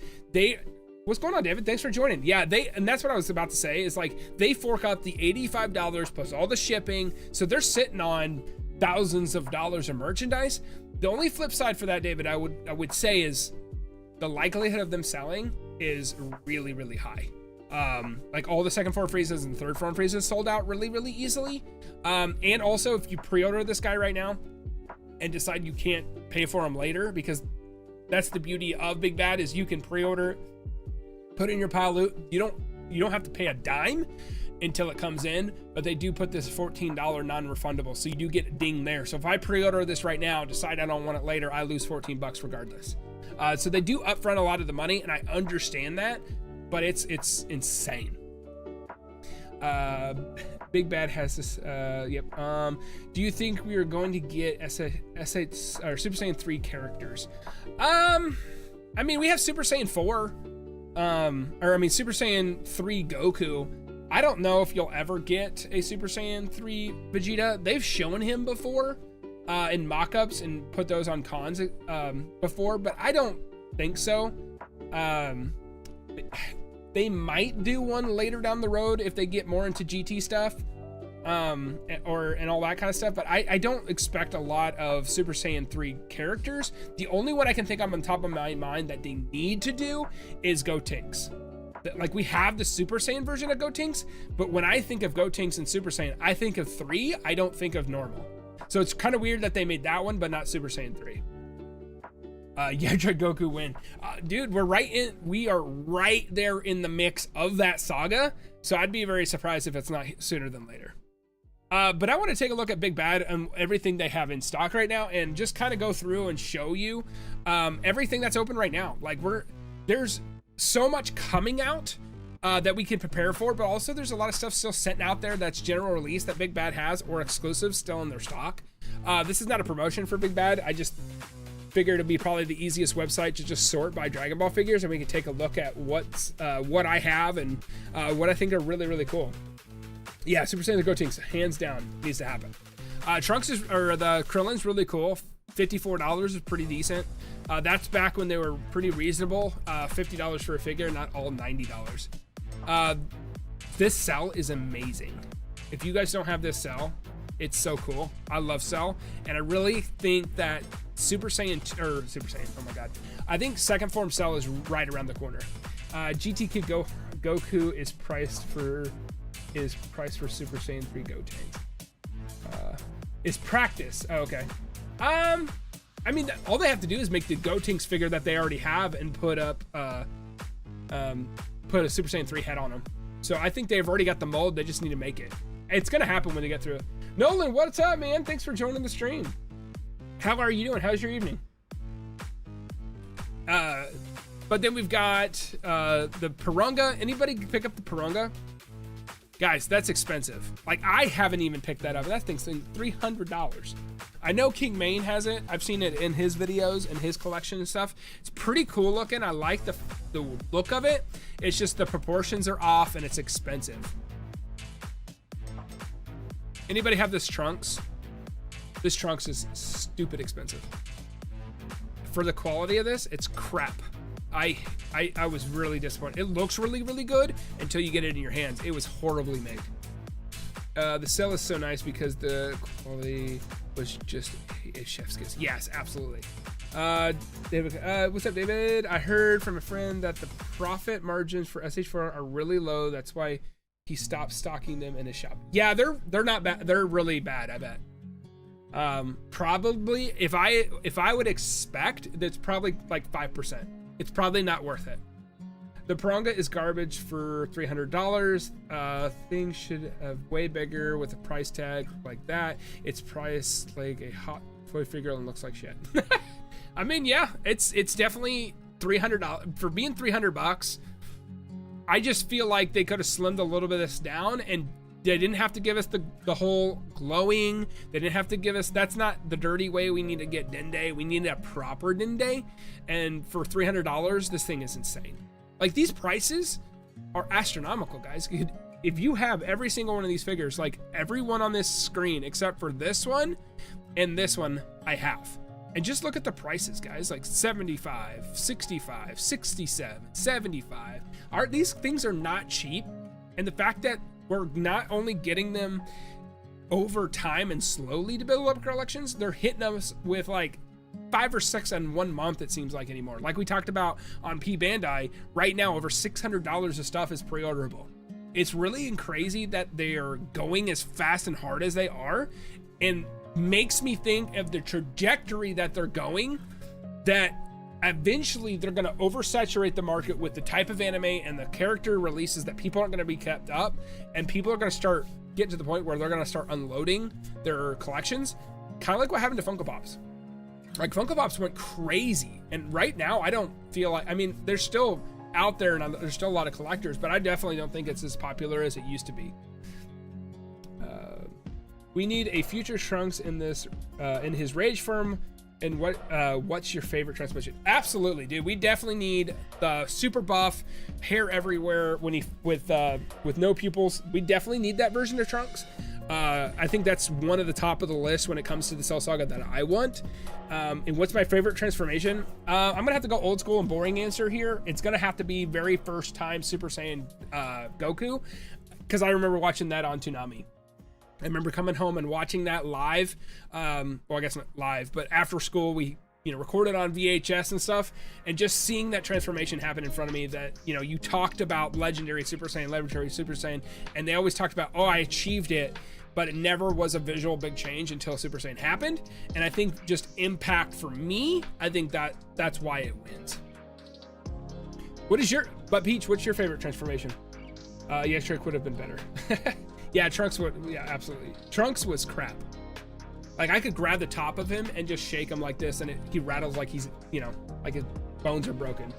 What's going on, David? Thanks for joining. Yeah, and that's what I was about to say, is like they fork up the $85 plus all the shipping. So they're sitting on thousands of dollars of merchandise. The only flip side for that, David, I would say is the likelihood of them selling is really, really high. Like all the second form Friezas and third form Friezas sold out really, really easily. And also if you pre-order this guy right now and decide you can't pay for him later, because that's the beauty of Big Bad, is you can pre-order, put it in your pile loot. You don't have to pay a dime until it comes in, but they do put this $14 non-refundable, so you do get a ding there. So if I pre-order this right now, decide I don't want it later, I lose 14 bucks regardless. So they do upfront a lot of the money, and I understand that, but it's insane. Big Bad has this. Yep. Do you think we are going to get SH or Super Saiyan 3 characters? I mean, we have Super Saiyan 4. Super Saiyan 3 Goku. I don't know if you'll ever get a Super Saiyan 3 Vegeta. They've shown him before in mock-ups and put those on cons before, but I don't think so. They might do one later down the road if they get more into GT stuff, and all that kind of stuff, but I don't expect a lot of Super Saiyan 3 characters. The only one I can think of on top of my mind that they need to do is Gotenks. Like, we have the Super Saiyan version of Gotenks, but when I think of Gotenks and Super Saiyan, I think of 3, I don't think of normal. So it's kind of weird that they made that one, but not Super Saiyan 3. Yeah, tried Goku win. Dude, we are right there in the mix of that saga. So I'd be very surprised if it's not sooner than later. But I want to take a look at Big Bad and everything they have in stock right now and just kind of go through and show you everything that's open right now. Like there's so much coming out that we can prepare for, but also there's a lot of stuff still sitting out there that's general release that Big Bad has or exclusives still in their stock. This is not a promotion for Big Bad. I just figured it'd be probably the easiest website to just sort by Dragon Ball figures, and we can take a look at what I have and what I think are really, really cool. Yeah, Super Saiyan the Gotenks, hands down, needs to happen. Trunks the Krillin's really cool. $54 is pretty decent. That's back when they were pretty reasonable. $50 for a figure, not all $90. This Cell is amazing. If you guys don't have this Cell, it's so cool. I love Cell, and I really think that Super Saiyan, oh my god. I think second form Cell is right around the corner. GT Kid Goku is priced for Super Saiyan 3 Gotenks. Is practice. Oh, okay. I mean, all they have to do is make the Gotenks figure that they already have and put up put a Super Saiyan 3 head on them. So I think they've already got the mold, they just need to make it. It's gonna happen when they get through it. Nolan, what's up, man? Thanks for joining the stream. How are you doing? How's your evening? But then we've got the Purunga. Anybody pick up the Purunga? Guys, that's expensive. Like, I haven't even picked that up. That thing's $300. I know King Maine has it. I've seen it in his videos and his collection and stuff. It's pretty cool looking. I like the look of it. It's just the proportions are off and it's expensive. Anybody have this Trunks? This Trunks is stupid expensive. For the quality of this, it's crap. I was really disappointed. It looks really, really good until you get it in your hands. It was horribly made. The Cell is so nice because the quality was just a chef's kiss. Yes, absolutely. David, what's up, David? I heard from a friend that the profit margins for SH Figuarts are really low. That's why he stopped stocking them in his shop. Yeah, they're not bad. They're really bad, I bet. Probably if I would expect, that's probably like 5%. It's probably not worth it. The Purunga is garbage for $300. Things should have way bigger with a price tag like that. It's priced like a hot toy figure and looks like shit. I mean, yeah, it's definitely $300 for being $300. I just feel like they could have slimmed a little bit of this down, and they didn't have to give us the whole glowing. They didn't have to give us, that's not the dirty way we need to get Dende. We need a proper Dende. And for $300, this thing is insane. Like, these prices are astronomical, guys. If you have every single one of these figures, like everyone on this screen, except for this one and this one, I have. And just look at the prices, guys, like 75, 65, 67, 75. These things are not cheap. And the fact that we're not only getting them over time and slowly to build up collections, they're hitting us with like 5 or 6 in 1 month, it seems like anymore. Like we talked about on P Bandai, right now over $600 of stuff is pre-orderable. It's really crazy that they are going as fast and hard as they are, and makes me think of the trajectory that they're going, that eventually they're going to oversaturate the market with the type of anime and the character releases that people aren't going to be kept up, and people are going to start getting to the point where they're going to start unloading their collections, kind of like what happened to Funko Pops. Like, Funko Pops went crazy, and right now I don't feel like, I mean, they're still out there and there's still a lot of collectors, but I definitely don't think it's as popular as it used to be. We need a future Trunks in this in his Rage form. And what's your favorite transmission? Absolutely, dude. We definitely need the super buff, hair everywhere when he with no pupils. We definitely need that version of Trunks. I think that's one of the top of the list when it comes to the Cell Saga that I want. And what's my favorite transformation? I'm gonna have to go old school and boring answer here. It's gonna have to be very first time Super Saiyan Goku, because I remember watching that on Toonami. I remember coming home and watching that live. Well, I guess not live, but after school we recorded on VHS and stuff, and just seeing that transformation happen in front of me, that you talked about legendary Super Saiyan, and they always talked about, oh, I achieved it, but it never was a visual big change until Super Saiyan happened. And I think just impact for me, I think that's why it wins. But Peach, what's your favorite transformation? Yeah, Trick would have been better. Yeah, Trunks would, yeah, absolutely. Trunks was crap. Like, I could grab the top of him and just shake him like this, and he rattles like he's, you know, like his bones are broken.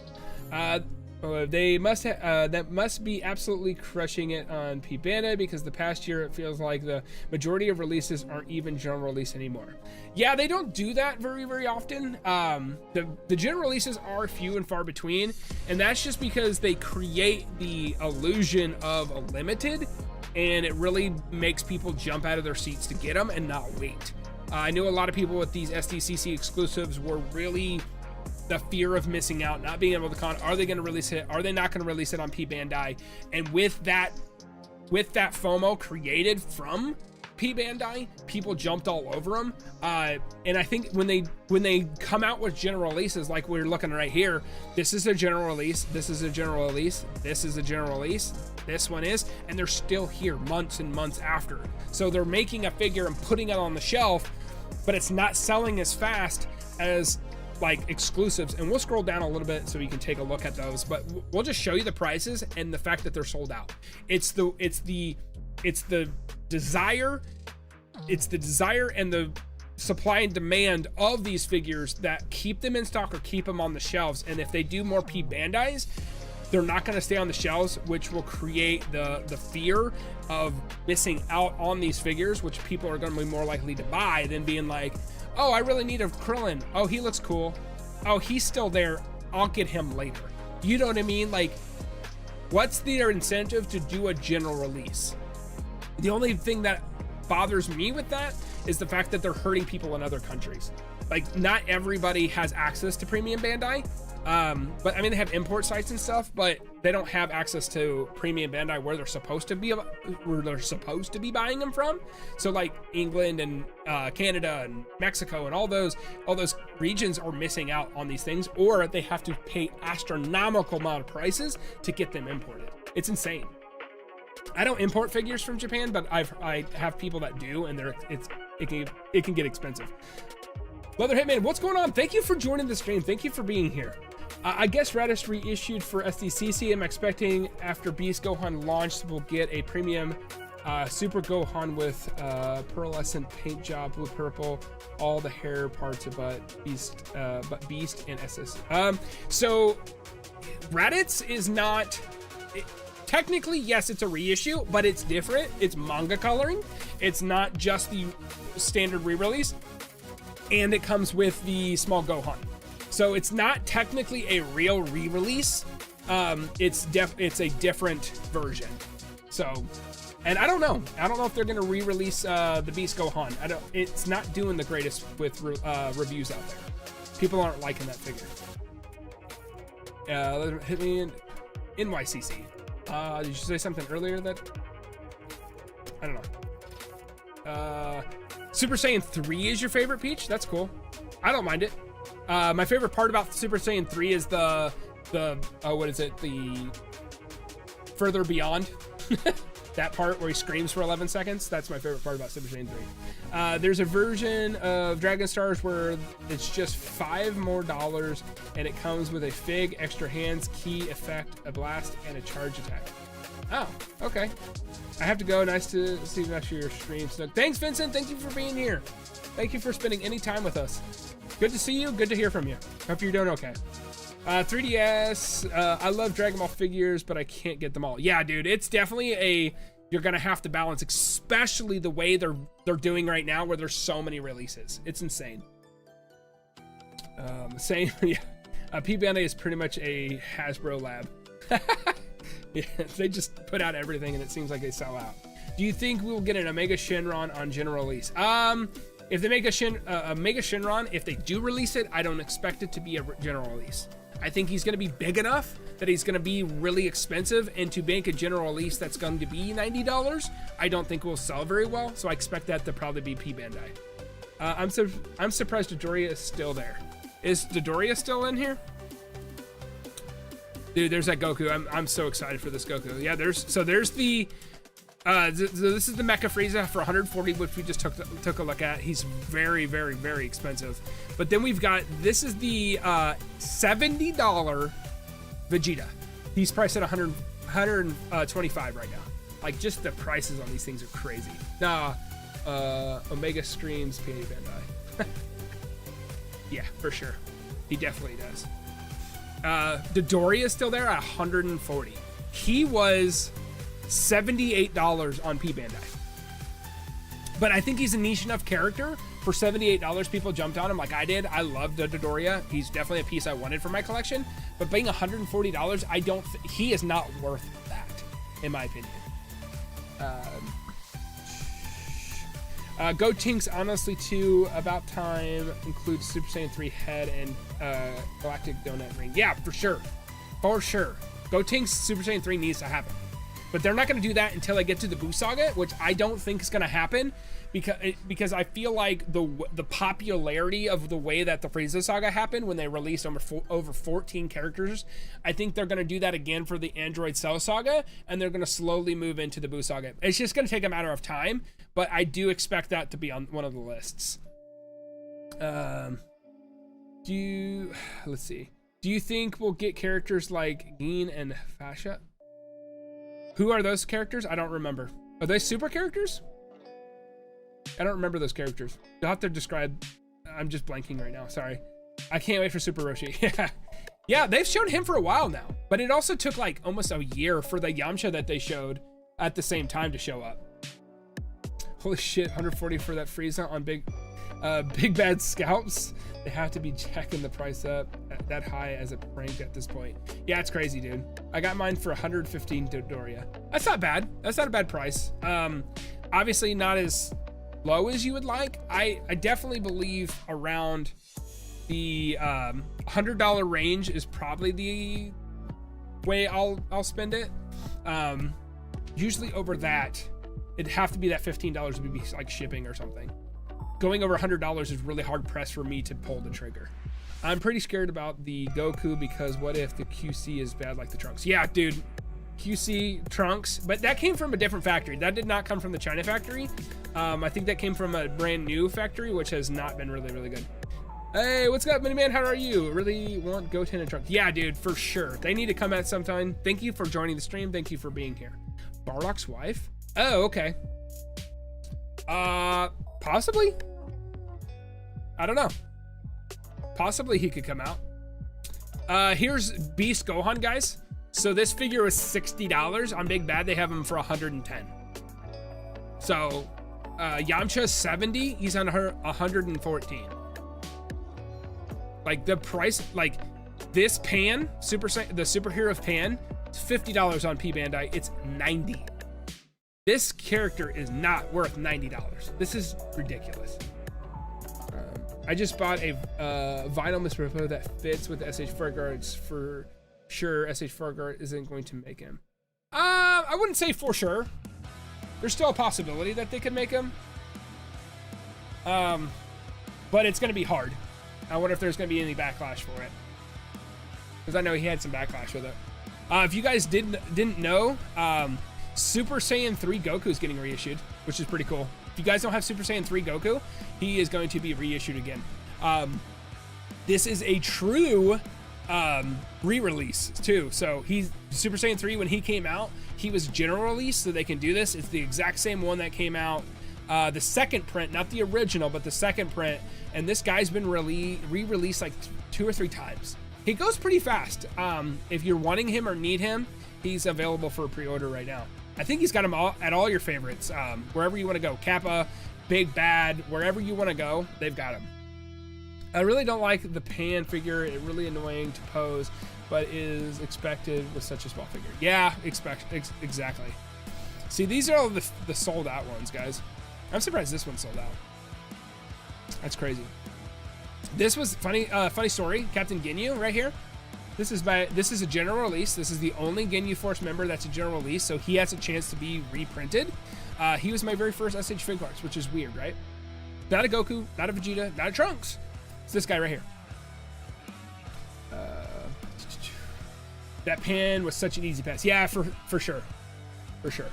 They must that must be absolutely crushing it on P Bandai, because the past year it feels like the majority of releases aren't even general release anymore. Yeah, they don't do that very often. The general releases are few and far between, and that's just because they create the illusion of a limited, and it really makes people jump out of their seats to get them and not wait. I knew a lot of people with these SDCC exclusives were really the fear of missing out, not being able to are they going to release it? Are they not going to release it on P Bandai? And with that FOMO created from P Bandai, people jumped all over them. And I think when they come out with general releases, like we're looking right here, this is a general release, this is a general release, this is a general release, this one is, and they're still here months and months after. So they're making a figure and putting it on the shelf, but it's not selling as fast as like exclusives. And we'll scroll down a little bit so you can take a look at those, but we'll just show you the prices and the fact that they're sold out. It's the desire and the supply and demand of these figures that keep them in stock or keep them on the shelves. And if they do more P Bandais, they're not going to stay on the shelves, which will create the fear of missing out on these figures, which people are going to be more likely to buy than being like, oh, I really need a Krillin. Oh, he looks cool. Oh, he's still there. I'll get him later. You know what I mean? Like, what's their incentive to do a general release? The only thing that bothers me with that is the fact that they're hurting people in other countries. Like, not everybody has access to Premium Bandai. But I mean, they have import sites and stuff, but they don't have access to Premium Bandai where they're supposed to be buying them from. So like England and Canada and Mexico and all those regions are missing out on these things, or they have to pay astronomical amount of prices to get them imported. It's insane. I don't import figures from Japan, but I have people that do, and it can get expensive. Leather Hitman, what's going on? Thank you for joining the stream. Thank you for being here. I guess Raditz reissued for SDCC. I'm expecting after Beast Gohan launched, we'll get a premium Super Gohan with pearlescent paint job, blue purple, all the hair parts but Beast and SS. So Raditz is not. Technically, yes, it's a reissue, but it's different. It's manga coloring. It's not just the standard re-release. And it comes with the small Gohan. So it's not technically a real re-release. It's a different version. So, and I don't know if they're gonna re-release the Beast Gohan. It's not doing the greatest with reviews out there. People aren't liking that figure. Hit me in NYCC. Did you say something earlier that I don't know? Super Saiyan 3 is your favorite, Peach? That's cool. I don't mind it. My favorite part about Super Saiyan 3 is the what is it? The Further Beyond. That part where he screams for 11 seconds. That's my favorite part about Super Saiyan 3. There's a version of Dragon Stars where it's just $5 more, and it comes with a Fig, extra hands, key, effect, a blast, and a charge attack. Oh, okay. I have to go. Nice to see you after your stream. So, thanks, Vincent. Thank you for being here. Thank you for spending any time with us. Good to see you. Good to hear from you. Hope you're doing okay. 3DS. I love Dragon Ball figures, but I can't get them all. Yeah, dude. It's definitely you're gonna have to balance, especially the way they're doing right now, where there's so many releases. It's insane. Same. Yeah. P Bandai is pretty much a Hasbro lab. Yeah, they just put out everything and it seems like they sell out. Do you think we will get an Omega Shenron on general release? If they make a Mega Shenron, if they do release it, I don't expect it to be a general release. I think he's going to be big enough that he's going to be really expensive, and to make a general release that's going to be $90, I don't think will sell very well. So I expect that to probably be P Bandai. I'm surprised Dodoria is still there. Is Dodoria still in here? Dude, there's that Goku. I'm so excited for this Goku. Yeah, there's the This is the Mecha Frieza for 140, which we just took a look at. He's very, very, very expensive. But then we've got, this is the $70 Vegeta. He's priced at 125 right now. Like, just the prices on these things are crazy. Nah, Omega streams PA Bandai. Yeah, for sure. He definitely does. Dodoria is still there at 140. He was $78 on P Bandai. But I think he's a niche enough character for $78. People jumped on him like I did. I love the Dodoria. He's definitely a piece I wanted for my collection. But being $140, I don't. He is not worth that, in my opinion. Gotenks honestly too. About time includes Super Saiyan 3 head and Galactic Donut ring. Yeah, for sure, for sure. Gotenks Super Saiyan 3 needs to happen. But they're not going to do that until I get to the Buu Saga, which I don't think is going to happen because I feel like the popularity of the way that the Frieza Saga happened when they released over 14 characters, I think they're going to do that again for the Android Cell Saga, and they're going to slowly move into the Buu Saga. It's just going to take a matter of time, but I do expect that to be on one of the lists. Let's see. Do you think we'll get characters like Gin and Fasha? Who are those characters? I don't remember. Are they super characters? I don't remember those characters. You'll have to describe. I'm just blanking right now. Sorry. I can't wait for Super Roshi. Yeah. Yeah, they've shown him for a while now. But it also took like almost a year for the Yamcha that they showed at the same time to show up. Holy shit, 140 for that Frieza on Big Bad Scalps. They have to be jacking the price up that high as a prank at this point. Yeah, it's crazy, dude. I got mine for 115 Dodoria. That's not bad. That's not a bad price. Obviously not as low as you would like. I definitely believe around the $100 range is probably the way I'll spend it. Usually over that, it'd have to be that $15 would be like shipping or something. Going over $100 is really hard pressed for me to pull the trigger. I'm pretty scared about the Goku because what if the QC is bad like the Trunks? Yeah, dude, QC Trunks, but that came from a different factory. That did not come from the China factory. I think that came from a brand new factory, which has not been really, really good. Hey, what's up, Miniman? How are you? Really want Goten and Trunks? Yeah, dude, for sure. They need to come out sometime. Thank you for joining the stream. Thank you for being here. Bardock's wife? Oh, okay. Possibly. I don't know. Possibly he could come out. Here's Beast Gohan, guys. So this figure was $60 on Big Bad. They have him for 110. So Yamcha's 70. He's on her 114. Like the price, like this Pan, the superhero of Pan, it's $50 on P Bandai. It's 90. This character is not worth $90. This is ridiculous. I just bought a vinyl Mr. Popo that fits with the SH Figuarts for sure. SH Figuart isn't going to make him. I wouldn't say for sure. There's still a possibility that they could make him. But it's going to be hard. I wonder if there's going to be any backlash for it. Because I know he had some backlash with it. If you guys didn't know, Super Saiyan 3 Goku is getting reissued, which is pretty cool. If you guys don't have Super Saiyan 3 Goku, he is going to be reissued again. This is a true re-release too. So he's Super Saiyan 3 when he came out, he was general release, so they can do this. It's the exact same one that came out, the second print, not the original, but the second print. And this guy's been re-released like 2 or 3 times. He goes pretty fast. If you're wanting him or need him, he's available for a pre-order right now. I think he's got them all at all your favorites. Wherever you want to go, Kappa, Big Bad, wherever you want to go, they've got him. I really don't like the Pan figure. It's really annoying to pose, but is expected with such a small figure. Yeah, exactly. See, these are all the sold out ones, guys. I'm surprised this one sold out. That's crazy. This was funny story. Captain Ginyu right here. This is a general release. This is the only Ginyu Force member that's a general release, so he has a chance to be reprinted. He was my very first SH Figuarts, which is weird, right? Not a Goku, not a Vegeta, not a Trunks. It's this guy right here. That Pan was such an easy pass. Yeah, for sure. For sure.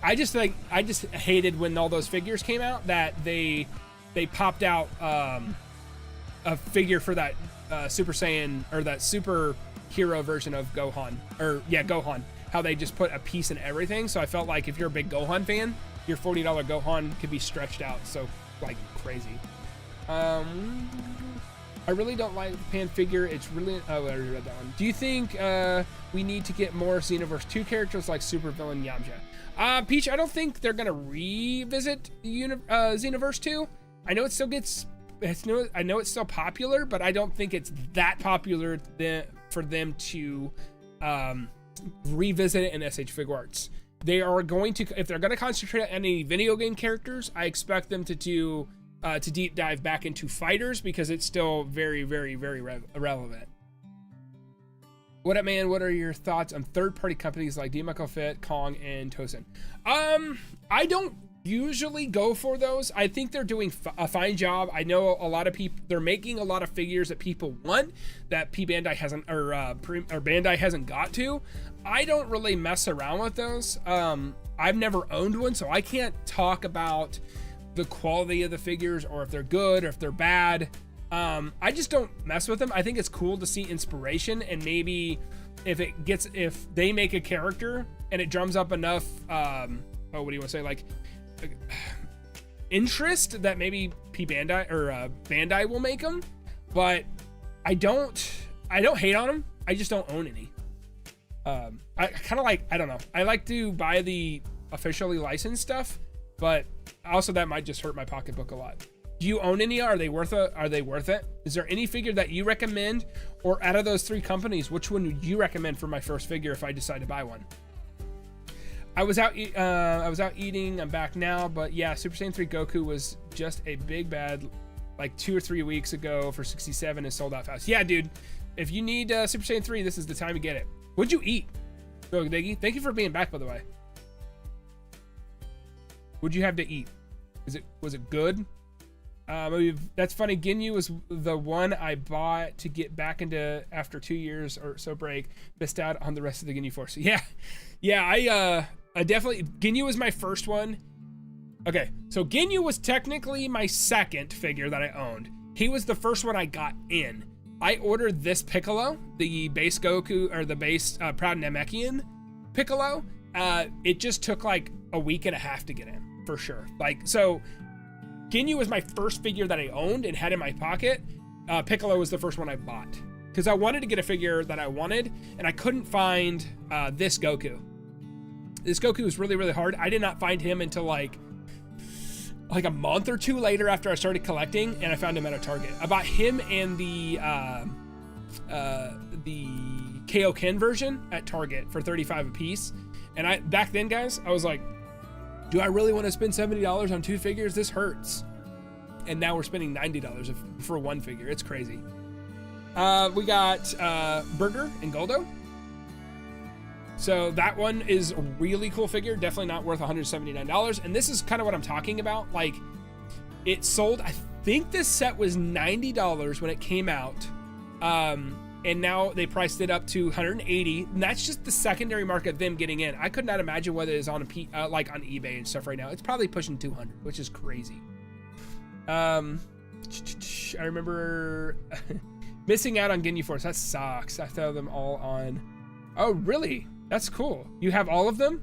I just hated when all those figures came out that they popped out a figure for that Super Saiyan or that super hero version of Gohan, or yeah, Gohan. How they just put a piece in everything. So I felt like if you're a big Gohan fan, your $40 Gohan could be stretched out so like crazy. I really don't like the pan figure. It's really, oh, I already read that one. Do you think we need to get more Xenoverse 2 characters like super villain Yamcha? Peach, I don't think they're gonna revisit Xenoverse 2. I know it still gets, I know it's still popular, but I don't think it's that popular for them to revisit it in SH Figuarts. They are going to, if they're going to concentrate on any video game characters, I expect them to do to deep dive back into fighters because it's still very, very, very relevant. What up, man? What are your thoughts on third-party companies like 𝐒.𝐷, Kong, and Tosin? I don't usually go for those. I think they're doing a fine job. I know a lot of people, they're making a lot of figures that people want that Bandai hasn't, or Bandai hasn't got to. I don't really mess around with those. I've never owned one, so I can't talk about the quality of the figures or if they're good or if they're bad. I just don't mess with them. I think it's cool to see inspiration, and maybe if they make a character and it drums up enough, what do you want to say? Like, interest that maybe Bandai or Bandai will make them, but I don't hate on them. I just don't own any. I kind of like, I don't know. I like to buy the officially licensed stuff, but also that might just hurt my pocketbook a lot. Do you own any? Are they worth it? Are they worth it? Is there any figure that you recommend, or out of those three companies, which one would you recommend for my first figure if I decide to buy one? I was out eating. I'm back now, but yeah, Super Saiyan 3 Goku was just a big bad, like 2 or 3 weeks ago for 67 and sold out fast. Yeah, dude, if you need Super Saiyan 3, this is the time to get it. What'd you eat? Oh, Diggy, thank you for being back, by the way. What'd you have to eat? Was it good? That's funny. Ginyu was the one I bought to get back into after 2 years or so break. Missed out on the rest of the Ginyu Force. Yeah. I definitely, Ginyu was my first one. Okay, so Ginyu was technically my second figure that I owned. He was the first one I got in. I ordered this Piccolo, the base Goku, or the base Proud Namekian Piccolo. It just took like a week and a half to get in, for sure. Like, so Ginyu was my first figure that I owned and had in my pocket. Piccolo was the first one I bought because I wanted to get a figure that I wanted, and I couldn't find this Goku. This Goku was really, really hard. I did not find him until like a month or two later after I started collecting, and I found him at a Target. I bought him and the Kaioken version at Target for $35 a piece. And back then, guys, I was like, do I really want to spend $70 on 2 figures? This hurts. And now we're spending $90 for 1 figure. It's crazy. We got Burger and Goldo. So that one is a really cool figure, definitely not worth $179. And this is kind of what I'm talking about. Like, it sold, I think this set was $90 when it came out. And now they priced it up to $180. And that's just the secondary market of them getting in. I could not imagine what it is on like on eBay and stuff right now. It's probably pushing 200, which is crazy. I remember missing out on Ginyu Force. That sucks. I throw them all on. Oh, really? That's cool. You have all of them?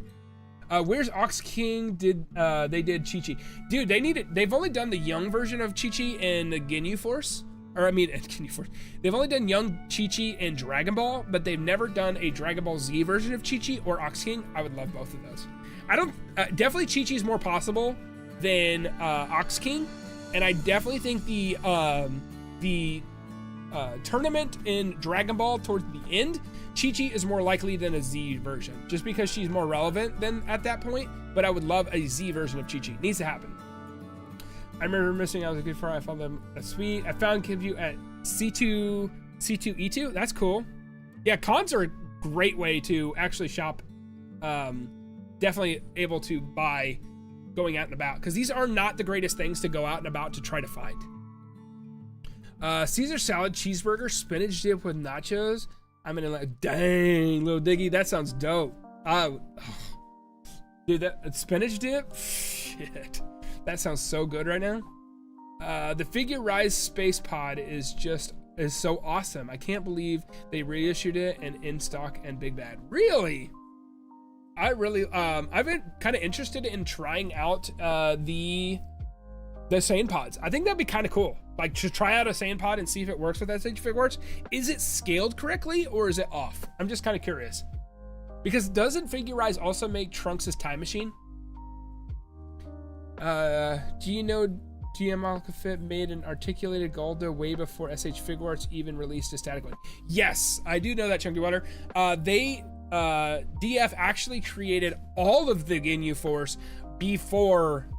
Where's Ox King? They did Chi-Chi. Dude, they've only done the young version of Chi-Chi in the Ginyu Force. Or I mean, Ginyu Force. They've only done young Chi-Chi in Dragon Ball, but they've never done a Dragon Ball Z version of Chi-Chi or Ox King. I would love both of those. I don't, definitely Chi-Chi is more possible than Ox King. And I definitely think the tournament in Dragon Ball towards the end, Chi-Chi is more likely than a Z version, just because she's more relevant than at that point. But I would love a Z version of Chi-Chi. Needs to happen. I remember missing out. I was a good friend. I found them sweet. I found Kivyu at C2E2. That's cool. Yeah, cons are a great way to actually shop. Definitely able to buy going out and about, because these are not the greatest things to go out and about to try to find. Caesar salad cheeseburger spinach dip with nachos. I'm gonna like, dang, little Diggy, that sounds dope. Dude, that spinach dip? Shit. That sounds so good right now. The Figuarts Space Pod is so awesome. I can't believe they reissued it and in stock and big bad. Really? I've been kind of interested in trying out the Saiyan pods. I think that'd be kind of cool. Like to try out a Saiyan pod and see if it works with SH Figuarts. Is it scaled correctly or is it off? I'm just kind of curious. Because doesn't Figuarts also make Trunks' time machine? Do you know 𝐒.𝐇.𝐅𝐷 made an articulated Golda way before SH Figuarts even released a static one? Yes, I do know that, Chunky Water. DF actually created all of the Ginyu Force before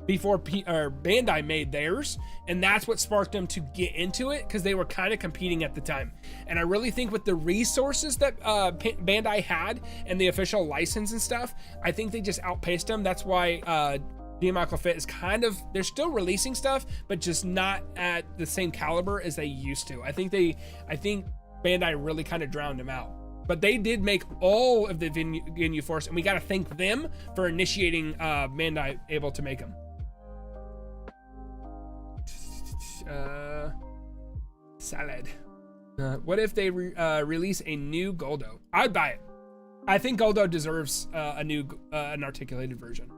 Bandai made theirs, and that's what sparked them to get into it, because they were kind of competing at the time. And I really think with the resources that Bandai had and the official license and stuff, I think they just outpaced them. That's why 𝐷.𝐈𝐄𝐻 is kind of, they're still releasing stuff, but just not at the same caliber as they used to. I think Bandai really kind of drowned them out. But they did make all of the Ginyu Force, and we got to thank them for initiating Bandai able to make them. Salad. What if they release a new Goldo? I'd buy it. I think Goldo deserves an articulated version.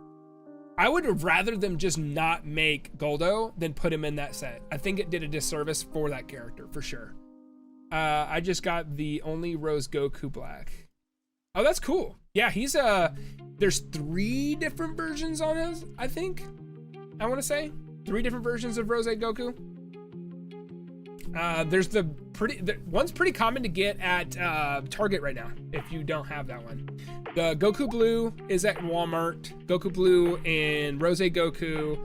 I would rather them just not make Goldo than put him in that set. I think it did a disservice for that character, for sure. I just got the only Rose Goku Black. Oh, that's cool. Yeah, he's there's 3 different versions on his, I think. I want to say 3 different versions of Rose Goku. There's one's pretty common to get at Target right now if you don't have that one. The Goku Blue is at Walmart. Goku Blue and Rose Goku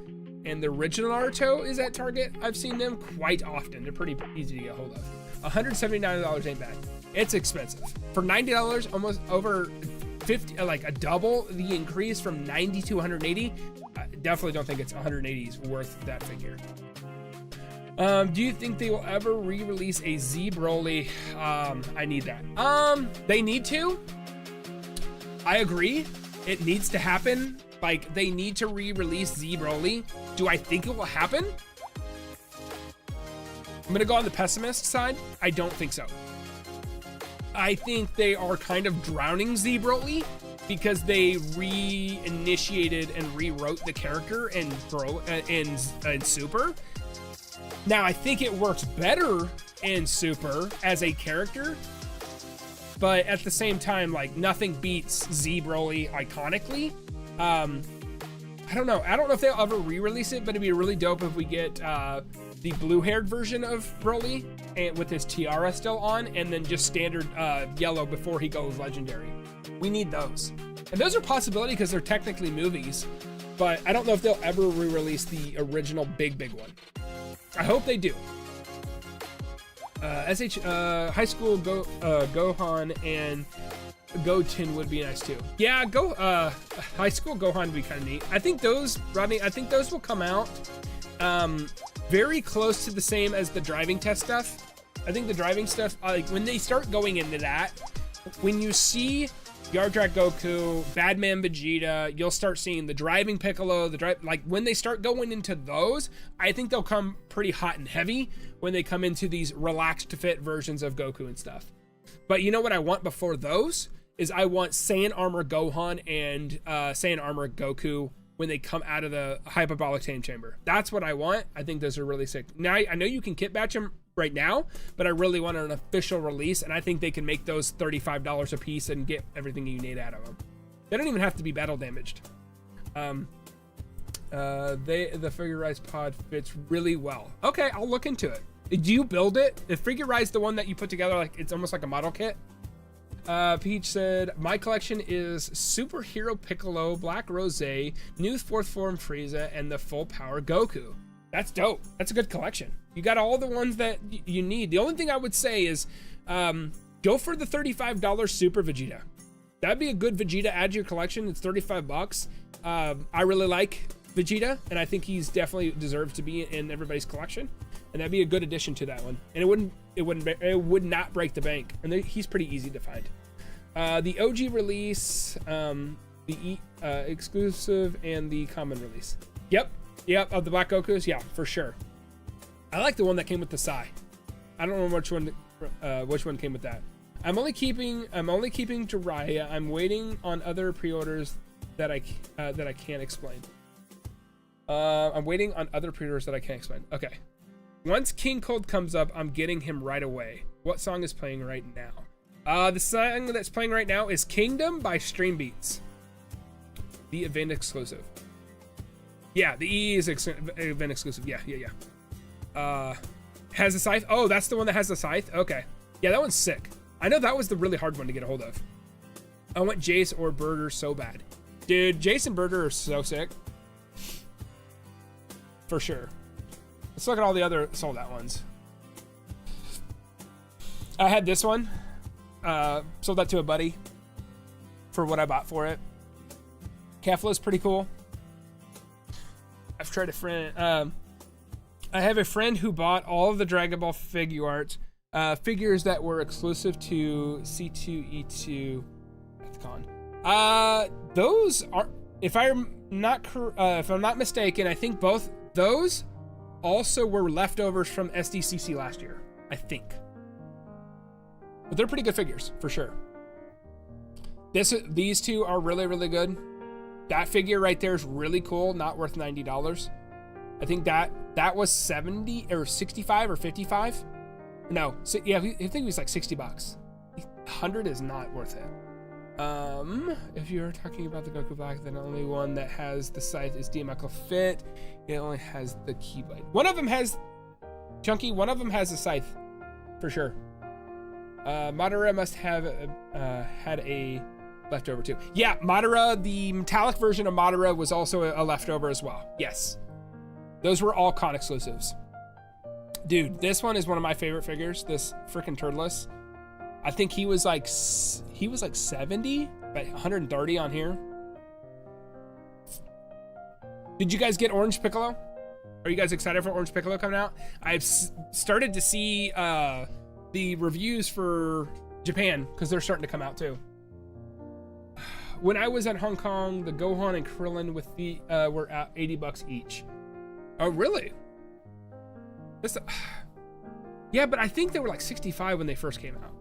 and the original Naruto is at Target. I've seen them quite often. They're pretty easy to get a hold of. $179 ain't bad. It's expensive. For $90, almost over 50, like a double the increase from 90 to 180. I definitely don't think it's 180 is worth that figure. Do you think they will ever re-release a Z Broly? I need that. They need to. I agree. It needs to happen. Like, they need to re-release Z Broly. Do I think it will happen? I'm gonna go on the pessimist side. I don't think so. I think they are kind of drowning Z Broly because they re-initiated and rewrote the character in Super. Now, I think it works better in Super as a character, but at the same time, like, nothing beats Z Broly iconically. I don't know. I don't know if they'll ever re-release it, but it'd be really dope if we get the blue-haired version of Broly and with his tiara still on, and then just standard yellow before he goes legendary. We need those. And those are possibility because they're technically movies, but I don't know if they'll ever re-release the original big one. I hope they do. SH High School Gohan and Goten would be nice too. Yeah, High School Gohan would be kind of neat. I think those, Rodney, will come out very close to the same as the driving test stuff. I think the driving stuff, like when they start going into that, when you see Yardrat Goku, Badman Vegeta, you'll start seeing the driving Piccolo, like when they start going into those, I think they'll come pretty hot and heavy when they come into these relaxed to fit versions of Goku and stuff. But you know what I want before those is I want Saiyan Armor Gohan and Saiyan Armor Goku when they come out of the hyperbolic time chamber. That's what I want. I think those are really sick. Now, I know you can kit batch them right now, but I really want an official release, and I think they can make those $35 a piece and get everything you need out of them. They don't even have to be battle damaged. The Figuarts pod fits really well. Okay, I'll look into it. Do you build it? Is Figuarts the one that you put together, like it's almost like a model kit? Peach said, my collection is Superhero Piccolo, Black Rose, New Fourth Form Frieza, and the Full Power Goku. That's dope. That's a good collection. You got all the ones that you need. The only thing I would say is go for the $35 Super Vegeta. That'd be a good Vegeta add to your collection. It's 35 bucks. I really like Vegeta, and I think he's definitely deserves to be in everybody's collection. And that'd be a good addition to that one. And it would not break the bank. And he's pretty easy to find. The OG release, the exclusive, and the common release. Yep, of the Black Gokus, yeah, for sure. I like the one that came with the Sai. I don't know which one came with that. I'm only keeping Jiraiya. I'm waiting on other pre-orders that I can't explain. I'm waiting on other pre-orders that I can't explain. Okay. Once King Cold comes up, I'm getting him right away. What song is playing right now? The song that's playing right now is Kingdom by Stream Beats. The event exclusive. Yeah, the E is event exclusive. Yeah. Has a scythe. Oh, that's the one that has the scythe. Okay. Yeah, that one's sick. I know that was the really hard one to get a hold of. I want Jace or Birder so bad. Dude, Jace and Birder are so sick. For sure. Let's look at all the other sold out ones. I had this one. Sold that to a buddy for what I bought for it. Kefla's pretty cool. I've tried a friend. I have a friend who bought all of the Dragon Ball Figuarts, figures that were exclusive to C2E2 at the con. Those are, if I'm not mistaken, I think both those also were leftovers from SDCC last year. I think, but they're pretty good figures for sure. These two are really, really good. That figure right there is really cool. Not worth $90. I think that was 70 or 65 or 55. No, so, yeah, I think it was like 60 bucks. 100 is not worth it. If you're talking about the Goku Black, then the only one that has the scythe is 𝐷-𝐷𝐿. It only has the Keyblade. One of them has Chunky. One of them has a scythe, for sure. Madara must have had a leftover too. Yeah, Madara, the metallic version of Madara was also a leftover as well. Yes. Those were all con exclusives. Dude, this one is one of my favorite figures. This freaking Turtless. I think he was like 70, but 130 on here. Did you guys get Orange Piccolo? Are you guys excited for Orange Piccolo coming out? I've started to see the reviews for Japan because they're starting to come out too. When I was at Hong Kong, the Gohan and Krillin with the were at 80 bucks each. Oh, really? Yeah, but I think they were like 65 when they first came out.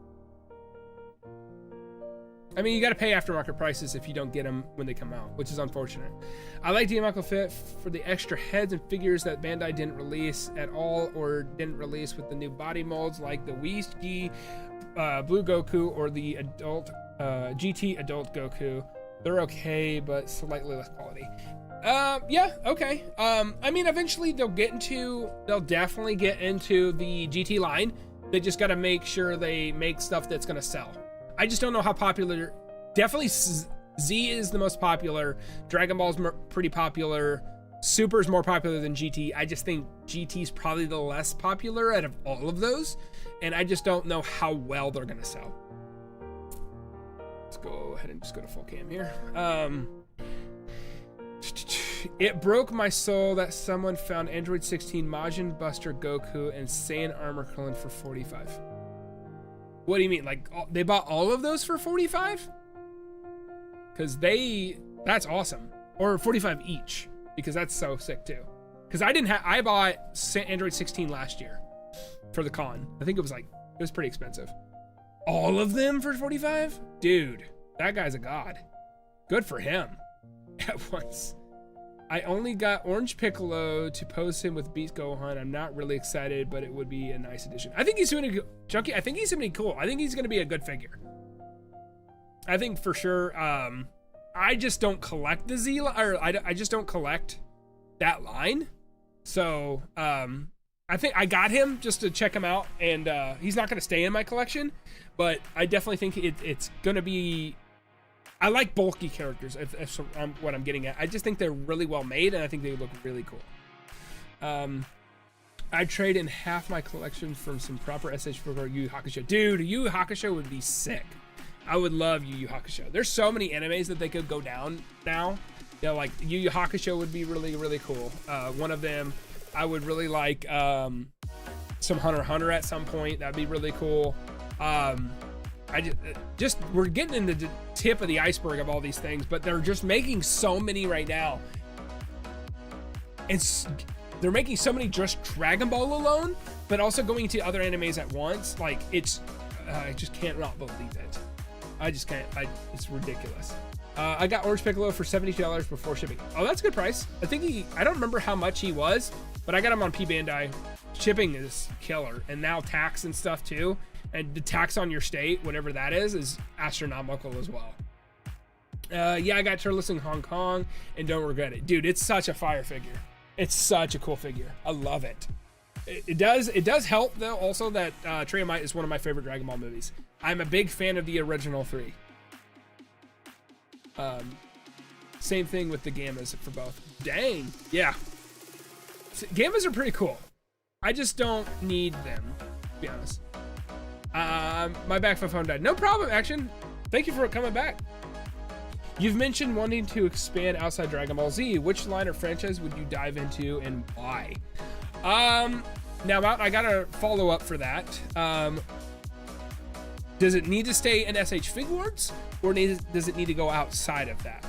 I mean, you got to pay aftermarket prices if you don't get them when they come out, which is unfortunate. I like 𝐷-𝐷𝐿 for the extra heads and figures that Bandai didn't release at all or didn't release with the new body molds, like the 𝐒 Blue Goku or the adult GT adult Goku. They're okay, but slightly less quality. Yeah, okay. I mean, eventually they'll definitely get into the GT line. They just got to make sure they make stuff that's going to sell. I just don't know how popular. Definitely Z is the most popular. Dragon Ball's pretty popular. Super's more popular than GT. I just think GT's probably the less popular out of all of those. And I just don't know how well they're going to sell. Let's go ahead and just go to full cam here. It broke my soul that someone found Android 16 Majin Buster Goku and Saiyan Armor Krillin for 45. What do you mean? Like they bought all of those for 45? Because that's awesome. Or 45 each, because that's so sick too. Because I bought Android 16 last year for the con. I think it was pretty expensive. All of them for 45? Dude, that guy's a god. Good for him. At once. I only got Orange Piccolo to pose him with Beast Gohan. I'm not really excited, but it would be a nice addition. I think he's going to Chunky. I think he's going to be cool. I think he's going to be a good figure. I think for sure. I just don't collect the Z, or I just don't collect that line. So I think I got him just to check him out, and he's not going to stay in my collection, but I definitely think it's going to be. I like bulky characters, if what I'm getting at. I just think they're really well made, and I think they look really cool. I'd trade in half my collection from some proper SH Figuarts Yu Yu Hakusho. Dude, Yu Yu Hakusho would be sick. I would love Yu Yu Hakusho. There's so many animes that they could go down now. You know, like Yu Yu Hakusho would be really, really cool. One of them, I would really like some Hunter x Hunter at some point. That'd be really cool. we're getting in the tip of the iceberg of all these things, but they're just making so many right now. They're making so many just Dragon Ball alone, but also going to other animes at once. Like, I just can't not believe it. I just can't. It's ridiculous. I got Orange Piccolo for $72 before shipping. Oh, that's a good price. I don't remember how much he was, but I got him on P Bandai. Shipping is killer, and now tax and stuff too. And the tax on your state, whatever that is astronomical as well. Yeah, I got Turles in Hong Kong and don't regret it. Dude, it's such a fire figure. It's such a cool figure. I love it. It does help though also that Trey Might is one of my favorite Dragon Ball movies. I'm a big fan of the original 3. Same thing with the Gammas for both. Dang. Yeah. Gammas are pretty cool. I just don't need them, to be honest. My backflip phone died. No problem, Action. Thank you for coming back. You've mentioned wanting to expand outside Dragon Ball Z. Which line or franchise would you dive into and why? Now, I gotta follow up for that. Does it need to stay in SH Figuarts, or does it need to go outside of that?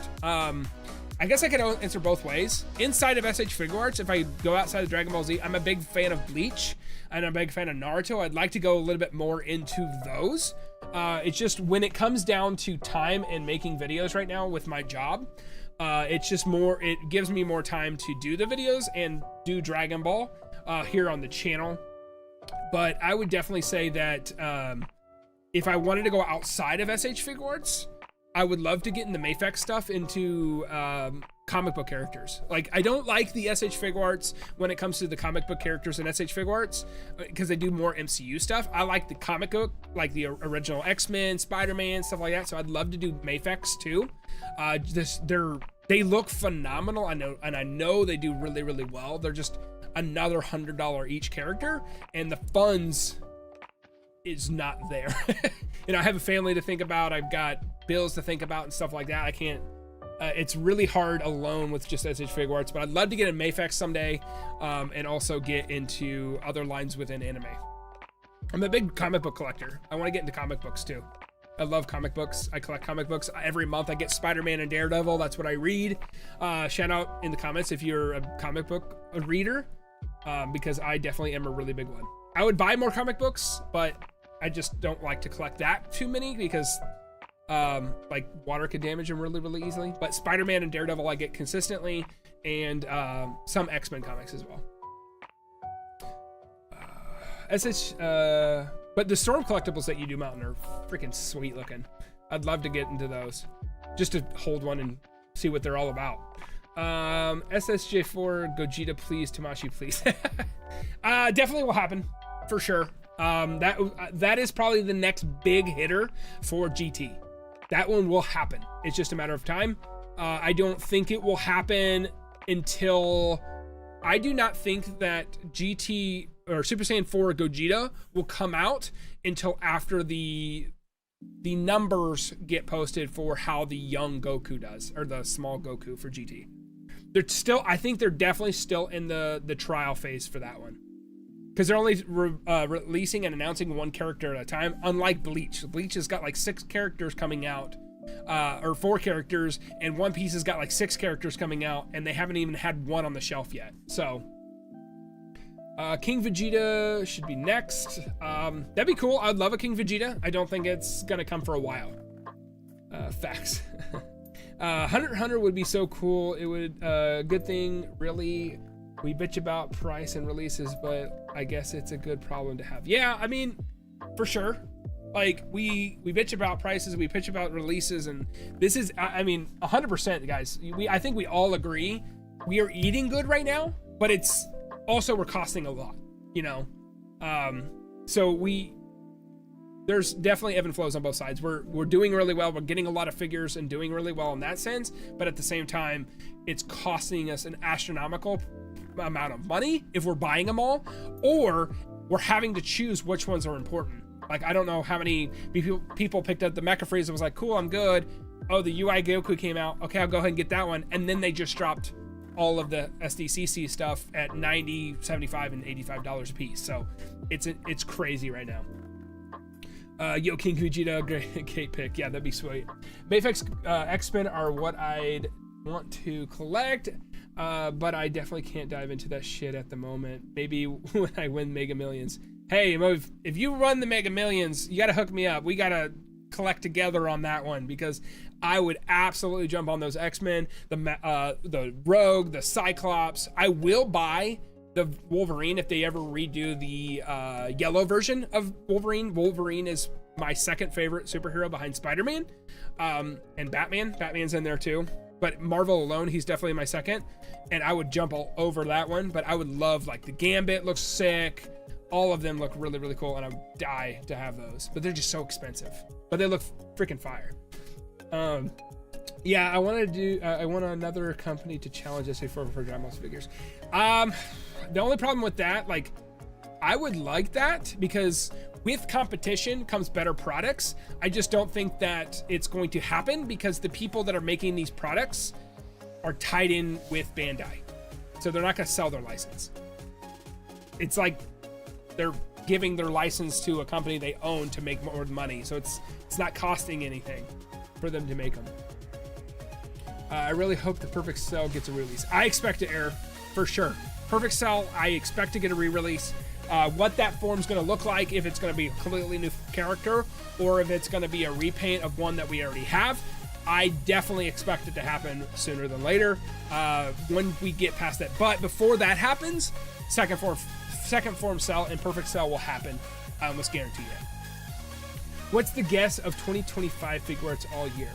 I guess I could answer both ways. Inside of SH Figuarts, if I go outside of Dragon Ball Z, I'm a big fan of Bleach, and I'm a big fan of Naruto. I'd like to go a little bit more into those. It's just when it comes down to time and making videos right now with my job, it's just more, it gives me more time to do the videos and do Dragon Ball here on the channel. But I would definitely say that if I wanted to go outside of SH Figuarts, I would love to get in the Mayfex stuff into comic book characters. Like, I don't like the SH Figuarts when it comes to the comic book characters in SH Figuarts because they do more MCU stuff. I like the comic book, like the original X-Men, Spider-Man, stuff like that. So I'd love to do Mayfex too. They look phenomenal. I know they do really, really well. They're just another $100 each character, and the funds is not there. I have a family to think about. I've got bills to think about and stuff like that. I can't, it's really hard alone with just SH Figuarts, but I'd love to get in Mayfex someday, and also get into other lines within anime. I'm a big comic book collector. I want to get into comic books too. I love comic books. I collect comic books. Every month I get Spider-Man and Daredevil. That's what I read. Shout out in the comments if you're a comic book reader, because I definitely am a really big one. I would buy more comic books, but I just don't like to collect that too many because like water could damage them really, really easily. But Spider-Man and Daredevil I get consistently, and some X-Men comics as well. But the Storm collectibles that you do Mountain are freaking sweet looking. I'd love to get into those just to hold one and see what they're all about. SSJ4 Gogeta please, Tamashi please. Definitely will happen for sure. That is probably the next big hitter for GT. That one will happen. It's just a matter of time. I don't think it will happen until, I do not think that GT or Super Saiyan 4 Gogeta will come out until after the numbers get posted for how the young Goku does, or the small Goku for GT. They're still, I think they're definitely still in the trial phase for that one, because they're only releasing and announcing one character at a time, unlike Bleach. Bleach has got like 6 characters coming out, or 4 characters, and One Piece has got like 6 characters coming out, and they haven't even had one on the shelf yet. So King Vegeta should be next. That'd be cool. I'd love a King Vegeta. I don't think it's gonna come for a while. Facts. Hunter x Hunter would be so cool. It would, good thing, really. We bitch about price and releases, but I guess it's a good problem to have. Yeah, I mean, for sure. Like, we bitch about prices, we bitch about releases, and this is, I mean, 100%, guys. I think we all agree. We are eating good right now, but it's also, we're costing a lot, you know? So there's definitely ebb and flows on both sides. We're doing really well. We're getting a lot of figures and doing really well in that sense, but at the same time, it's costing us an astronomical amount of money if we're buying them all, or we're having to choose which ones are important. Like, I don't know how many people picked up the Mecha Frieza and was like, cool, I'm good. Oh, the UI Goku came out. Okay, I'll go ahead and get that one. And then they just dropped all of the SDCC stuff at $90, $75, and $85 a piece. So it's crazy right now. Yo, King Vegeta, great Kate pick. Yeah, that'd be sweet. Mayfix X-Men are what I'd want to collect, but I definitely can't dive into that shit at the moment. Maybe when I win Mega Millions. Hey, if you run the Mega Millions, you gotta hook me up. We gotta collect together on that one, because I would absolutely jump on those X-Men, the Rogue, the Cyclops. I will buy the Wolverine if they ever redo the yellow version of Wolverine. Wolverine is my second favorite superhero behind Spider-Man, and Batman. Batman's in there too, but Marvel alone, he's definitely my second, and I would jump all over that one. But I would love, like, the Gambit looks sick. All of them look really, really cool, and I would die to have those, but they're just so expensive, but they look freaking fire. Yeah, I want to do, I want another company to challenge SH for Dragon Ball figures. The only problem with that, like, I would like that because with competition comes better products. I just don't think that it's going to happen because the people that are making these products are tied in with Bandai. So they're not going to sell their license. It's like they're giving their license to a company they own to make more money. So it's not costing anything for them to make them. I really hope the Perfect Cell gets a release. I expect to air for sure. Perfect Cell, I expect to get a re-release. What that form's going to look like, if it's going to be a completely new character or if it's going to be a repaint of one that we already have, I definitely expect it to happen sooner than later, when we get past that. But before that happens, second form Cell and Perfect Cell will happen. I almost guarantee it. What's the guess of 2025 Figuarts all year?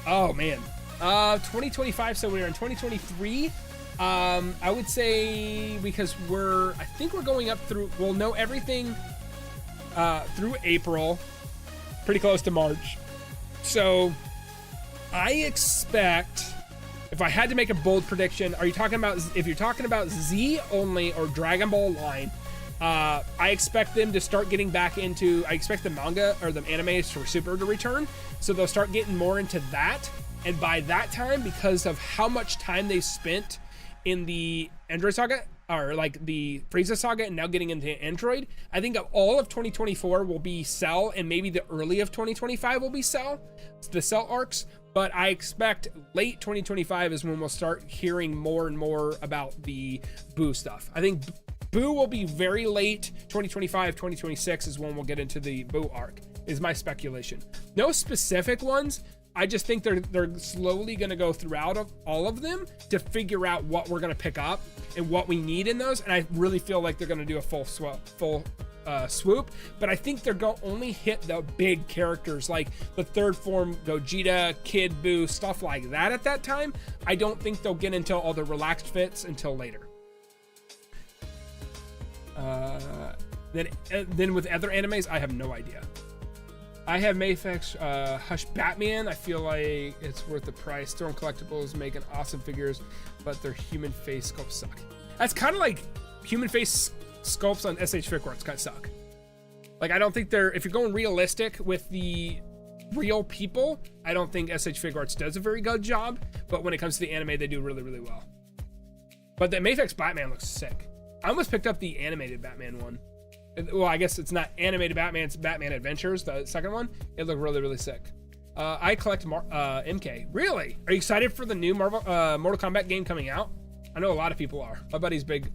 Oh man, 2025. So we're in 2023. I would say, because I think we're going up through, we'll know everything through April, pretty close to March. So I expect, if I had to make a bold prediction, if you're talking about Z only or Dragon Ball line, I expect them to start getting back into, I expect the manga or the animes for Super to return. So they'll start getting more into that. And by that time, because of how much time they spent in the Android saga, or like the Frieza saga, and now getting into Android, I think of all of 2024 will be Cell, and maybe the early of 2025 will be Cell, the Cell arcs. But I expect late 2025 is when we'll start hearing more and more about the Boo stuff. I think Boo will be very late 2025, 2026 is when we'll get into the Boo arc, is my speculation. No specific ones. I just think they're slowly going to go throughout all of them to figure out what we're going to pick up and what we need in those. And I really feel like they're going to do a full swoop. But I think they're going to only hit the big characters like the third form Gogeta, Kid Buu, stuff like that at that time. I don't think they'll get into all the relaxed fits until later. Then with other animes, I have no idea. I have Mayfix Hush Batman. I feel like it's worth the price. Storm Collectibles making awesome figures, but their human face sculpts suck. That's kind of like human face sculpts on SH Figuarts kind of suck. Like, I don't think if you're going realistic with the real people, I don't think SH Figuarts does a very good job, but when it comes to the anime, they do really, really well. But the Mayfix Batman looks sick. I almost picked up the animated Batman one. Well, I guess it's not animated Batman, it's Batman Adventures, the second one. It looked really, really sick. I collect MK. Really? Are you excited for the new Mortal Kombat game coming out? I know a lot of people are. My buddy's big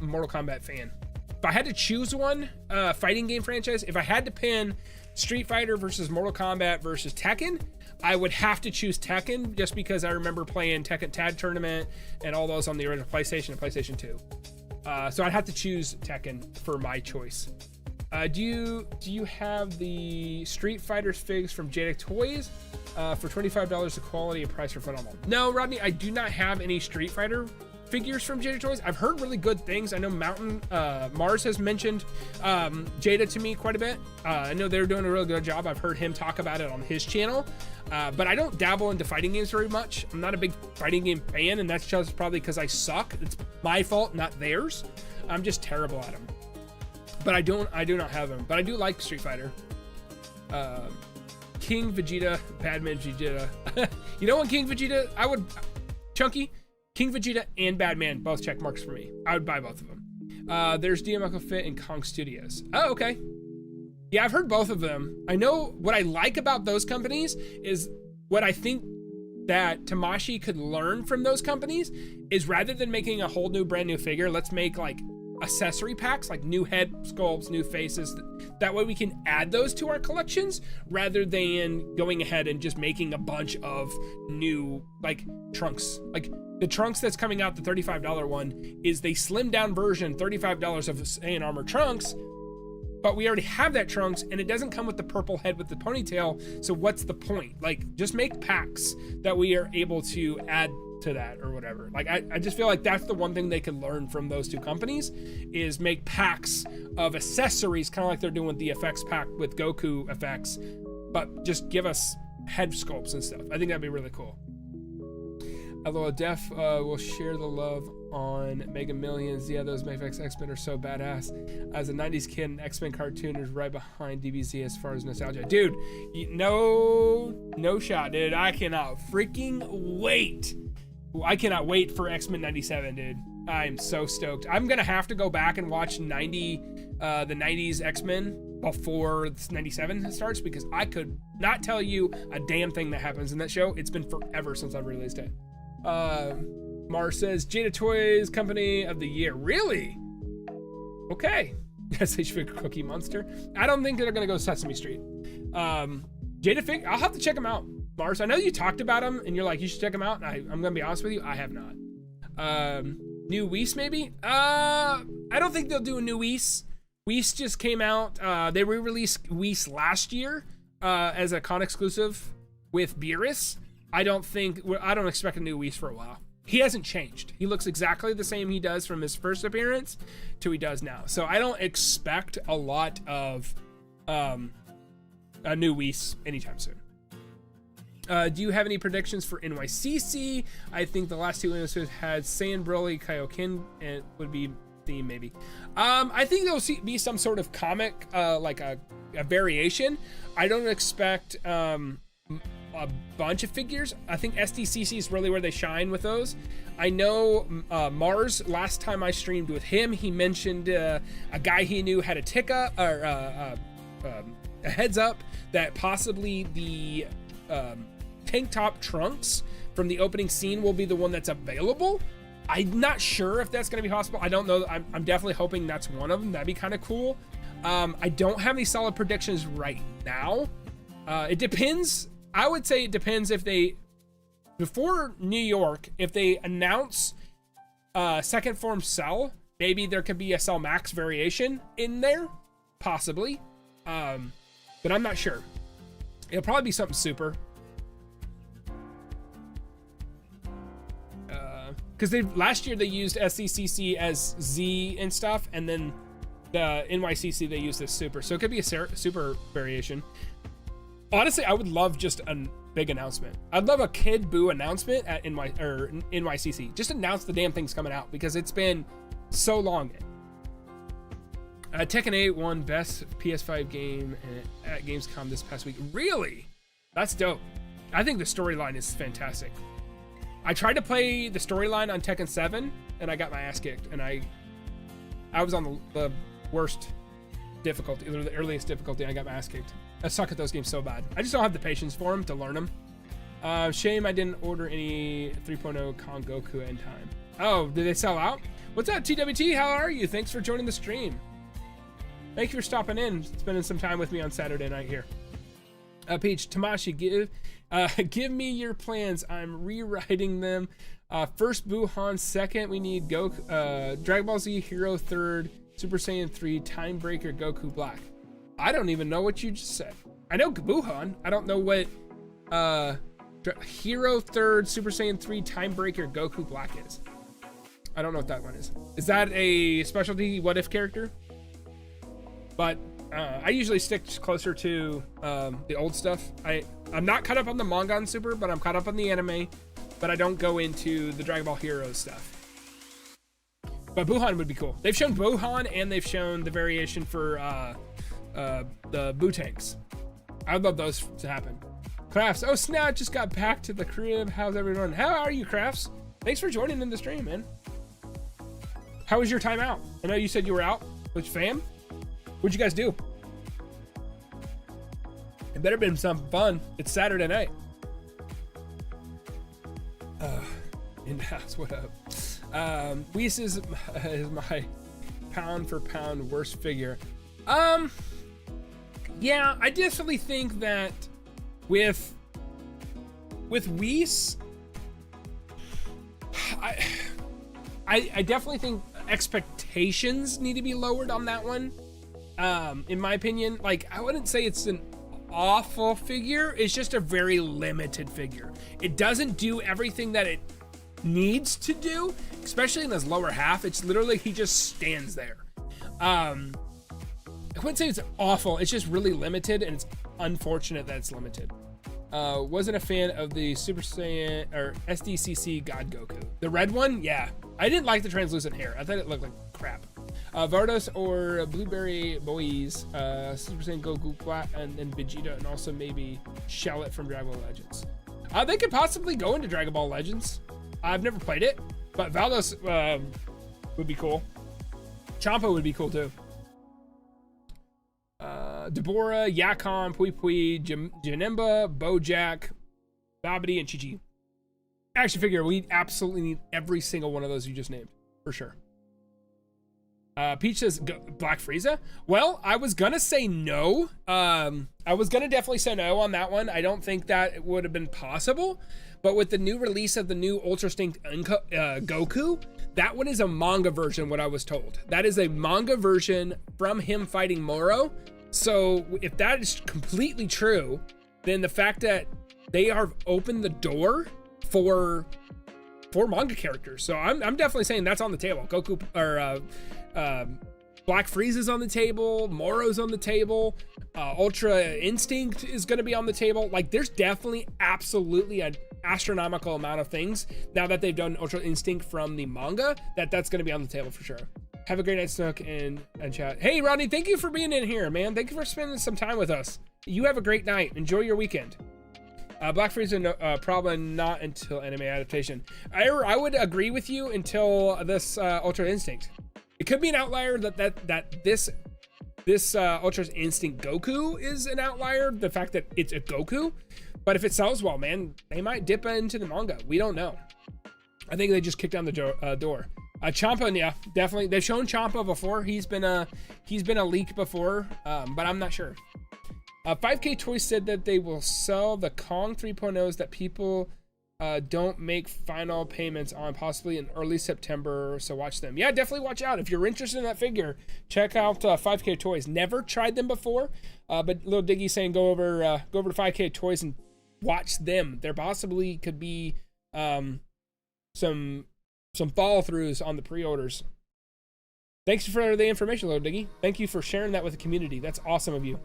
Mortal Kombat fan. If I had to choose one fighting game franchise, if I had to pin Street Fighter versus Mortal Kombat versus Tekken, I would have to choose Tekken, just because I remember playing Tekken Tag Tournament and all those on the original PlayStation and PlayStation 2. So I'd have to choose Tekken for my choice. Do you have the Street Fighter figs from JADIC Toys? For $25, the quality and price are phenomenal. No, Rodney, I do not have any Street Fighter figures from JADIC Toys. I've heard really good things. I know Mars has mentioned Jada to me quite a bit. I know they're doing a really good job. I've heard him talk about it on his channel. But I don't dabble into fighting games very much. I'm not a big fighting game fan, and that's just probably because I suck. It's my fault, not theirs. I'm just terrible at them. But I do not have them. But I do like Street Fighter. King Vegeta, Badman Vegeta. You know what, King Vegeta? I would, Chunky, King Vegeta and Badman, both check marks for me. I would buy both of them. There's DMLK Fit and Kong Studios. Oh, okay. Yeah, I've heard both of them. I know what I like about those companies is what I think that Tamashii could learn from those companies is rather than making a whole new brand new figure, let's make like accessory packs, like new head sculpts, new faces. That way we can add those to our collections rather than going ahead and just making a bunch of new like trunks. Like the trunks that's coming out, the $35 one, is the slimmed down version, $35 of Saiyan armor trunks. But we already have that trunks and it doesn't come with the purple head with the ponytail. So what's the point? Like just make packs that we are able to add to that or whatever. Like I just feel like that's the one thing they could learn from those two companies is make packs of accessories, kind of like they're doing with the effects pack with Goku effects, but just give us head sculpts and stuff. I think that'd be really cool. Although Def will share the love on Mega Millions. Yeah, those Mayfix X-Men are so badass. As a 90s kid, an X-Men cartoon is right behind DBZ as far as nostalgia. Dude, no shot, dude. I cannot freaking wait. I cannot wait for X-Men 97, dude. I'm so stoked. I'm gonna have to go back and watch the 90s X-Men before 97 starts because I could not tell you a damn thing that happens in that show. It's been forever since I've released it. Mars says Jada Toys Company of the Year. Really? Okay. SH Figure Cookie Monster. I don't think they're gonna go Sesame Street. Jada Fig, I'll have to check them out. Mars, I know you talked about them and you're like, you should check them out. And I'm gonna be honest with you, I have not. New Whis maybe? I don't think they'll do a new Whis. Whis just came out. They re-released Whis last year as a con exclusive with Beerus. I don't expect a new Whis for a while. He hasn't changed. He looks exactly the same he does from his first appearance to he does now. So I don't expect a lot of a new Whis anytime soon. Do you have any predictions for NYCC? I think the last two episodes had Saiyan Broly, Kaioken, and it would be theme maybe. I think there'll be some sort of comic, like a variation. I don't expect a bunch of figures. I think SDCC is really where they shine with those. I know Mars, last time I streamed with him, he mentioned a guy he knew had a tick-up, or a heads up that possibly the tank top trunks from the opening scene will be the one that's available. I'm not sure if that's going to be possible. I don't know. I'm definitely hoping that's one of them. That'd be kind of cool. I don't have any solid predictions right now. It depends. I would say it depends if they, before New York, if they announce second form Cell, maybe there could be a Cell Max variation in there, possibly. But I'm not sure. It'll probably be something super. Because last year they used SCCC as Z and stuff, and then the NYCC they used as super. So it could be a super variation. Honestly, I would love just a big announcement. I'd love a Kid Buu announcement at NYCC. Just announce the damn thing's coming out because it's been so long. Tekken 8 won Best PS5 game at Gamescom this past week. Really? That's dope. I think the storyline is fantastic. I tried to play the storyline on Tekken 7 and I got my ass kicked. And I was on the worst difficulty, or the earliest difficulty. I got my ass kicked. I suck at those games so bad. I just don't have the patience for them to learn them. Shame I didn't order any 3.0 Con Goku in time. Oh, did they sell out? What's up, TWT? How are you? Thanks for joining the stream. Thank you for stopping in, spending some time with me on Saturday night here. Peach, Tamashii, give me your plans. I'm rewriting them. First Buhan, second we need Goku, Dragon Ball Z Hero, third Super Saiyan 3 Time Breaker Goku Black. I don't even know what you just said. I know Buhan. I don't know what Hero, third Super Saiyan 3 Time Breaker Goku Black is. I don't know what that one is. Is that a specialty What If character? But I usually stick closer to the old stuff. I'm not caught up on the manga and Super, but I'm caught up on the anime. But I don't go into the Dragon Ball Heroes stuff. But Buhan would be cool. They've shown Buhan and they've shown the variation for the Buu tanks. I'd love those to happen. Crafts, oh snap, just got back to the crib. How's everyone? How are you, Crafts? Thanks for joining in the stream, man. How was your time out? I know you said you were out with fam. What'd you guys do? It better been some fun. It's Saturday night. In-house, what up? Whis is my pound for pound worst figure. Yeah, I definitely think that with Whis, I definitely think expectations need to be lowered on that one. In my opinion, like, I wouldn't say it's an awful figure. It's just a very limited figure. It doesn't do everything that it needs to do, especially in his lower half. It's literally, he just stands there. I wouldn't say it's awful. It's just really limited, and it's unfortunate that it's limited. Wasn't a fan of the Super Saiyan or SDCC God Goku. The red one, yeah. I didn't like the translucent hair. I thought it looked like crap. Vardos or Blueberry Boys, Super Saiyan Goku and Vegeta, and also maybe Shallot from Dragon Ball Legends. They could possibly go into Dragon Ball Legends. I've never played it, but Valdos would be cool. Champa would be cool too. Deborah, Yakon, Pui Pui, Janemba, Bojack, Babidi, and Chi-Chi. Action figure, we absolutely need every single one of those you just named, for sure. Peach says Black Frieza. Well, I was gonna say no. I was gonna definitely say no on that one. I don't think that it would have been possible. But with the new release of the new Ultra Instinct Goku, that one is a manga version, what I was told. That is a manga version from him fighting Moro. So if that is completely true, then the fact that they have opened the door for manga characters. So I'm definitely saying that's on the table. Goku or Black Frieza's on the table, Moro's on the table, Ultra Instinct is going to be on the table. Like, there's definitely absolutely an astronomical amount of things now that they've done Ultra Instinct from the manga that's going to be on the table for sure. Have a great night, Snook, and chat. Hey, Rodney, thank you for being in here, man. Thank you for spending some time with us. You have a great night. Enjoy your weekend. Black Frieza, probably not until anime adaptation. I would agree with you until this Ultra Instinct. It could be an outlier that this Ultra Instinct Goku is an outlier. The fact that it's a Goku, but if it sells well, man, they might dip into the manga. We don't know. I think they just kicked down the door. Champa, yeah, definitely. They've shown Champa before. He's been a leak before, but I'm not sure. 5K Toys said that they will sell the Kong 3.0s that people don't make final payments on, possibly in early September, so watch them. Yeah, definitely watch out. If you're interested in that figure, check out 5K Toys. Never tried them before, but Lil Diggy saying go over to 5K Toys and watch them. There possibly could be some follow throughs on the pre-orders. Thanks for the information, Lil Diggy. Thank you for sharing that with the community. That's awesome of you.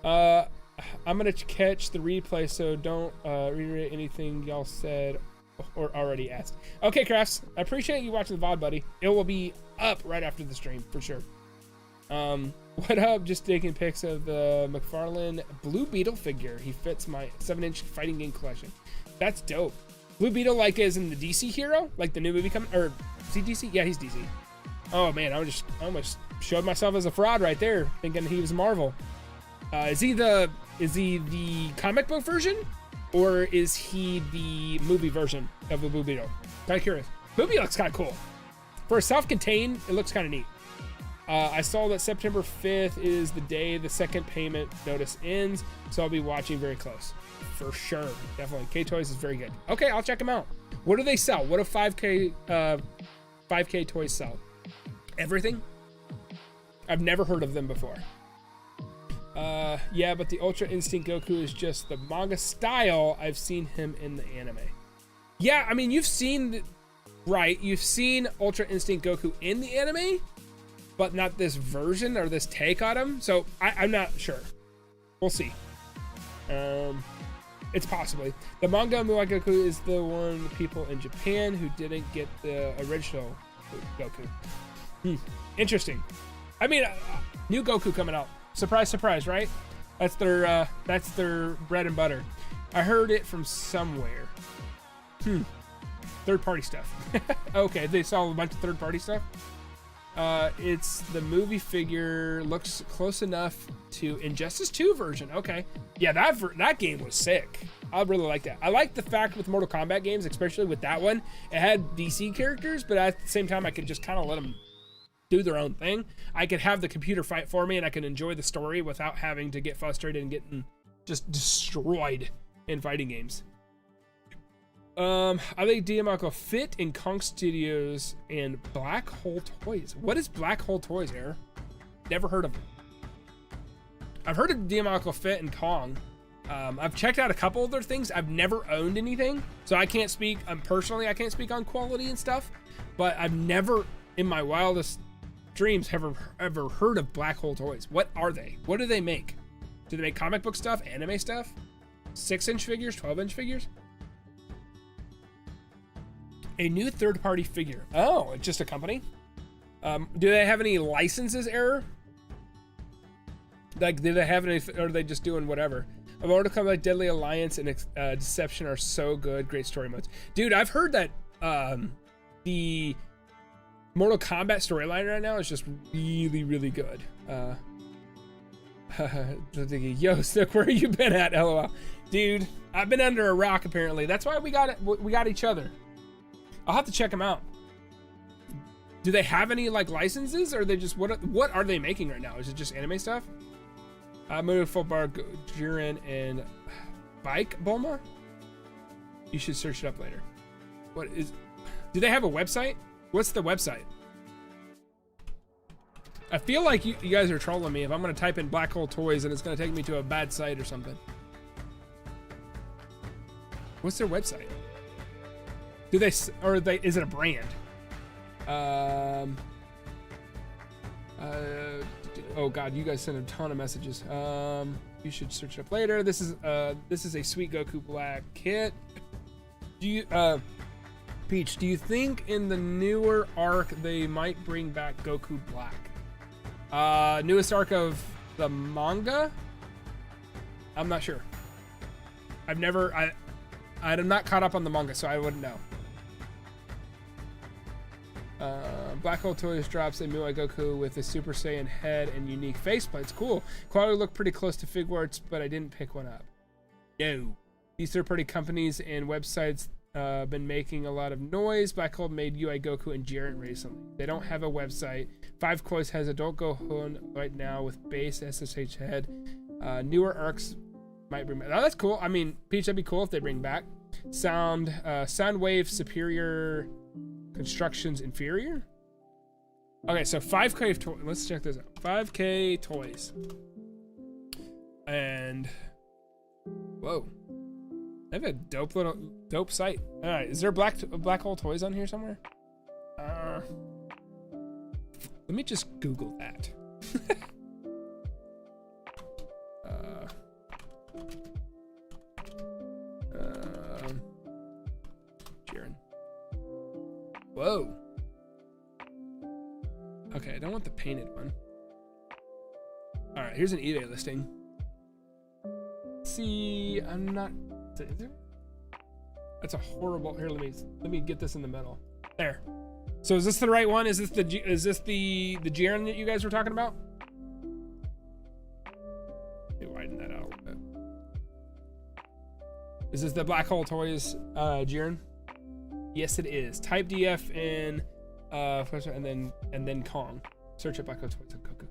I'm gonna catch the replay, so don't reiterate anything y'all said or already asked. Okay, Crafts, I appreciate you watching the VOD, buddy. It will be up right after the stream for sure. What up? Just taking pics of the McFarlane Blue Beetle figure. He fits my 7-inch fighting game collection. That's dope. Blue Beetle, like, is in the DC hero, like the new movie coming, or is he DC? Yeah, he's DC. Oh man, I almost showed myself as a fraud right there, thinking he was Marvel. Is he the comic book version, or is he the movie version of the Blue Beetle? Kind of curious. Blue Beetle looks kind of cool. For a self-contained, it looks kind of neat. I saw that September 5th is the day the second payment notice ends, so I'll be watching very close. For sure, definitely. K-Toys is very good. Okay, I'll check them out. What do they sell? What do 5K Toys sell? Everything? I've never heard of them before. Yeah, but the Ultra Instinct Goku is just the manga style. I've seen him in the anime. Yeah, I mean, you've seen Ultra Instinct Goku in the anime, but not this version or this take on him. So I'm not sure. We'll see. It's possibly. The manga Muai Goku is the one people in Japan who didn't get the original Goku. Interesting. I mean, new Goku coming out. Surprise, surprise, right? That's their bread and butter. I heard it from somewhere. Third-party stuff. Okay, they saw a bunch of third-party stuff. It's the movie figure, looks close enough to Injustice 2 version. Okay. Yeah, that game was sick. I really like that. I like the fact with Mortal Kombat games, especially with that one, it had DC characters, but at the same time, I could just kind of let them do their own thing. I could have the computer fight for me, and I can enjoy the story without having to get frustrated and getting just destroyed in fighting games. 𝐒.𝐇.𝐅𝐸 fit in Kong Studios and Black Hole Toys. What is Black Hole Toys, Air? Never heard of it. I've heard of 𝐒.𝐇.𝐅𝐸 fit in Kong. I've checked out a couple of their things. I've never owned anything, so I can't speak, personally, I can't speak on quality and stuff, but I've never, in my wildest dreams, ever heard of Black Hole Toys. What are they? What do they make? Do they make comic book stuff, anime stuff? 6-inch figures, 12-inch figures? A new third-party figure. Oh, it's just a company? Do they have any licenses, Error? Like, do they have any, or are they just doing whatever? Mortal Kombat Deadly Alliance and Deception are so good. Great story modes. Dude, I've heard that the Mortal Kombat storyline right now is just really, really good. Yo, Snook, where you been at? LOL. Dude, I've been under a rock, apparently. That's why we got each other. I'll have to check them out. Do they have any like licenses, or are they just what are they making right now? Is it just anime stuff? Movie Full Bar Jiren and Bike Bulma. You should search it up later. Do they have a website? What's the website? I feel like you guys are trolling me if I'm gonna type in Black Hole Toys and it's gonna take me to a bad site or something. What's their website? Do they, or they, is it a brand? Oh God, you guys sent a ton of messages. You should search it up later. This is a sweet Goku Black kit. Do you, Peach, do you think in the newer arc they might bring back Goku Black? Newest arc of the manga? I'm not sure. I'm not caught up on the manga, so I wouldn't know. Black Hole Toys drops a Muay Goku with a Super Saiyan head and unique faceplates. Cool. Quality looked pretty close to Figuarts, but I didn't pick one up. No. These third-party companies and websites been making a lot of noise. Black Hole made UI Goku and Jiren recently. They don't have a website. Five Koi's has adult Gohan right now with base SSH head. Newer arcs might bring back. Oh, that's cool. I mean, Peach, that'd be cool if they bring back. Sound wave superior, constructions inferior. Okay, so 5K toys. Let's check this out. 5K toys. And whoa, they have a dope site. All right, is there Black Hole Toys on here somewhere? Let me just Google that. Jiren. Whoa. Okay, I don't want the painted one. All right, here's an eBay listing. Let's see, I'm not. Is there? That's a horrible. Here, let me get this in the middle. There. So is this the right one? Is this the Jiren that you guys were talking about? Let me widen that out a little bit. Is this the Black Hole Toys Jiren? Yes, it is. Type DF in and then Kong. Search up Black Hole Toys and Goku.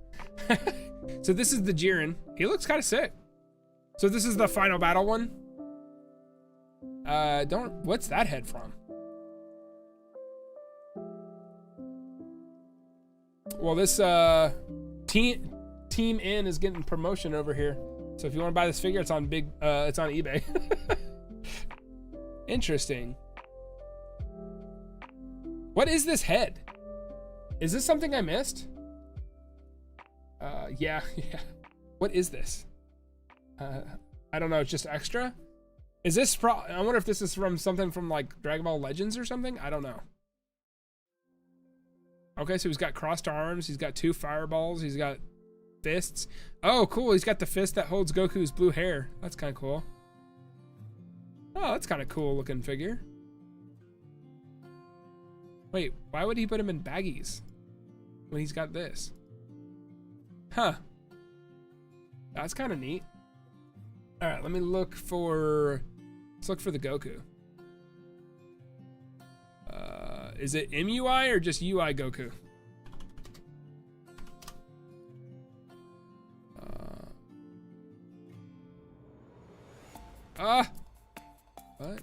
So this is the Jiren. He looks kind of sick. So this is the final battle one. What's that head from? Well, this Team N is getting promotion over here. So if you want to buy this figure, it's on it's on eBay. Interesting. What is this head? Is this something I missed? Yeah. What is this? I don't know, it's just extra? Is this I wonder if this is from something from like Dragon Ball Legends or something? I don't know. Okay, so he's got crossed arms, he's got 2 fireballs, he's got fists. Oh, cool, he's got the fist that holds Goku's blue hair. That's kind of cool. Oh, that's kind of cool looking figure. Wait, why would he put him in baggies? when he's got this? Huh. That's kind of neat. All right, let me look for, let's look for the Goku. Is it MUI or just UI Goku? What?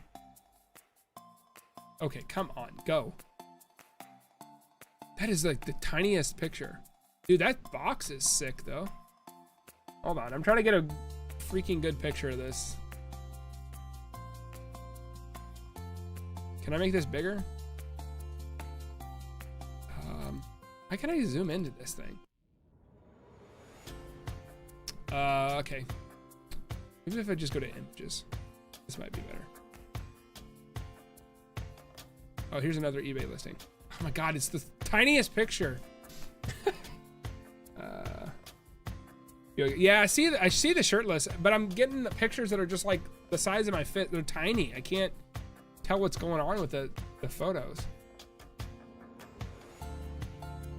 Okay, come on, go. That is like the tiniest picture. Dude, that box is sick though. Hold on, I'm trying to get a freaking good picture of this. Can I make this bigger? How can I zoom into this thing? Okay. Maybe if I just go to images. This might be better. Oh, here's another eBay listing. Oh my God, it's the tiniest picture. Yeah, I see the shirtless, but I'm getting the pictures that are just like the size of my fit. They're tiny. I can't tell what's going on with the photos.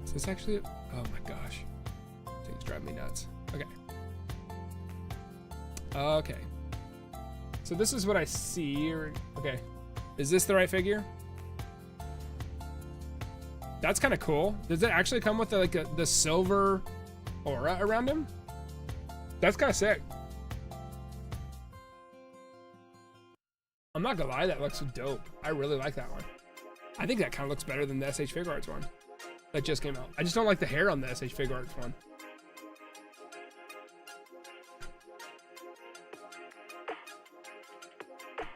Is this actually? Oh my gosh, things drive me nuts. Okay. Okay. So this is what I see. Okay. Is this the right figure? That's kind of cool. Does it actually come with the silver aura around him? That's kind of sick. I'm not gonna lie, that looks dope. I really like that one. I think that kind of looks better than the SH Figuarts one that just came out. I just don't like the hair on the SH Figuarts one.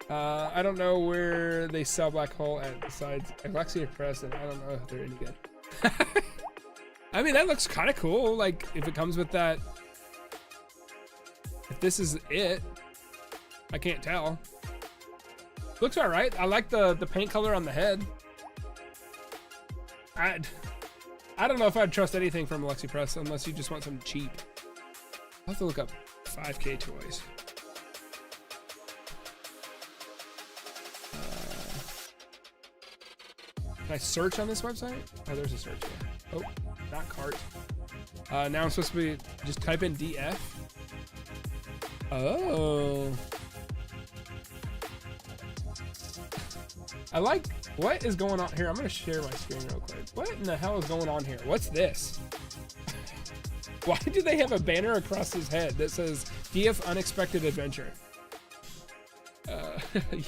I don't know where they sell Black Hole at besides Alexia Press, and I don't know if they're any good. I mean, that looks kind of cool. Like, if it comes with that, if this is it, I can't tell. Looks all right. I like the paint color on the head. I don't know if I'd trust anything from Alexia Press unless you just want something cheap. I'll have to look up 5K toys. Can I search on this website? Oh, there's a search here. Oh, not cart. Now I'm supposed to be just type in DF. Oh. I like, what is going on here? I'm gonna share my screen real quick. What in the hell is going on here? What's this? Why do they have a banner across his head that says DF Unexpected Adventure?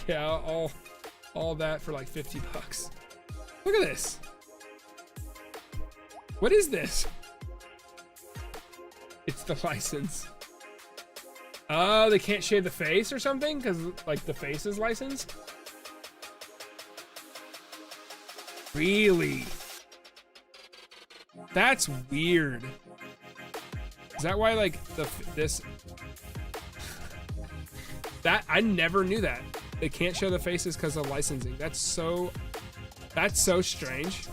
Yeah, all that for like 50 bucks. Look at this. What is this? It's the license. Oh, they can't shave the face or something because like the face is licensed? Really? That's weird. Is that why like this? That I never knew that. They can't show the faces because of licensing. That's so strange.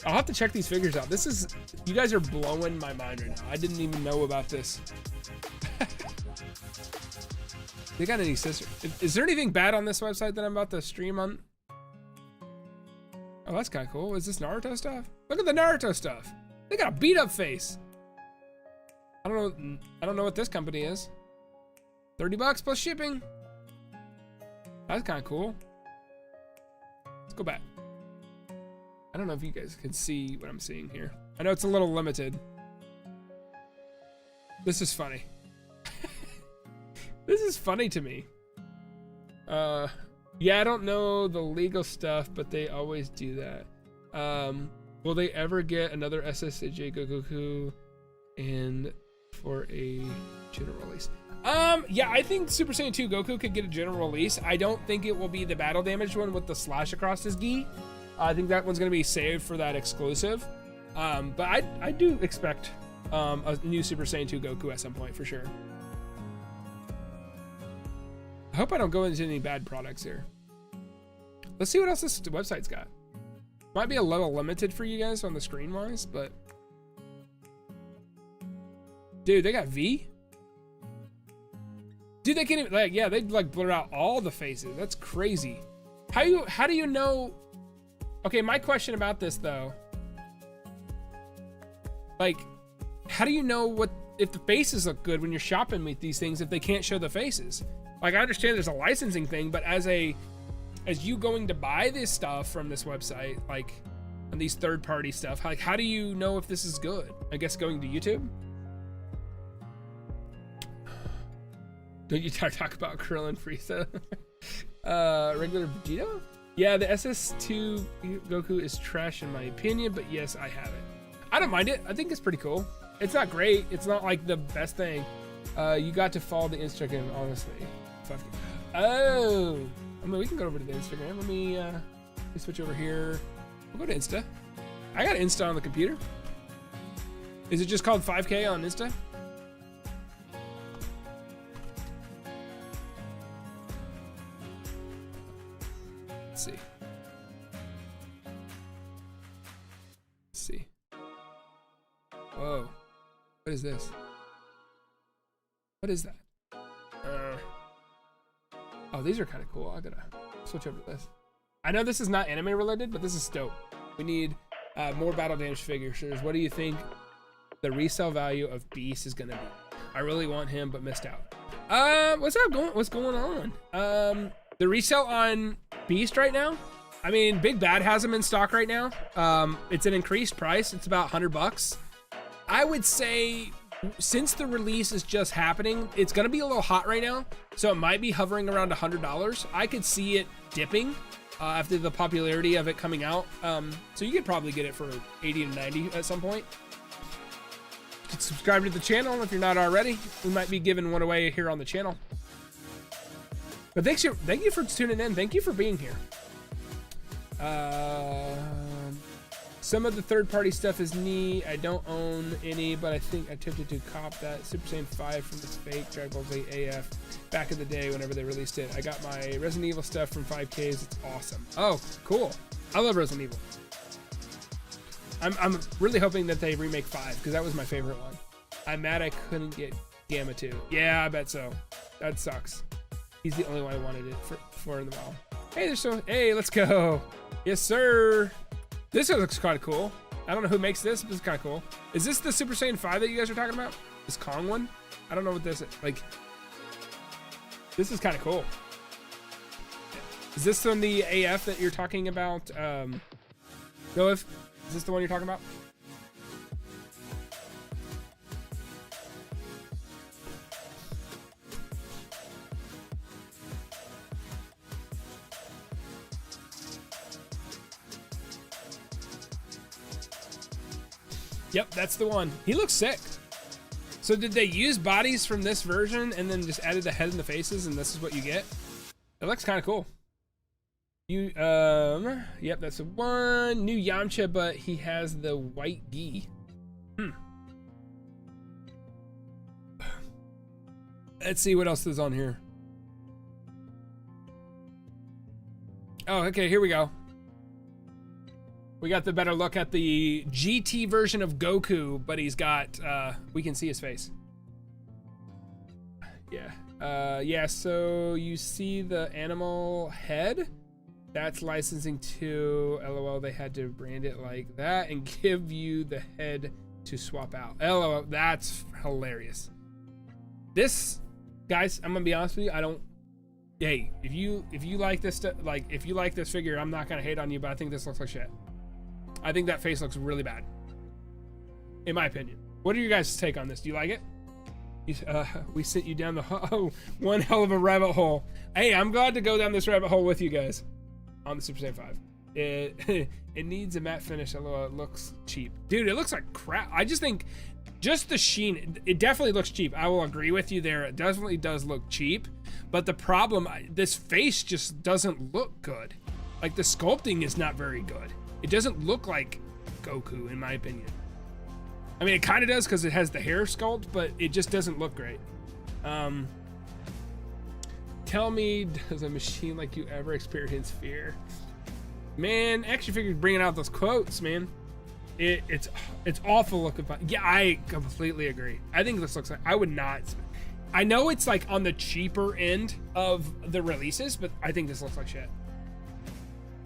I'll have to check these figures out. This is, you guys are blowing my mind right now. I didn't even know about this. They got any sisters? Is there anything bad on this website that I'm about to stream on? Oh, that's kind of cool. Is this Naruto stuff? Look at the Naruto stuff. They got a beat up face. I don't know what this company is. 30 bucks plus shipping. That's kind of cool. Let's go back. I don't know if you guys can see what I'm seeing here. I know it's a little limited. This is funny. This is funny to me. Yeah, I don't know the legal stuff, but they always do that. Will they ever get another SSJ Goku and for a general release? Yeah, I think Super Saiyan 2 Goku could get a general release. I don't think it will be the battle damaged one with the slash across his gi. I think that one's gonna be saved for that exclusive. But I do expect a new Super Saiyan 2 Goku at some point for sure. I hope I don't go into any bad products here. Let's see what else this website's got. Might be a little limited for you guys on the screen wise, but dude, they got V. Dude, they can't even, like, yeah, they like blur out all the faces. That's crazy. How do you know? Okay, my question about this though Like, how do you know what if the faces look good when you're shopping with these things if they can't show the faces? Like, I understand there's a licensing thing, but as you going to buy this stuff from this website, like on these third-party stuff, like, how do you know if this is good? I guess going to YouTube. Don't you talk about Krillin Frieza? Regular Vegeta? Yeah, the SS2 Goku is trash in my opinion, but yes, I have it. I don't mind it. I think it's pretty cool. It's not great. It's not like the best thing. You got to follow the Instagram, honestly. Oh, I mean, we can go over to the Instagram. Let me switch over here. We'll go to Insta. I got Insta on the computer. Is it just called 5K on Insta? Let's see. Let's see. Whoa. What is this? What is that? Oh, these are kind of cool. I gotta switch over to this. I know this is not anime related, but this is dope. We need more battle damage figures. What do you think the resale value of Beast is gonna be? I really want him, but missed out. What's going on? The resale on Beast right now, I mean, Big Bad has them in stock right now. It's an increased price. It's about $100. I would say since the release is just happening, it's gonna be a little hot right now, so it might be hovering around $100. I could see it dipping after the popularity of it coming out. So you could probably get it for 80 to 90 at some point. Subscribe to the channel if you're not already. We might be giving one away here on the channel. But thank you for tuning in. Thank you for being here. Some of the third-party stuff is neat. I don't own any, but I think I attempted to cop that Super Saiyan 5 from the fake Dragon Ball Z AF back in the day whenever they released it. I got my Resident Evil stuff from 5Ks. It's awesome. Oh, cool. I love Resident Evil. I'm really hoping that they remake 5 because that was my favorite one. I'm mad I couldn't get Gamma 2. Yeah, I bet so. That sucks. He's the only one I wanted it for in the while. Hey, let's go. Yes, sir. This looks kind of cool. I don't know who makes this, but it's kind of cool. Is this the Super Saiyan 5 that you guys are talking about? This Kong one? I don't know what this is. Like, this is kind of cool. Is this from the AF that you're talking about? 𝐿, is this the one you're talking about? Yep, that's the one. He looks sick. So did they use bodies from this version and then just added the head and the faces and this is what you get? It looks kind of cool. Yep, that's the one. New Yamcha, but he has the white gi. Let's see what else is on here. Oh, okay, here we go. We got the better look at the GT version of Goku, but he's got, we can see his face. Yeah. Yeah, so you see the animal head? That's licensing too. LOL, they had to brand it like that and give you the head to swap out. LOL, that's hilarious. This, guys, I'm gonna be honest with you, I don't, hey, if you like this stuff, like, if you like this figure, I'm not gonna hate on you, but I think this looks like shit. I think that face looks really bad, in my opinion. What are your guys' take on this? Do you like it? We sent you down one hell of a rabbit hole. Hey, I'm glad to go down this rabbit hole with you guys on the Super Saiyan 5. It needs a matte finish, although it looks cheap. Dude, it looks like crap. I just think just the sheen, it definitely looks cheap. I will agree with you there. It definitely does look cheap. But the problem, this face just doesn't look good. Like, the sculpting is not very good. It doesn't look like Goku, in my opinion. I mean, it kind of does because it has the hair sculpt, but it just doesn't look great. Tell me, does a machine like you ever experience fear? Man, action figures bringing out those quotes, man. It's awful looking. Yeah, I completely agree. I think this looks like, I would not. I know it's like on the cheaper end of the releases, but I think this looks like shit.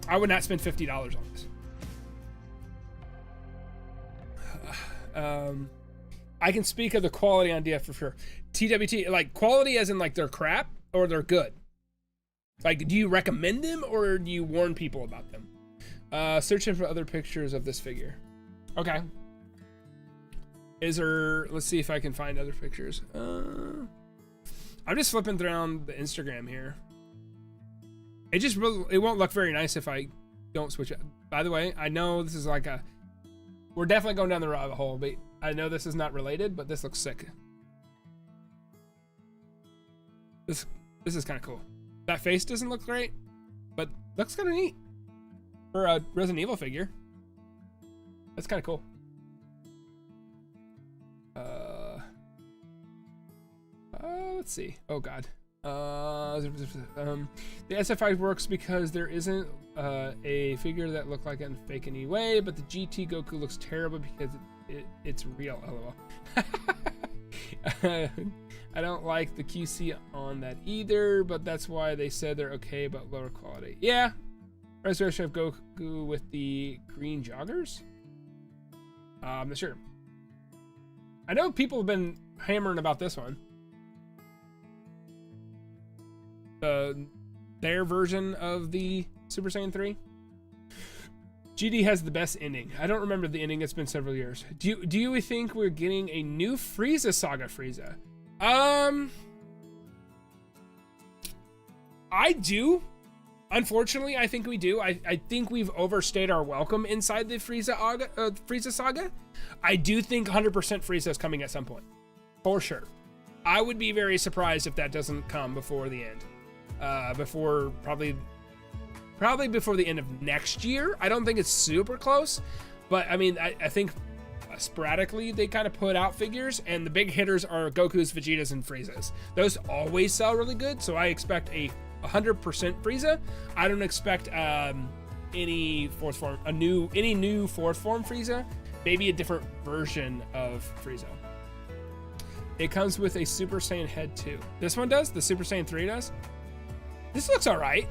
I would not spend $50 on this. I can speak of the quality on DF for sure. TWT, like quality as in like they're crap or they're good? Like, do you recommend them or do you warn people about them? Searching for other pictures of this figure. Okay. Is there, let's see if I can find other pictures. I'm just flipping around the Instagram here. It just really, it won't look very nice if I don't switch it. By the way, I know this is like a, we're definitely going down the rabbit hole, but I know this is not related, but this looks sick. This is kind of cool. That face doesn't look great, but looks kind of neat for a Resident Evil figure. That's kind of cool. Let's see. Oh god. The SFI works because there isn't a figure that looked like it in fake any way, but the GT Goku looks terrible because it's real. LOL. I don't like the QC on that either, but that's why they said they're okay but lower quality. Yeah. Resurrection of Goku with the green joggers? I'm not sure. I know people have been hammering about this one. Their version of the Super Saiyan 3. GD has the best ending. I don't remember the ending. It's been several years. Do you think we're getting a new Frieza saga Frieza? I do. Unfortunately, I think we do. I think we've overstayed our welcome inside the Frieza saga. I do think 100% Frieza is coming at some point. For sure. I would be very surprised if that doesn't come before the end. Before probably before the end of next year. I don't think it's super close, but I mean, I think sporadically they kind of put out figures, and the big hitters are Goku's, Vegeta's, and Frieza's. Those always sell really good, so I expect a 100% Frieza. I don't expect any fourth form, any new fourth form Frieza, maybe a different version of Frieza. It comes with a Super Saiyan head too. This one does. The Super Saiyan 3 does. This looks all right.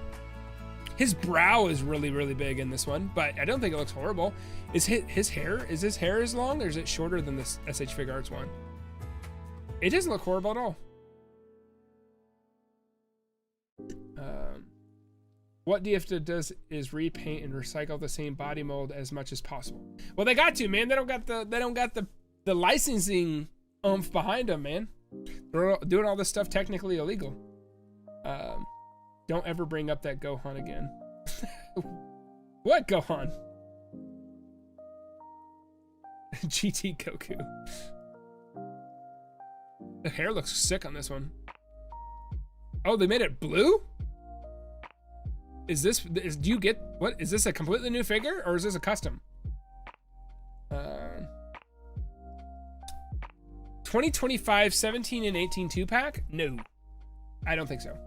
His brow is really, really big in this one, but I don't think it looks horrible. Is his hair as long, or is it shorter than this SH Figuarts one? It doesn't look horrible at all. What DF does is repaint and recycle the same body mold as much as possible. Well, they got to, man. They don't got the licensing oomph behind them, man. They're doing all this stuff technically illegal. Don't ever bring up that Gohan again. What Gohan? GT Goku. The hair looks sick on this one. Oh, they made it blue? Is this, do you get, what, is this a completely new figure or is this a custom? 2025 17 and 18 2-pack? No, I don't think so.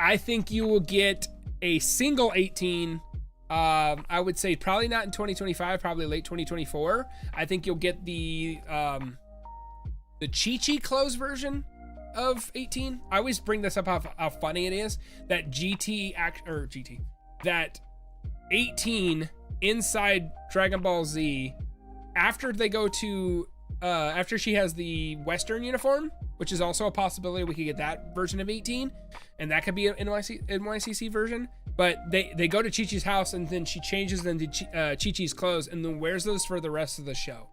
I think you will get a single 18. I would say probably not in 2025, probably late 2024. I think you'll get the 𝐒.𝐇 closed version of 18. I always bring this up how funny it is that that 18 inside Dragon Ball Z, after they go to after she has the Western uniform, which is also a possibility we could get that version of 18, and that could be an NYCC version. But they go to Chi-Chi's house, and then she changes them to Chi-Chi's clothes, and then wears those for the rest of the show.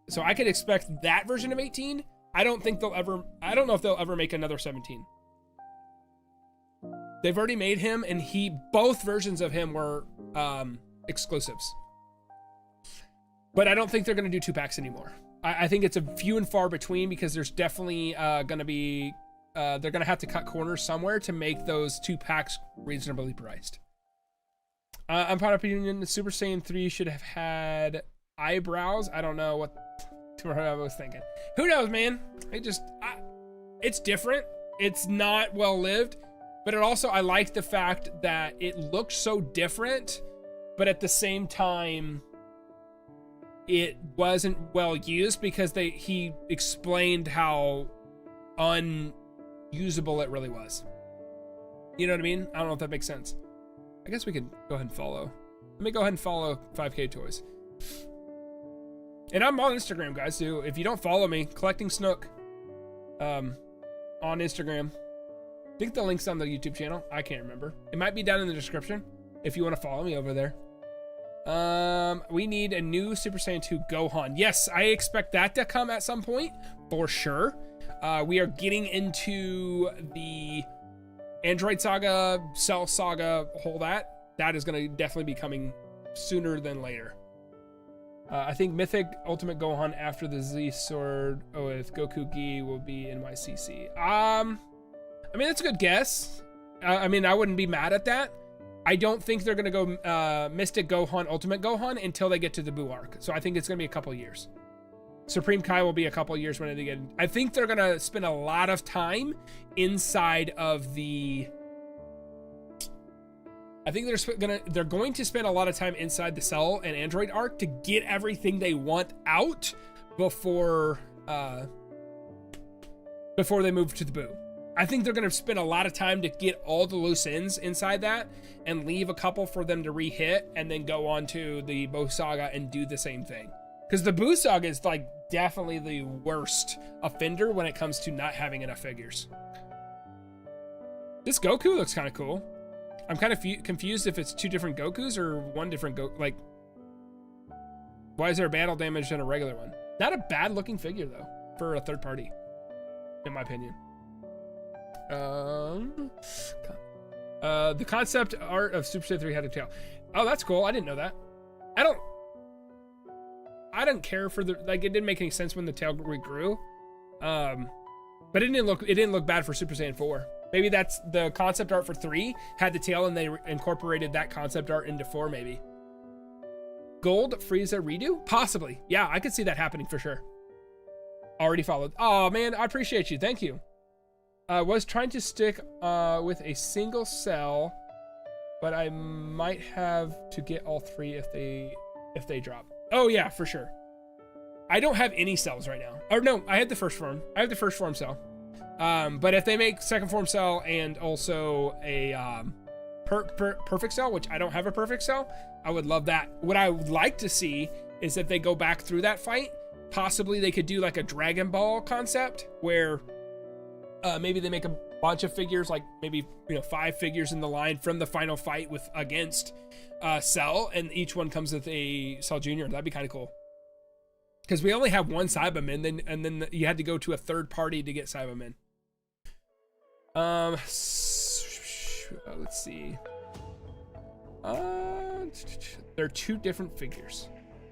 So I could expect that version of 18. I don't know if they'll ever make another 17. They've already made him, and both versions of him were exclusives. But I don't think they're going to do 2-packs anymore. I think it's a few and far between, because there's definitely going to be, they're going to have to cut corners somewhere to make those 2-packs reasonably priced. Unpopular opinion, the Super Saiyan 3 should have had eyebrows. I don't know what I was thinking. Who knows, man? It's different. It's not well lived, but I like the fact that it looks so different, but at the same time, it wasn't well used, because he explained how unusable it really was. You know what I mean? I don't know if that makes sense. I guess we could go ahead and follow. Let me go ahead and follow 5K Toys. And I'm on Instagram, guys, so if you don't follow me, Collecting Snook on Instagram. I think the link's on the YouTube channel. I can't remember. It might be down in the description if you want to follow me over there. We need a new Super Saiyan 2 Gohan. Yes, I expect that to come at some point, for sure. We are getting into the Android Saga, Cell Saga, whole that. That is going to definitely be coming sooner than later. I think Mythic Ultimate Gohan after the Z Sword with Goku Gi will be in my CC. I mean, that's a good guess. I mean, I wouldn't be mad at that. I don't think they're going to go Mystic Gohan, Ultimate Gohan until they get to the Buu arc. So I think it's going to be a couple years. Supreme Kai will be a couple years when they get in. I think they're going to spend a lot of time inside of the... I think they're going to spend a lot of time inside the Cell and Android arc to get everything they want out before they move to the Buu. I think they're going to spend a lot of time to get all the loose ends inside that and leave a couple for them to re-hit and then go on to the Buu Saga and do the same thing. Because the Buu Saga is like definitely the worst offender when it comes to not having enough figures. This Goku looks kind of cool. I'm kind of confused if it's two different Gokus or one different Goku. Like, why is there battle damage than a regular one? Not a bad looking figure though for a third party, in my opinion. The concept art of Super Saiyan 3 had a tail. Oh, that's cool. I didn't know that. I don't care for the, like, it didn't make any sense when the tail regrew. But it didn't look bad for Super Saiyan 4. Maybe that's the concept art for 3 had the tail and they incorporated that concept art into 4 maybe. Gold Frieza redo? Possibly. Yeah, I could see that happening for sure. Already followed. Oh man, I appreciate you. Thank you. Was trying to stick with a single cell, but I might have to get all 3 if they drop. Oh yeah, for sure. I don't have any cells right now. Or no, I had the first form. I have the first form cell. But if they make second form cell and also a perfect cell, which I don't have a perfect cell, I would love that. What I would like to see is if they go back through that fight, possibly they could do like a Dragon Ball concept where maybe they make a bunch of figures, like maybe 5 figures in the line from the final fight with against Cell, and each one comes with a Cell Junior. That'd be kind of cool. Because we only have one Cyberman, and then you had to go to a third party to get Cyberman. Let's see. They're 2 different figures.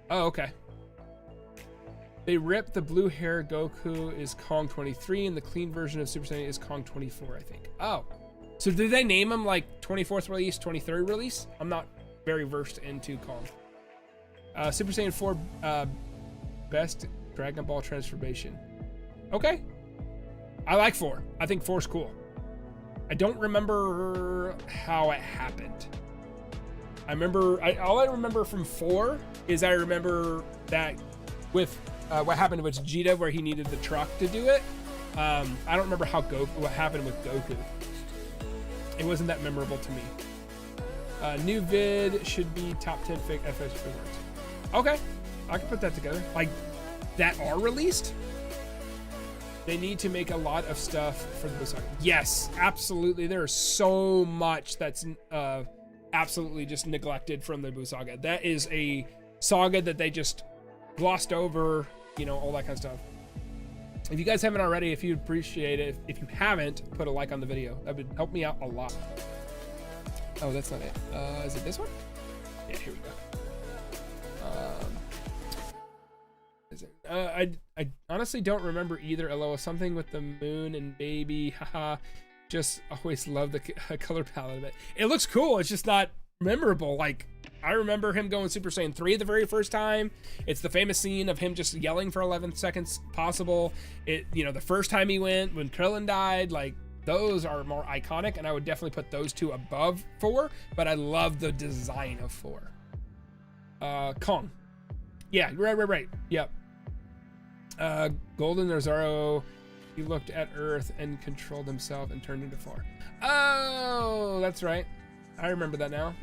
Oh, okay. They ripped the blue hair Goku is Kong 23, and the clean version of Super Saiyan is Kong 24, I think. Oh. So did they name them like 24th release, 23rd release? I'm not very versed into Kong. Super Saiyan 4 best Dragon Ball transformation. Okay. I like 4. I think 4's cool. I don't remember how it happened. All I remember from 4 is I remember that with what happened with Vegeta, where he needed the truck to do it. I don't remember what happened with Goku. It wasn't that memorable to me. New vid should be top 10 fake SH Figuarts. Okay, I can put that together. Like, that are released? They need to make a lot of stuff for the saga. Yes, absolutely. There is so much that's absolutely just neglected from the Buu saga. That is a saga that they just glossed over, all that kind of stuff. If you guys haven't already, if you'd appreciate it, if you haven't, put a like on the video. That would help me out a lot. Oh, that's not it. Is it this one? Yeah, here we go. Is it? I honestly don't remember either. LOL, something with the moon and baby. Haha. Just always love the color palette of it. It looks cool. It's just not memorable. Like, I remember him going Super Saiyan 3 the very first time. It's the famous scene of him just yelling for 11 seconds possible. The first time he went when Krillin died, like, those are more iconic, and I would definitely put those 2 above 4, but I love the design of 4. Kong. Yeah, right. Yep. Golden Rosario, he looked at Earth and controlled himself and turned into 4. Oh, that's right. I remember that now.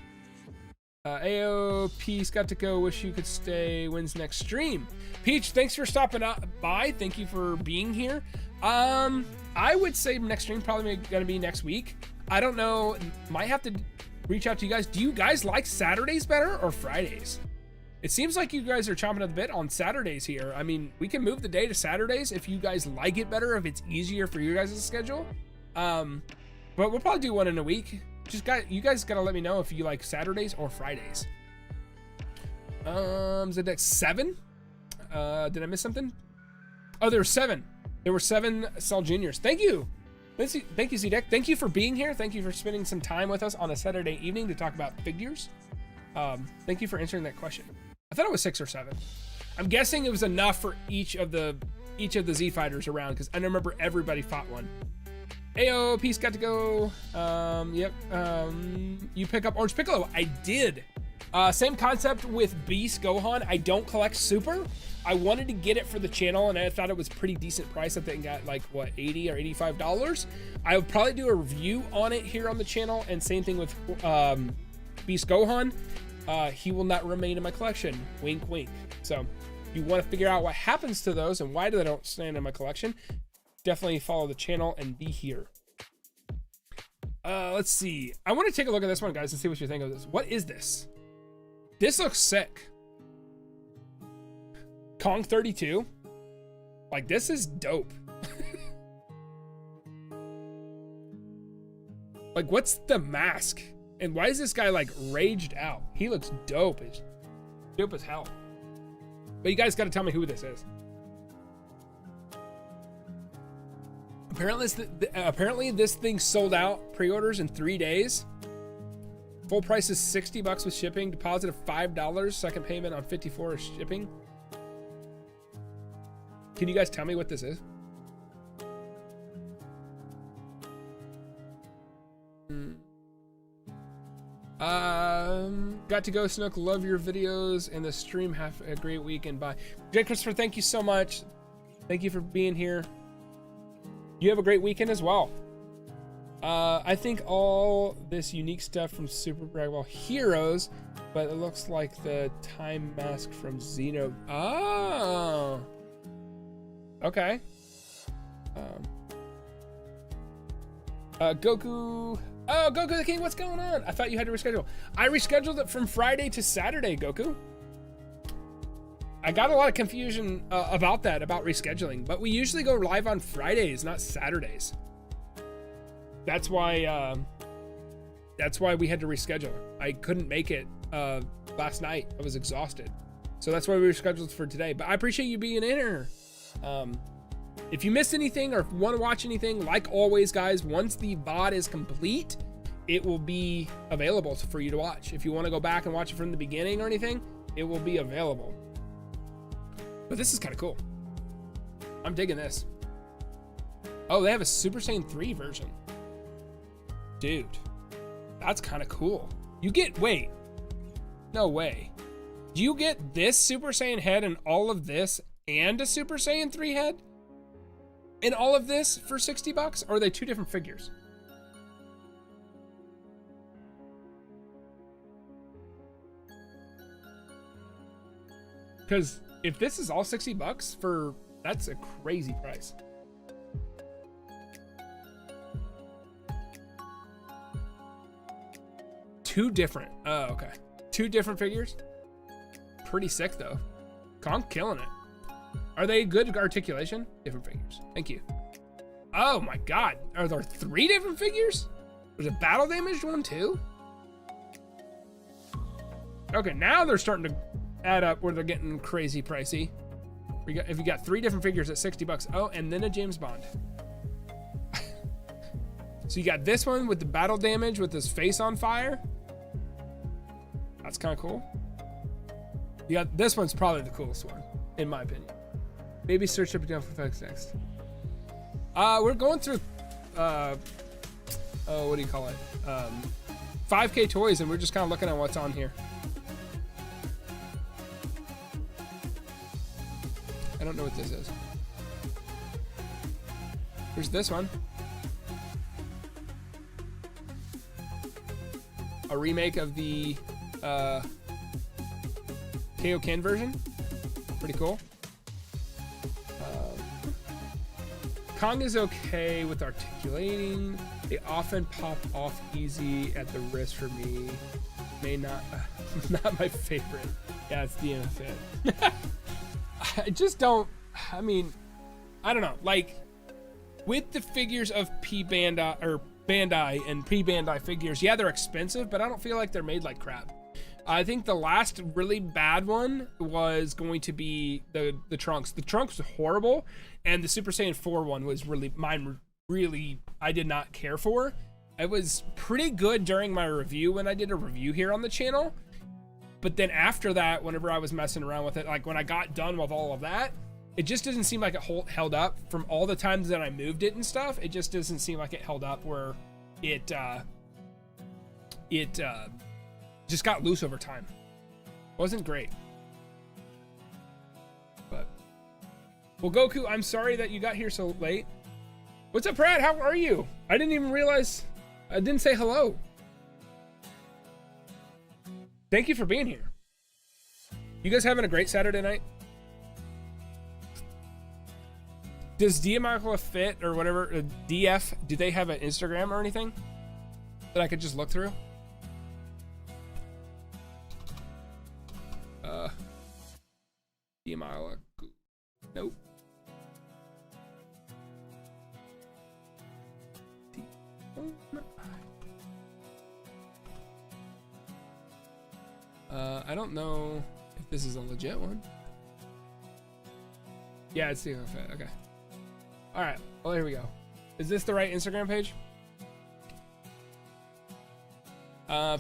AO, peace, got to go. Wish you could stay. When's next stream? Peach, thanks for stopping by. Thank you for being here. I would say next stream probably gonna be next week. I don't know. Might have to reach out to you guys. Do you guys like Saturdays better or Fridays? It seems like you guys are chomping at the bit on Saturdays here. I mean, we can move the day to Saturdays if you guys like it better, if it's easier for you guys' schedule. But we'll probably do one in a week. You guys gotta let me know if you like Saturdays or Fridays. Zedex 7? Did I miss something? Oh, there were 7. There were 7 Cell Juniors. Thank you. Thank you, Zedex. Thank you for being here. Thank you for spending some time with us on a Saturday evening to talk about figures. Thank you for answering that question. I thought it was 6 or 7. I'm guessing it was enough for each of the Z fighters around, because I remember everybody fought one. Ayo, peace, got to go. Yep. You pick up Orange Piccolo. I did. Same concept with Beast Gohan. I don't collect Super. I wanted to get it for the channel, and I thought it was pretty decent price. I think it got like, what, $80 or $85. I would probably do a review on it here on the channel, and same thing with Beast Gohan. He will not remain in my collection. Wink, wink. So if you want to figure out what happens to those and why they don't stand in my collection, definitely follow the channel and be here. Let's see. I want to take a look at this one, guys, and see what you think of this. What is this? This looks sick. Kong 32. Like, this is dope. Like, what's the mask? And why is this guy, like, raged out? He looks dope as hell. But you guys got to tell me who this is. Apparently this thing sold out pre-orders in 3 days. Full price is $60 with shipping. Deposit of $5. Second payment on 54 is shipping. Can you guys tell me what this is? Got to go, Snook. Love your videos and the stream. Have a great weekend. Bye. Jay Christopher, thank you so much. Thank you for being here. You have a great weekend as well. I think all this unique stuff from Super Dragon Ball Heroes, but it looks like the time mask from Xeno. Oh, okay. Goku. Oh, Goku the King, what's going on? I thought you had to reschedule. I rescheduled it from Friday to Saturday, Goku. I got a lot of confusion about rescheduling, but we usually go live on Fridays, not Saturdays. That's why we had to reschedule. I couldn't make it last night. I was exhausted. So that's why we rescheduled for today. But I appreciate you being in here. If you missed anything or want to watch anything, like always, guys, once the VOD is complete, it will be available for you to watch. If you want to go back and watch it from the beginning or anything, it will be available. But this is kind of cool. I'm digging this. Oh, they have a Super Saiyan 3 version. Dude, that's kind of cool. You get, wait, no way. Do you get this Super Saiyan head and all of this and a Super Saiyan 3 head? In all of this for $60? Or are they two different figures? Because if this is all $60 for, that's a crazy price. Two different, oh, okay. Two different figures? Pretty sick though. Kong killing it. Are they good articulation? Different figures. Thank you. Oh my God. Are there 3 different figures? There's a battle damaged one too? Okay, now they're starting to add up where they're getting crazy pricey. If you got 3 different figures at $60. Oh, and then a James Bond. So you got this one with the battle damage with his face on fire. That's kind of cool. You got this one's probably the coolest one, in my opinion. Maybe search up down for facts next. We're going through oh, what do you call it? 5K toys, and we're just kind of looking at what's on here. I don't know what this is. There's this one. A remake of the Kaioken version. Pretty cool. Kong is okay with articulating. They often pop off easy at the wrist for me. May not, not my favorite. Yeah, it's DMFA. I just don't, I mean, I don't know. Like, with the figures of Bandai and Bandai figures, yeah, they're expensive, but I don't feel like they're made like crap. I think the last really bad one was going to be the Trunks. The Trunks was horrible, and the Super Saiyan 4 one was really, I did not care for. It was pretty good during my review when I did a review here on the channel. But then after that, whenever I was messing around with it, like when I got done with all of that, it just doesn't seem like it held up. From all the times that I moved it and stuff, it just doesn't seem like it held up, where it just got loose over time. Wasn't great. But, well, Goku, I'm sorry that you got here so late. What's up, Brad? How are you? I didn't even realize I didn't say hello. Thank you for being here. You guys having a great Saturday night? Does 𝐷𝐁 Fit or whatever, DF, do they have an Instagram or anything that I could just look through? 𝐷𝐁, nope. I don't know if this is a legit one. Yeah, it's 𝐷𝐁 Fit. Okay. All right. Well, here we go. Is this the right Instagram page?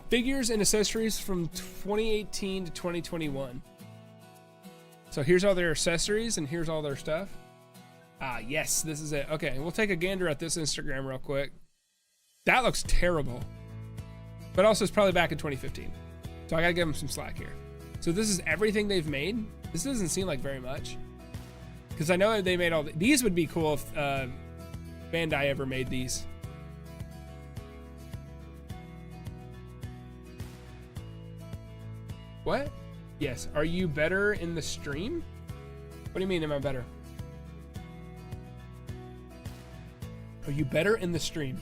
Figures and accessories from 2018 to 2021. So here's all their accessories and here's all their stuff. Ah, yes, this is it. Okay, we'll take a gander at this Instagram real quick. That looks terrible. But also it's probably back in 2015. So I gotta give them some slack here. So this is everything they've made. This doesn't seem like very much. Because I know that they made all these would be cool if Bandai ever made these. What? Yes. Are you better in the stream? What do you mean, am I better? Are you better in the stream?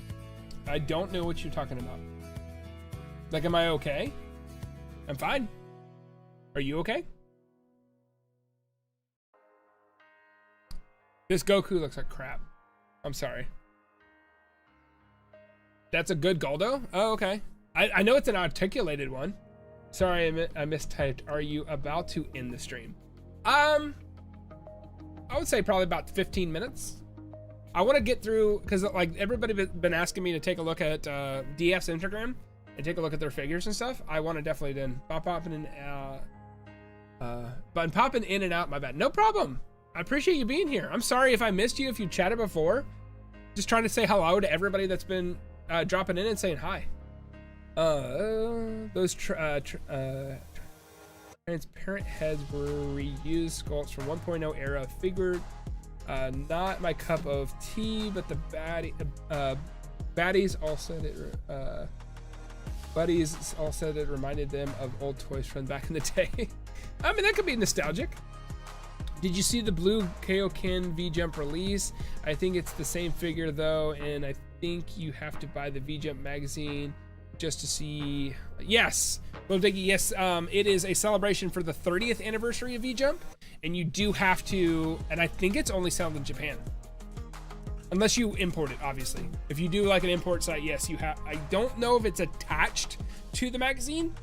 I don't know what you're talking about. Like, am I okay? I'm fine. Are you okay? This Goku looks like crap. I'm sorry. That's a good Goldo? Oh, okay. I know it's an articulated one. Sorry, I mistyped. Are you about to end the stream? I would say probably about 15 minutes. I want to get through, because like everybody been asking me to take a look at DF's Instagram and take a look at their figures and stuff. I want to definitely then popping in and out. My bad. No problem. I appreciate you being here. I'm sorry if I missed you, if you chatted before. Just trying to say hello to everybody that's been dropping in and saying hi. Those transparent heads were reused sculpts from 1.0 era figure. Not my cup of tea, but the baddies all said it. Buddies all said it reminded them of old toys from back in the day. I mean, that could be nostalgic. Did you see the blue Kaioken V-Jump release? I think it's the same figure though, and I think you have to buy the V-Jump magazine just to see. Yes, well, yes, it is a celebration for the 30th anniversary of V-Jump, and you do have to, and I think it's only sold in Japan. Unless you import it, obviously. If you do like an import site, yes, you have. I don't know if it's attached to the magazine.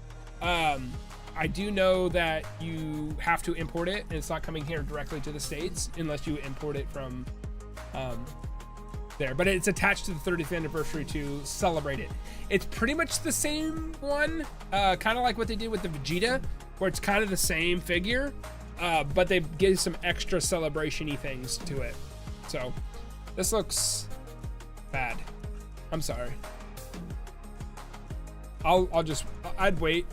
I do know that you have to import it, and it's not coming here directly to the States unless you import it from there. But it's attached to the 30th anniversary to celebrate it. It's pretty much the same one, kind of like what they did with the Vegeta, where it's kind of the same figure, but they give some extra celebration-y things to it. So this looks bad. I'm sorry. I'd wait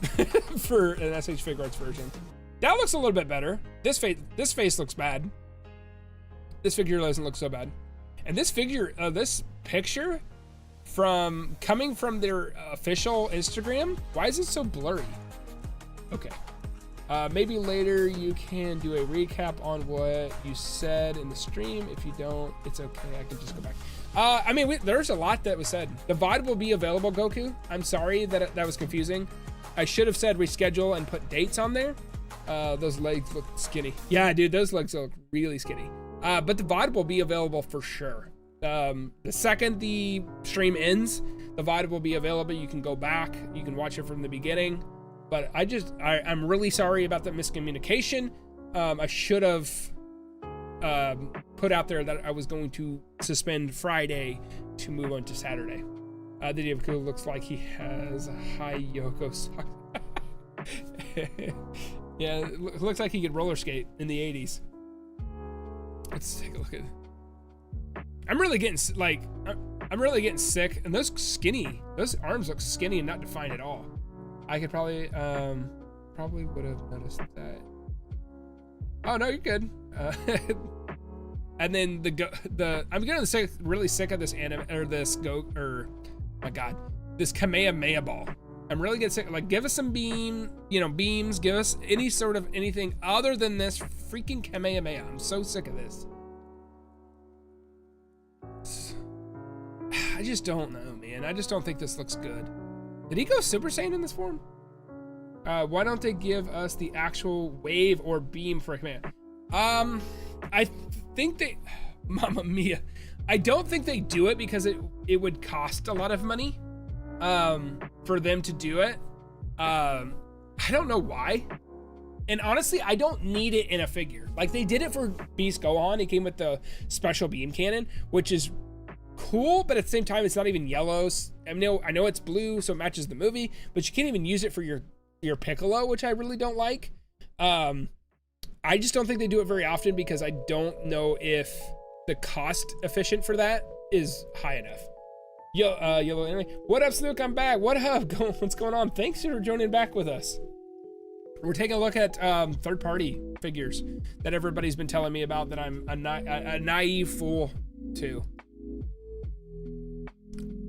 for an SH Figuarts version. That looks a little bit better. This face looks bad. This figure doesn't look so bad. And this figure, this picture coming from their official Instagram, why is it so blurry? Okay. Maybe later you can do a recap on what you said in the stream. If you don't, it's okay. I can just go back. I mean, there's a lot that was said. The VOD will be available, Goku. I'm sorry that that was confusing. I should have said reschedule and put dates on there. Those legs look skinny. Yeah, dude, those legs look really skinny. But the VOD will be available for sure. The second the stream ends, the VOD will be available. You can go back. You can watch it from the beginning. But I'm really sorry about the miscommunication. I should have put out there that I was going to suspend Friday to move on to Saturday. The Goku looks like he has a high Yoko sock. Yeah, it looks like he could roller skate in the 80s. Let's take a look at it. I'm really getting sick, and those arms look skinny and not defined at all. I could probably would have noticed that. Oh no, you're good. And then I'm getting really sick of this anime or this my God, this Kamehameha ball. I'm really getting sick. Like, give us some beams. Give us any sort of anything other than this freaking Kamehameha. I'm so sick of this. I just don't know, man. I just don't think this looks good. Did he go Super Saiyan in this form? Why don't they give us the actual wave or beam for a command? I think they, Mamma Mia. I don't think they do it because it would cost a lot of money for them to do it. I don't know why. And honestly, I don't need it in a figure. Like, they did it for Beast Gohan. He came with the special beam cannon, which is cool, but at the same time, it's not even yellow. I know it's blue, so it matches the movie, but you can't even use it for your Piccolo, which I really don't like. I just don't think they do it very often because I don't know if the cost efficient for that is high enough. Yellow anime. What up, Snook? I'm back. What up? What's going on? Thanks for joining back with us. We're taking a look at third-party figures that everybody's been telling me about that I'm a naive fool to.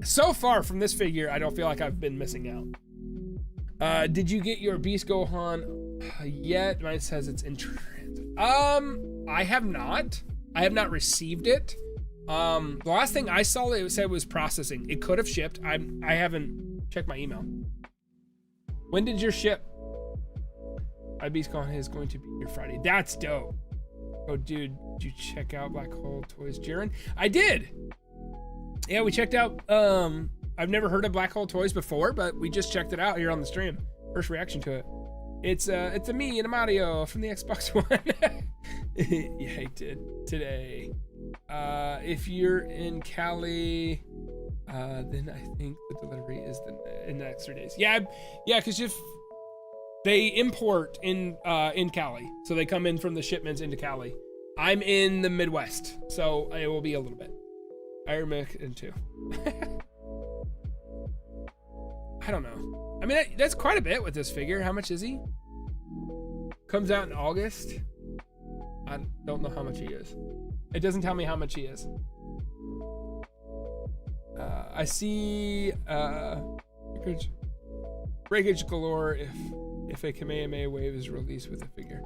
So far from this figure, I don't feel like I've been missing out. Did you get your Beast Gohan yet? Mine says it's in transit. I have not. I have not received it. The last thing I saw, it said was processing. It could have shipped. I haven't checked my email. When did your ship? My Beast Gohan is going to be here Friday. That's dope. Oh, dude, did you check out Black Hole Toys, Jaren? I did. Yeah, we checked out. I've never heard of Black Hole Toys before, but we just checked it out here on the stream. First reaction to it. It's a me and a Mario from the Xbox One. Yeah, I did today. If you're in Cali, then I think the delivery is in the next 3 days. Yeah, because if they import in Cali, so they come in from the shipments into Cali. I'm in the Midwest, so it will be a little bit. Iron Man in 2. I don't know. I mean, that's quite a bit with this figure. How much is he? Comes out in August. I don't know how much he is. It doesn't tell me how much he is. I see breakage galore if a Kamehameha wave is released with a figure.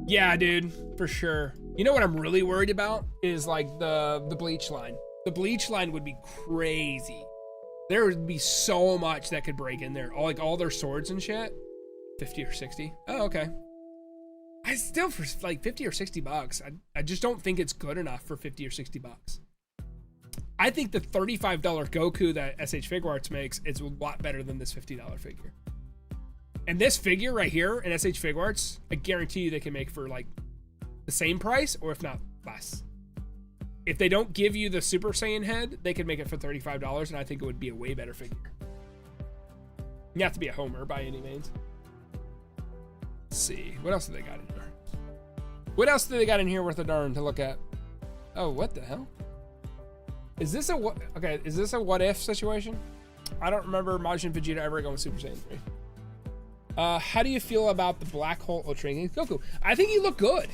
Yeah, dude, for sure. You know what I'm really worried about is like the Bleach line. The Bleach line would be crazy. There would be so much that could break in there. All their swords and shit. 50 or 60. Oh, okay. I still, for like 50 or 60 bucks, I just don't think it's good enough for 50 or 60 bucks. I think the $35 Goku that SH Figuarts makes is a lot better than this $50 figure. And this figure right here in SH Figuarts, I guarantee you they can make for like the same price or if not less. If they don't give you the Super Saiyan head, they could make it for $35, and I think it would be a way better figure. You have to be a homer by any means. Let's see. What else do they got in here? What else do they got in here worth a darn to look at? Oh, what the hell? Is this a what? Okay, is this a what if situation? I don't remember Majin Vegeta ever going Super Saiyan 3. How do you feel about the Black Hole Ultra Goku? I think he looked good.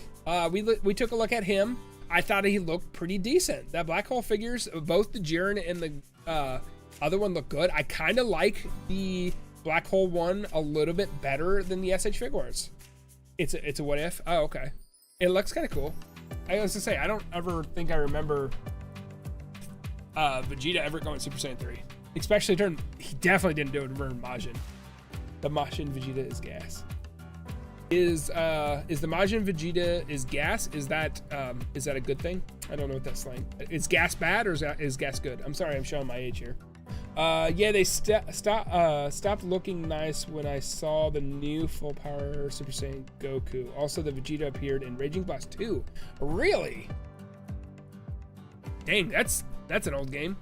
We took a look at him. I thought he looked pretty decent. That Black Hole figures, both the Jiren and the other one look good. I kind of like the Black Hole one a little bit better than the SH Figuarts. It's a what if? Oh, okay. It looks kind of cool. I was gonna say, I don't ever think I remember Vegeta ever going Super Saiyan 3. Especially during, he definitely didn't do it during Majin. The Majin Vegeta is gas. Is the Majin Vegeta is gas? Is that a good thing? I don't know what that's slang. Is gas bad or is gas good? I'm sorry, I'm showing my age here. Yeah, they stopped looking nice when I saw the new full power Super Saiyan Goku. Also, the Vegeta appeared in Raging Blast 2. Really? Dang, that's an old game.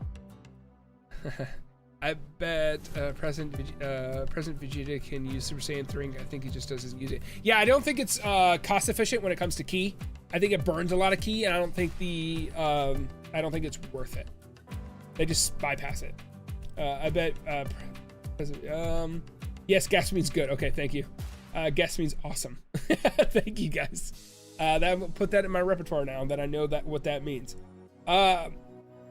I bet present Vegeta can use Super Saiyan 3. I think he just doesn't use it. Yeah, I don't think it's cost efficient when it comes to ki. I think it burns a lot of ki, and I don't think it's worth it. They just bypass it. I bet yes, gas means good. Okay, thank you. Gas means awesome. Thank you guys. Put that in my repertoire now that I know what that means.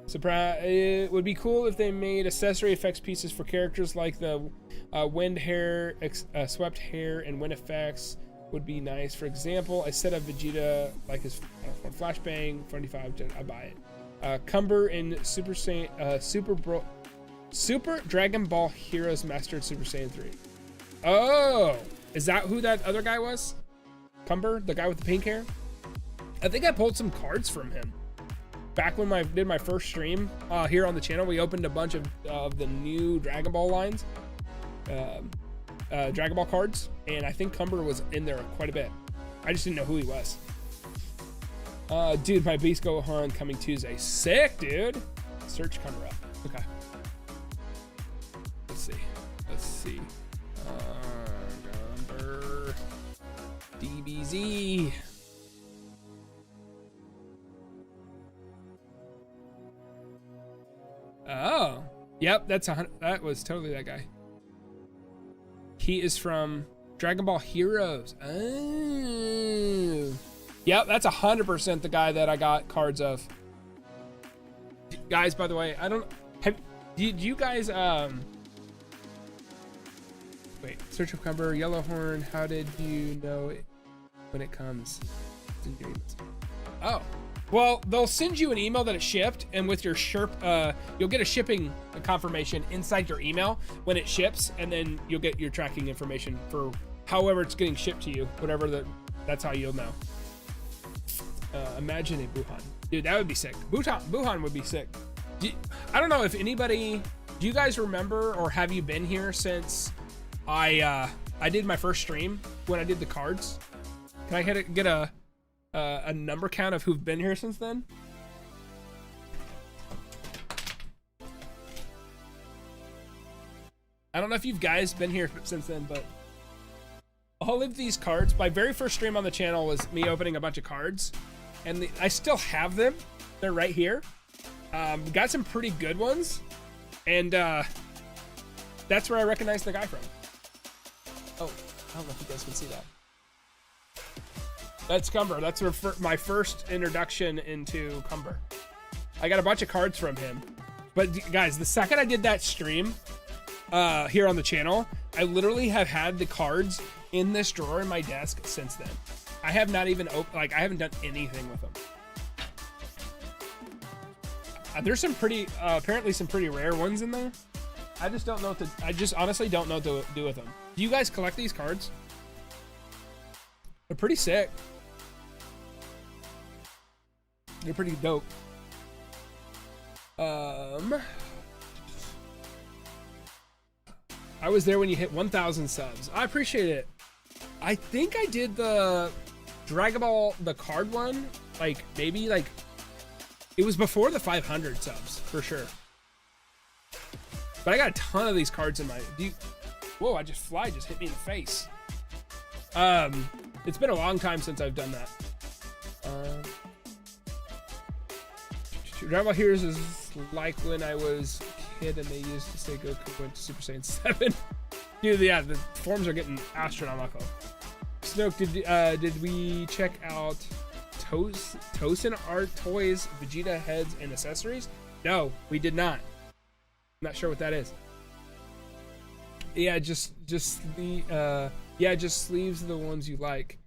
Surprise! It would be cool if they made accessory effects pieces for characters like the wind hair, swept hair, and wind effects would be nice. For example, a set of Vegeta like his flashbang 45. I buy it. Cumber in Super Saiyan, Super Dragon Ball Heroes Mastered Super Saiyan 3. Oh, is that who that other guy was? Cumber, the guy with the pink hair. I think I pulled some cards from him. Back when I did my first stream here on the channel, we opened a bunch of the new Dragon Ball lines, Dragon Ball cards, and I think Cumber was in there quite a bit. I just didn't know who he was. Dude, my Beast Gohan coming Tuesday. Sick, dude. Search Cumber up. Okay. Let's see. Cumber DBZ. Oh, yep, that was totally that guy. He is from Dragon Ball Heroes. Oh, yep, that's 100% the guy that I got cards of. Guys, by the way, did you guys wait, search of Cumber, Yellowhorn. How did you know it when it comes? Oh. Well, they'll send you an email that it shipped, and with your you'll get a shipping confirmation inside your email when it ships, and then you'll get your tracking information for however it's getting shipped to you, that's how you'll know. Imagine a Buhan. Dude, that would be sick. Buhan would be sick. I don't know if anybody, do you guys remember, or have you been here since I did my first stream when I did the cards? Can I get a number count of who've been here since then? I don't know if you guys been here since then, but all of these cards, my very first stream on the channel was me opening a bunch of cards, and I still have them. They're right here. Got some pretty good ones, and that's where I recognize the guy from. Oh, I don't know if you guys can see that. That's Cumber. That's my first introduction into Cumber. I got a bunch of cards from him. But guys, the second I did that stream here on the channel, I literally have had the cards in this drawer in my desk since then. I have not even I haven't done anything with them. There's some pretty apparently some pretty rare ones in there. I just don't know I just honestly don't know what to do with them. Do you guys collect these cards? They're pretty sick. They're pretty dope. I was there when you hit 1,000 subs. I appreciate it. I think I did the Dragon Ball, the card one, maybe it was before the 500 subs for sure. But I got a ton of these cards in my. Whoa! Fly just hit me in the face. It's been a long time since I've done that. Dragon Ball Heroes is like when I was a kid and they used to say Goku went to Super Saiyan 7. Dude, yeah, the forms are getting astronomical. Snoke, did we check out Tosin Art Toys, Vegeta heads and accessories? No, we did not. I'm not sure what that is. Yeah, just the yeah, just sleeves the ones you like.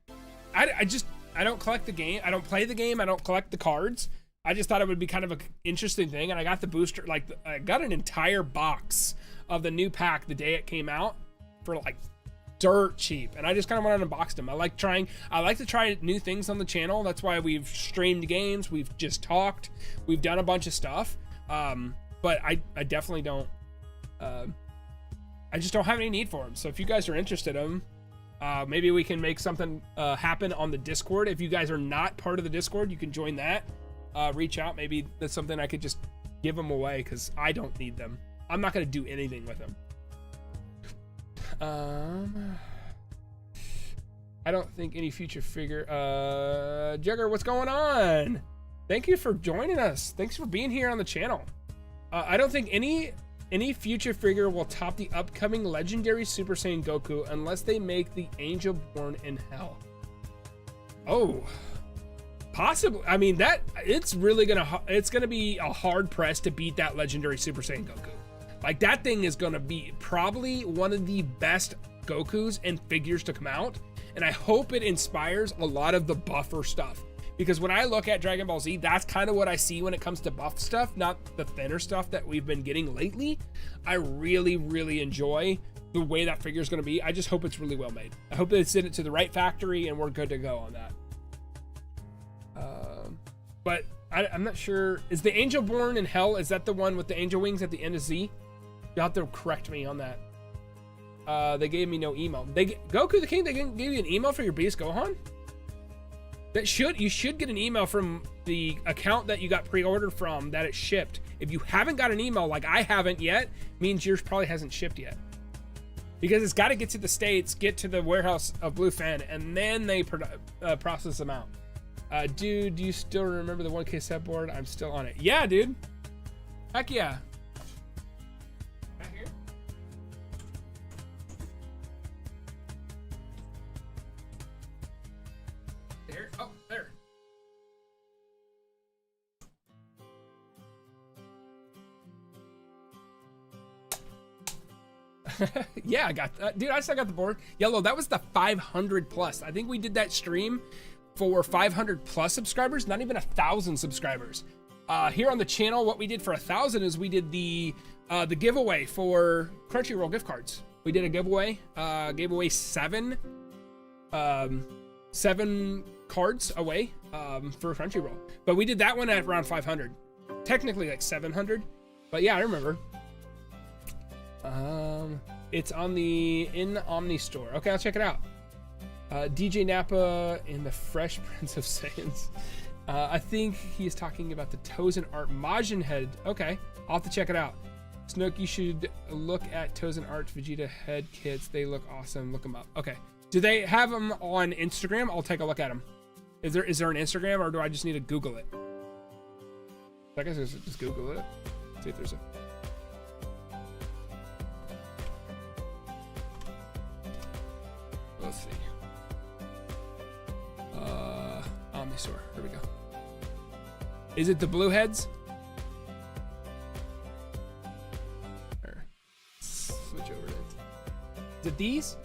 I don't collect the game. I don't play the game. I don't collect the cards. I just thought it would be kind of an interesting thing, and I got the booster. Like, I got an entire box of the new pack the day it came out for like dirt cheap, and I just kind of went out and unboxed them. I like to try new things on the channel. That's why we've streamed games. We've just talked. We've done a bunch of stuff. But I definitely don't. I just don't have any need for them. So if you guys are interested in them, maybe we can make something happen on the Discord. If you guys are not part of the Discord, you can join that. Reach out. Maybe that's something I could just give them away, because I don't need them. I'm not going to do anything with them. I don't think any future figure. Jugger, what's going on? Thank you for joining us. Thanks for being here on the channel. I don't think any future figure will top the upcoming legendary Super Saiyan Goku unless they make the Angel Born in Hell. Oh, possibly. I mean, that it's gonna be a hard press to beat that legendary Super Saiyan Goku. Like, that thing is gonna be probably one of the best Gokus and figures to come out, and I hope it inspires a lot of the buffer stuff. Because when I look at Dragon Ball Z, that's kind of what I see when it comes to buff stuff, not the thinner stuff that we've been getting lately. I really, really enjoy the way that figure is going to be. I just hope it's really well made. I hope they send it to the right factory and we're good to go on that. But I'm not sure. Is the Angel Born in Hell, is that the one with the angel wings at the end of Z? You'll have to correct me on that. They gave me no email. Goku the King, they gave you an email for your Beast Gohan? You should get an email from the account that you got pre-ordered from, that it shipped. If you haven't got an email, like I haven't yet, means yours probably hasn't shipped yet. Because it's got to get to the States, get to the warehouse of Bluefin, and then they process them out. Dude, do you still remember the 1K set board? I'm still on it. Yeah, dude. Heck yeah. Right here. There. Oh, there. Yeah, I got that. Dude, I still got the board. Yellow, that was the 500 plus. I think we did that stream for 500 plus subscribers, not even 1,000 subscribers. Here on the channel, what we did for 1,000 is we did the giveaway for Crunchyroll gift cards. We did a giveaway, gave away seven cards away for Crunchyroll. But we did that one at around 500. Technically like 700, but yeah, I remember. It's on the Omni store. Okay, I'll check it out. DJ Nappa in the Fresh Prince of Saiyans. I think he is talking about the 𝐒.𝐅𝐸 head. Okay, I'll have to check it out. Snook, you should look at 𝐒.𝐅𝐸 Vegeta head kits. They look awesome. Look them up. Okay. Do they have them on Instagram? I'll take a look at them. Is there an Instagram, or do I just need to Google it? I guess I should just Google it. See if there's a... Let's see. Omni store. Here we go. Is it the blue heads? Or switch over to it. Is it these?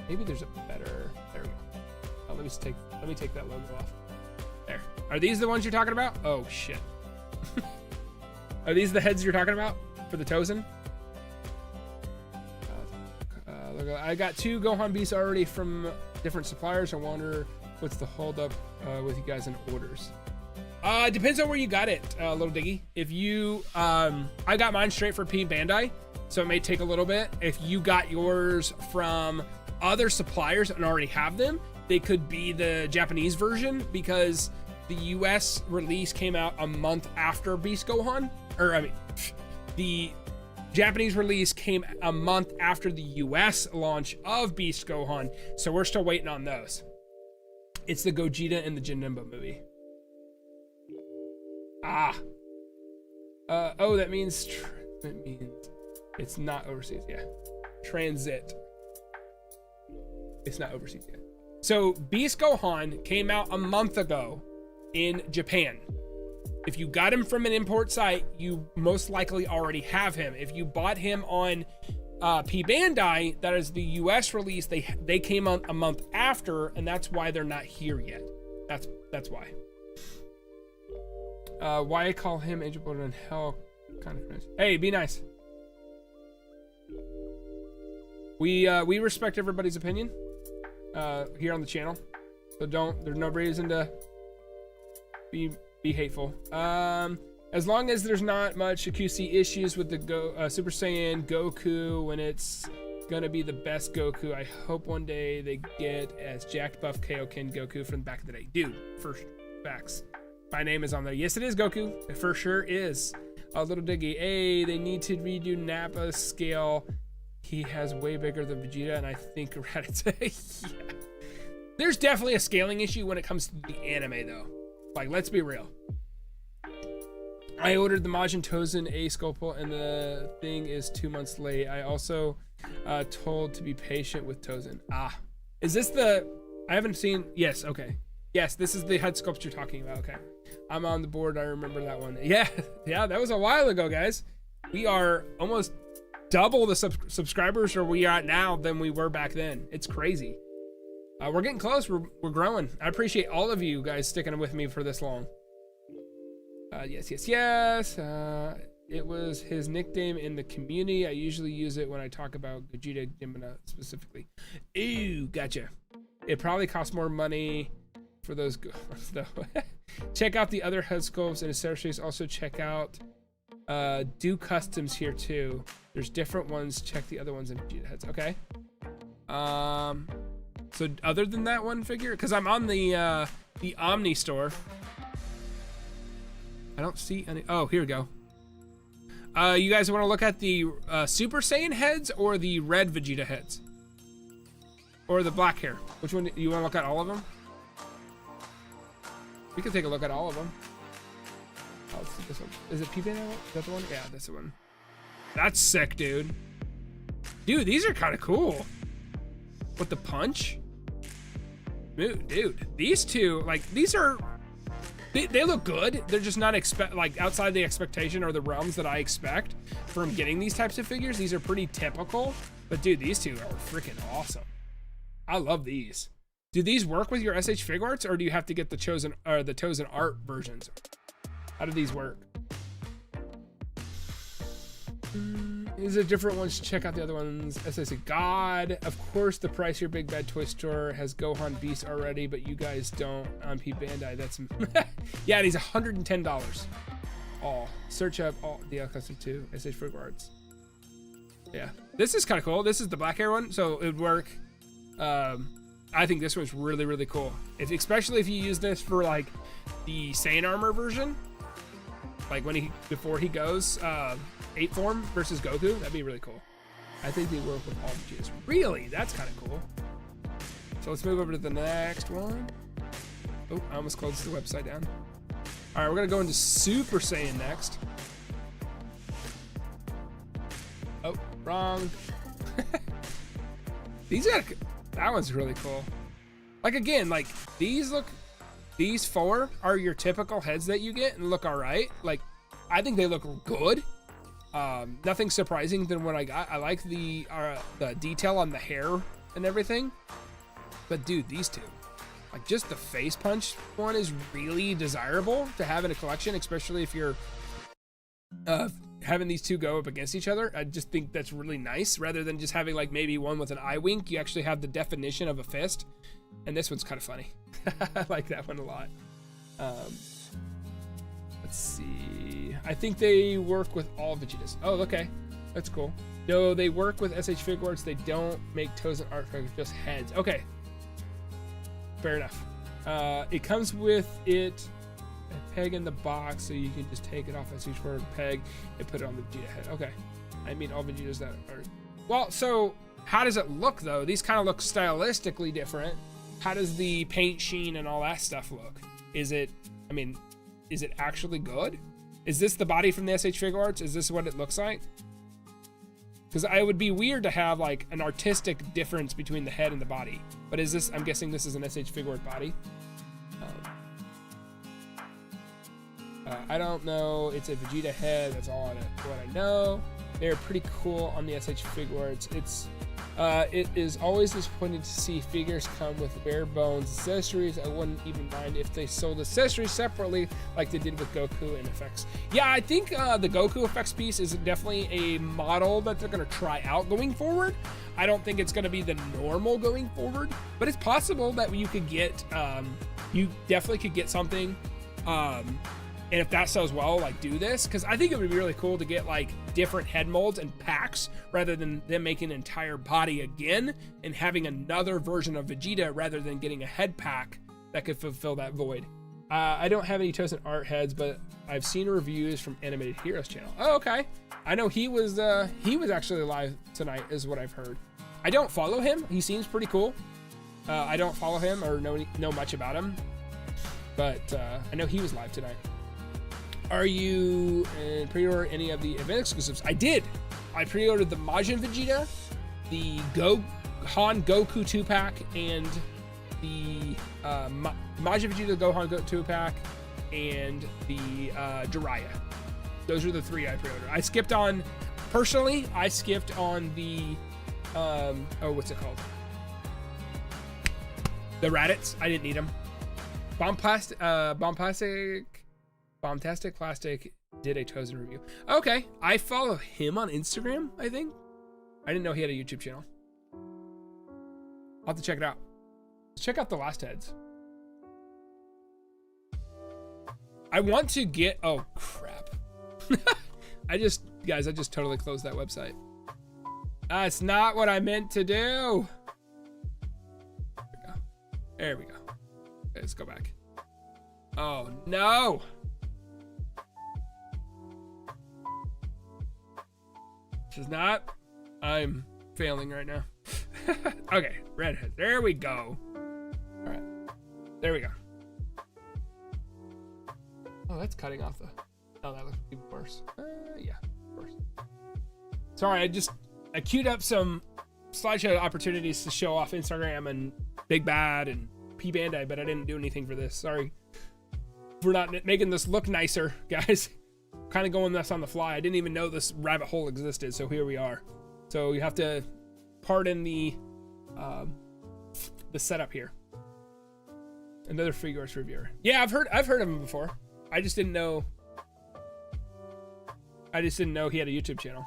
Maybe there's a better. There we go. Oh, let me take that logo off. There. Are these the ones you're talking about? Oh shit. Are these the heads you're talking about for the 𝐒.𝐅𝐸? I got 2 Gohan Beasts already from different suppliers. I wonder what's the holdup with you guys in orders. Depends on where you got it, Little Diggy. If you, I got mine straight for Bandai, so it may take a little bit. If you got yours from other suppliers and already have them, they could be the Japanese version, because the US release came out a month after Beast Gohan, or I mean, the Japanese release came a month after the US launch of Beast Gohan, so we're still waiting on those. It's the Gogeta and the Janemba movie. Oh, that means it's not overseas. Yeah, transit. It's not overseas yet. So Beast Gohan came out a month ago in Japan. If you got him from an import site, you most likely already have him. If you bought him on Bandai, that is the US release, they came out a month after, and that's why they're not here yet. That's why. Why I call him Angel Born in Hell kind of nice. Hey, be nice. We respect everybody's opinion here on the channel, so there's no reason to be hateful. As long as there's not much QC issues with the Super Saiyan Goku when it's gonna be the best Goku. I hope one day they get as jacked buff Kaioken Goku from back in the day. Dude, first facts. My name is on there. Yes, it is Goku. It for sure is. A little diggy. Hey, they need to redo Nappa's scale. He has way bigger than Vegeta, and I think Rattata. Yeah. There's definitely a scaling issue when it comes to the anime, though. Like, let's be real. I ordered the Majin Tozen A Sculpel, and the thing is 2 months late. I also told to be patient with Tozen. Ah, is this the? I haven't seen. Yes, okay. Yes, this is the head sculpture you're talking about. Okay, I'm on the board. I remember that one. Yeah, that was a while ago, guys. We are almost double the subscribers where we are at now than we were back then. It's crazy. We're getting close. We're growing. I appreciate all of you guys sticking with me for this long. Yes. It was his nickname in the community. I usually use it when I talk about Gogeta Gemina specifically. Ooh, gotcha. It probably costs more money for those though. Check out the other head sculpts and accessories. Also check out do customs here too. There's different ones. Check the other ones in Vegeta heads. Okay. So other than that one figure, because I'm on the Omni store. I don't see any. Oh, here we go. You guys want to look at the Super Saiyan heads or the red Vegeta heads? Or the black hair? Which one? You want to look at all of them? We can take a look at all of them. Oh, let's see this one. Is it P-Band? Is that the one? Yeah, that's the one. That's sick, dude. Dude, these are kind of cool. With the punch. Dude, these two, like, these are... They look good. They're just not like outside the expectation or the realms that I expect from getting these types of figures. These are pretty typical, but dude, these two are freaking awesome. I love these. Do these work with your SH Figuarts, or do you have to get the Tozen art versions? How do these work? These are different ones. Check out the other ones. SSC God. Of course, the price your Big Bad Toy Store has Gohan Beast already, but you guys don't on P Bandai. That's yeah, and he's $110. All search up all the custom 2 SH Figuarts. Yeah, this is kind of cool. This is the black hair one, so it would work. I think this one's really, really cool. Especially if you use this for like the Saiyan armor version, like when before he goes 8 form versus Goku, that'd be really cool. I think they work with all Vegetas. Really? That's kind of cool. So let's move over to the next one. Oh, I almost closed the website down. All right, we're gonna go into Super Saiyan next. Oh, wrong. That one's really cool. Like again, like these 4 are your typical heads that you get and look all right. Like I think they look good. Nothing surprising than what I got. I like the detail on the hair and everything. But dude, these two, like just the face punch one is really desirable to have in a collection, especially if you're having these two go up against each other. I just think that's really nice rather than just having like maybe one with an eye wink. You actually have the definition of a fist. And this one's kind of funny. I like that one a lot. Let's see. I think they work with all Vegetas. Oh, okay. That's cool. No, they work with SH Figuarts. They don't make Tozen art figures, just heads. Okay. Fair enough. It comes with a peg in the box, so you can just take it off as each word peg and put it on the Vegeta head. Okay. I mean, all Vegetas that are... Well, so how does it look, though? These kind of look stylistically different. How does the paint sheen and all that stuff look? Is it actually good? Is this the body from the SH Figuarts? Is this what it looks like? Because it would be weird to have like an artistic difference between the head and the body. But is this, I'm guessing this is an SH Figuart body. I don't know. It's a Vegeta head. That's all what I know. They're pretty cool on the SH Figuarts. It is always disappointing to see figures come with bare bones accessories. I wouldn't even mind if they sold accessories separately like they did with Goku and effects. Yeah, I think the Goku effects piece is definitely a model that they're going to try out going forward. I don't think it's going to be the normal going forward, but it's possible that you could get, you definitely could get something. And if that sells well, like do this, because I think it would be really cool to get like different head molds and packs rather than them making an entire body again and having another version of Vegeta rather than getting a head pack that could fulfill that void. I don't have any Tosin art heads, but I've seen reviews from Animated Heroes channel. Oh, okay. I know he was actually live tonight, is what I've heard. I don't follow him. He seems pretty cool. I don't follow him or know much about him, but I know he was live tonight. Are you pre-order any of the event exclusives? I did. I pre-ordered the Majin Vegeta, the Gohan Goku 2-pack, and the Majin Vegeta Gohan 2-pack, and the Jiraiya. Those are the 3 I pre-ordered. I skipped on, personally, I skipped on the, oh, what's it called? The Raditz. I didn't need them. Bombastic Plastic did a Tosin review. Okay, I follow him on Instagram, I think. I didn't know he had a YouTube channel. I'll have to check it out. Let's check out the last heads. I want to get, oh crap. I just totally closed that website. That's not what I meant to do. There we go. Okay, let's go back. Oh no. This is not. I'm failing right now. Okay, redhead. There we go. All right, there we go. Oh, that's cutting off the. Oh, that looks even worse. Yeah, worse. Sorry, I queued up some slideshow opportunities to show off Instagram and Big Bad and Bandai, but I didn't do anything for this. Sorry for not making this look nicer, guys. Kind of going this on the fly. I didn't even know this rabbit hole existed, so here we are. So you have to pardon the setup here. Another Figuarts reviewer. Yeah, I've heard of him before. I just didn't know he had a YouTube channel.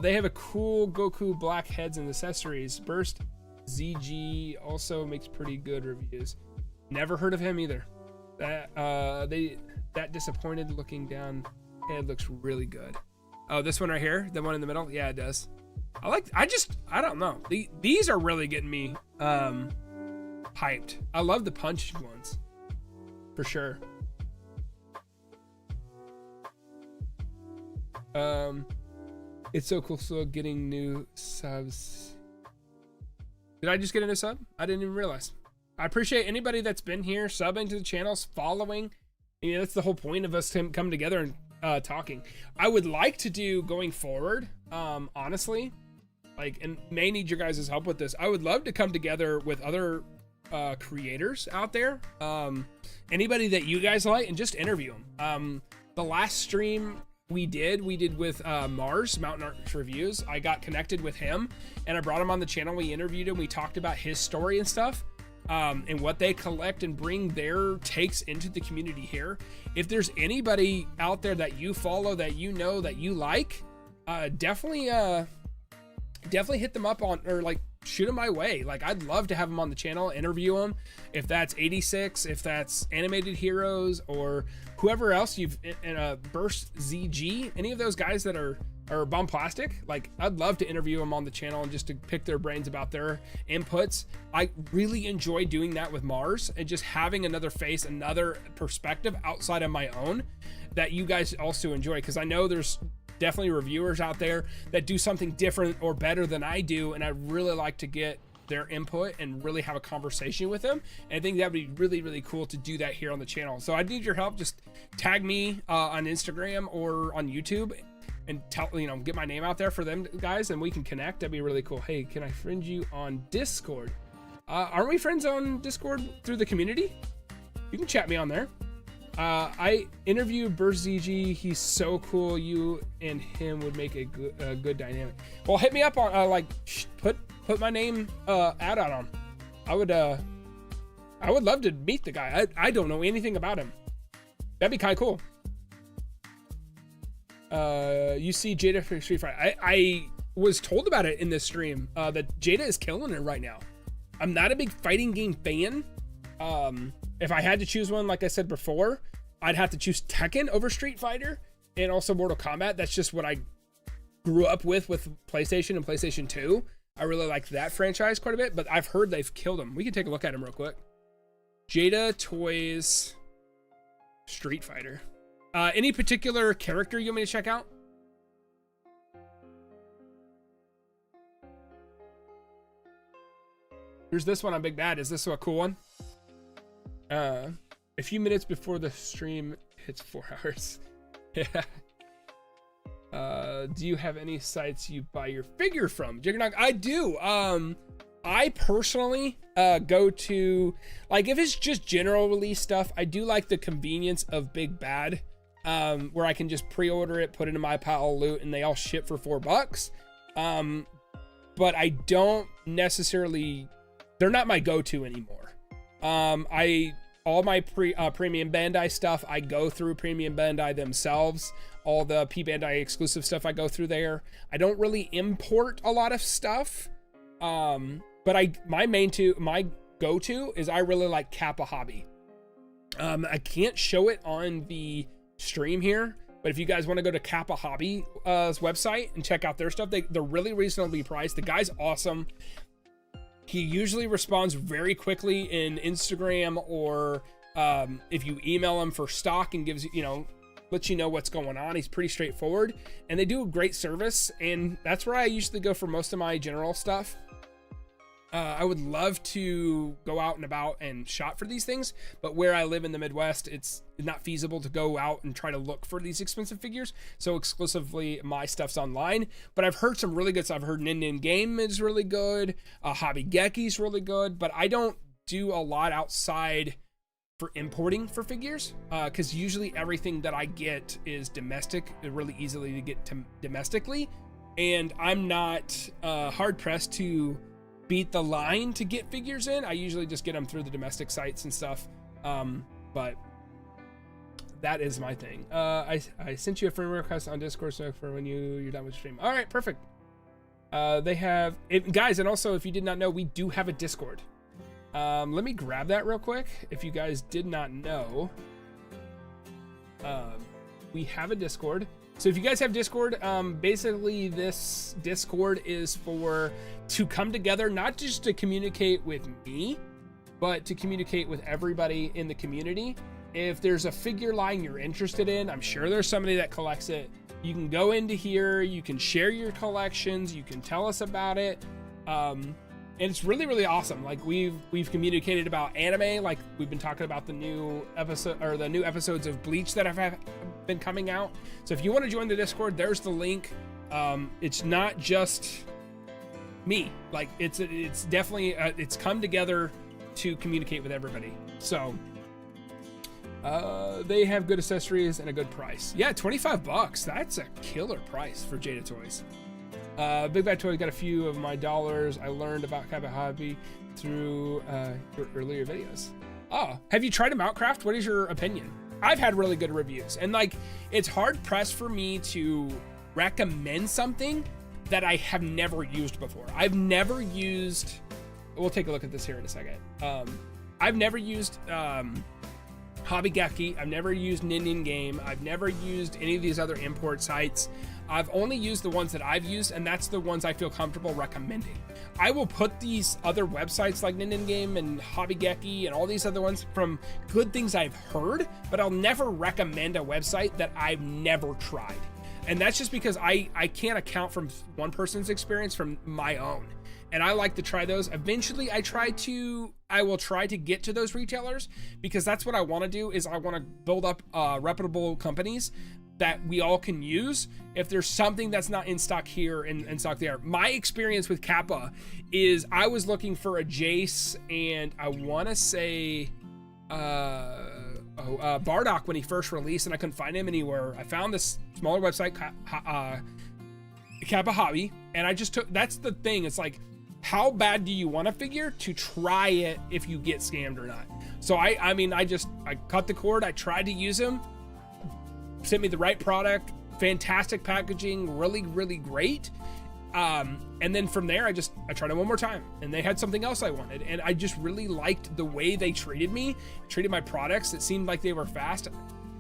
They have a cool Goku black heads and accessories. Burst ZG also makes pretty good reviews. Never heard of him either. That disappointed looking down head looks really good. Oh, this one right here, the one in the middle. Yeah, it does. I don't know. These are really getting me hyped. I love the punch ones for sure. It's so cool. So getting new subs. Did I just get a new sub? I didn't even realize. I appreciate anybody that's been here, subbing to the channels, following. You know, that's the whole point of us coming together and talking. I would like to do going forward, honestly, like, and may need your guys' help with this. I would love to come together with other creators out there, anybody that you guys like, and just interview them. The last stream we did with Mars, Mountain Arts Reviews. I got connected with him, and I brought him on the channel. We interviewed him. We talked about his story and stuff. And what they collect and bring their takes into the community here. If there's anybody out there that you follow, that you know, that you like, definitely hit them up on, or like shoot them my way. Like, I'd love to have them on the channel, interview them. If that's 86, if that's Animated Heroes, or whoever else you've in Burst ZG, any of those guys that are Bombastic, like, I'd love to interview them on the channel and just to pick their brains about their inputs. I really enjoy doing that with Mars and just having another face, another perspective outside of my own that you guys also enjoy, because I know there's definitely reviewers out there that do something different or better than I do, and I really like to get their input and really have a conversation with them. And I think that'd be really, really cool to do that here on the channel. So I need your help. Just tag me on Instagram or on YouTube and get my name out there for them guys, and we can connect. That'd be really cool. Hey, can I friend you on Discord? Aren't we friends on Discord through the community? You can chat me on there. I interviewed 𝐒.𝐷𝐼𝐍. He's so cool. You and him would make a good dynamic. Well, hit me up on like put my name out on him. I would love to meet the guy. I don't know anything about him. That'd be kind of cool. You see Jada for Street Fighter. I was told about it in this stream that Jada is killing it right now. I'm not a big fighting game fan. If I had to choose one, like I said before, I'd have to choose Tekken over Street Fighter and also Mortal Kombat. That's just what I grew up with PlayStation and PlayStation 2. I really like that franchise quite a bit, but I've heard they've killed him. We can take a look at him real quick. Jada Toys Street Fighter. Any particular character you want me to check out? Here's this one on Big Bad. Is this a cool one? A few minutes before the stream hits 4 hours. Yeah. Do you have any sites you buy your figure from? Jiggernog, I do. I personally go to, like, if it's just general release stuff, I do like the convenience of Big Bad, where I can just pre-order it, put it in my pile of loot, and they all ship for $4. But I don't necessarily, they're not my go-to anymore. All my premium Bandai stuff, I go through premium Bandai themselves. All the P Bandai exclusive stuff, I go through there. I don't really import a lot of stuff. But my go-to is I really like Kappa Hobby. I can't show it on the stream here, but if you guys want to go to Kappa Hobby's website and check out their stuff, they're really reasonably priced. The guy's awesome. He usually responds very quickly in Instagram, or if you email him for stock and gives you, lets you know what's going on. He's pretty straightforward, and they do a great service, and that's where I usually go for most of my general stuff. I would love to go out and about and shop for these things, but where I live in the Midwest, it's not feasible to go out and try to look for these expensive figures. So exclusively my stuff's online, but I've heard some really good stuff. I've heard 𝐿 is really good. 𝐿𝐵𝐾𝐍 really good, but I don't do a lot outside for importing for figures, because usually everything that I get is domestic, really easily to get to domestically. And I'm not hard pressed to beat the line to get figures in. I usually just get them through the domestic sites and stuff. But that is my thing. I sent you a friend request on Discord, so for when you're done with the stream. All right, perfect. They have it, guys, and also if you did not know, we do have a Discord. Let me grab that real quick. If you guys did not know, we have a Discord. So if you guys have Discord, basically this Discord is to come together, not just to communicate with me, but to communicate with everybody in the community. If there's a figure line you're interested in, I'm sure there's somebody that collects it. You can go into here, you can share your collections, you can tell us about it. And it's really, really awesome. Like we've communicated about anime, like we've been talking about the new episode, or the new episodes of Bleach that have been coming out. So if you want to join the Discord, there's the link. It's not just me, like it's definitely it's come together to communicate with everybody. So they have good accessories and a good price. Yeah, $25. That's a killer price for Jada Toys. Big Bad Toys got a few of my dollars. I learned about Kappa Hobby through your earlier videos. Oh, have you tried a Mountcraft? What is your opinion? I've had really good reviews, and like it's hard pressed for me to recommend something that I have never used before. I've never used, we'll take a look at this here in a second. I've never used 𝐿𝐵𝐾𝐍. I've never used 𝐿. I've never used any of these other import sites. I've only used the ones that I've used, and that's the ones I feel comfortable recommending. I will put these other websites like 𝐿 and 𝐿𝐵𝐾𝐍 and all these other ones from good things I've heard, but I'll never recommend a website that I've never tried. And that's just because I can't account from one person's experience from my own. And I like to try those. Eventually I will try to get to those retailers, because that's what I want to do, is I want to build up reputable companies that we all can use. If there's something that's not in stock here and in stock there. My experience with Kappa is I was looking for a Jace, and I want to say, Bardock when he first released, and I couldn't find him anywhere. I found this smaller website, Kappa Hobby, and I just took. That's the thing. It's like, how bad do you want a figure to try it if you get scammed or not? So I mean, I cut the cord. I tried to use him. Sent me the right product. Fantastic packaging. Really, really great. And then from there, I tried it one more time, and they had something else I wanted, and I just really liked the way they treated my products. It seemed like they were fast.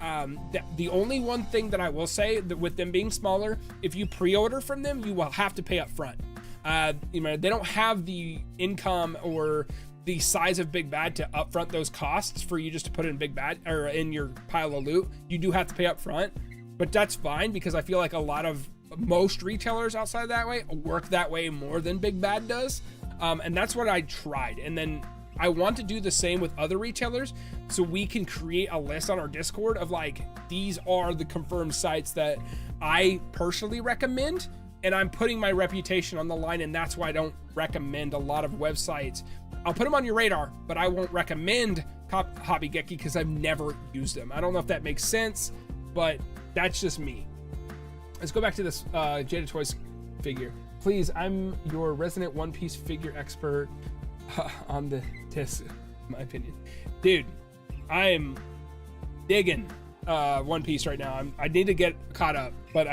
The only one thing that I will say, that with them being smaller, if you pre-order from them, you will have to pay up front. You know, they don't have the income or the size of Big Bad to upfront those costs for you just to put it in Big Bad or in your pile of loot. You do have to pay up front, but that's fine, because I feel like most retailers outside that way work that way more than Big Bad does. And that's what I tried. And then I want to do the same with other retailers, so we can create a list on our Discord of like, these are the confirmed sites that I personally recommend, and I'm putting my reputation on the line, and that's why I don't recommend a lot of websites. I'll put them on your radar, but I won't recommend Hobby-Geki because I've never used them. I don't know if that makes sense, but that's just me. Let's go back to this Jada Toys figure. Please, I'm your resident One Piece figure expert on the test, in my opinion. Dude, I'm digging One Piece right now. I need to get caught up, but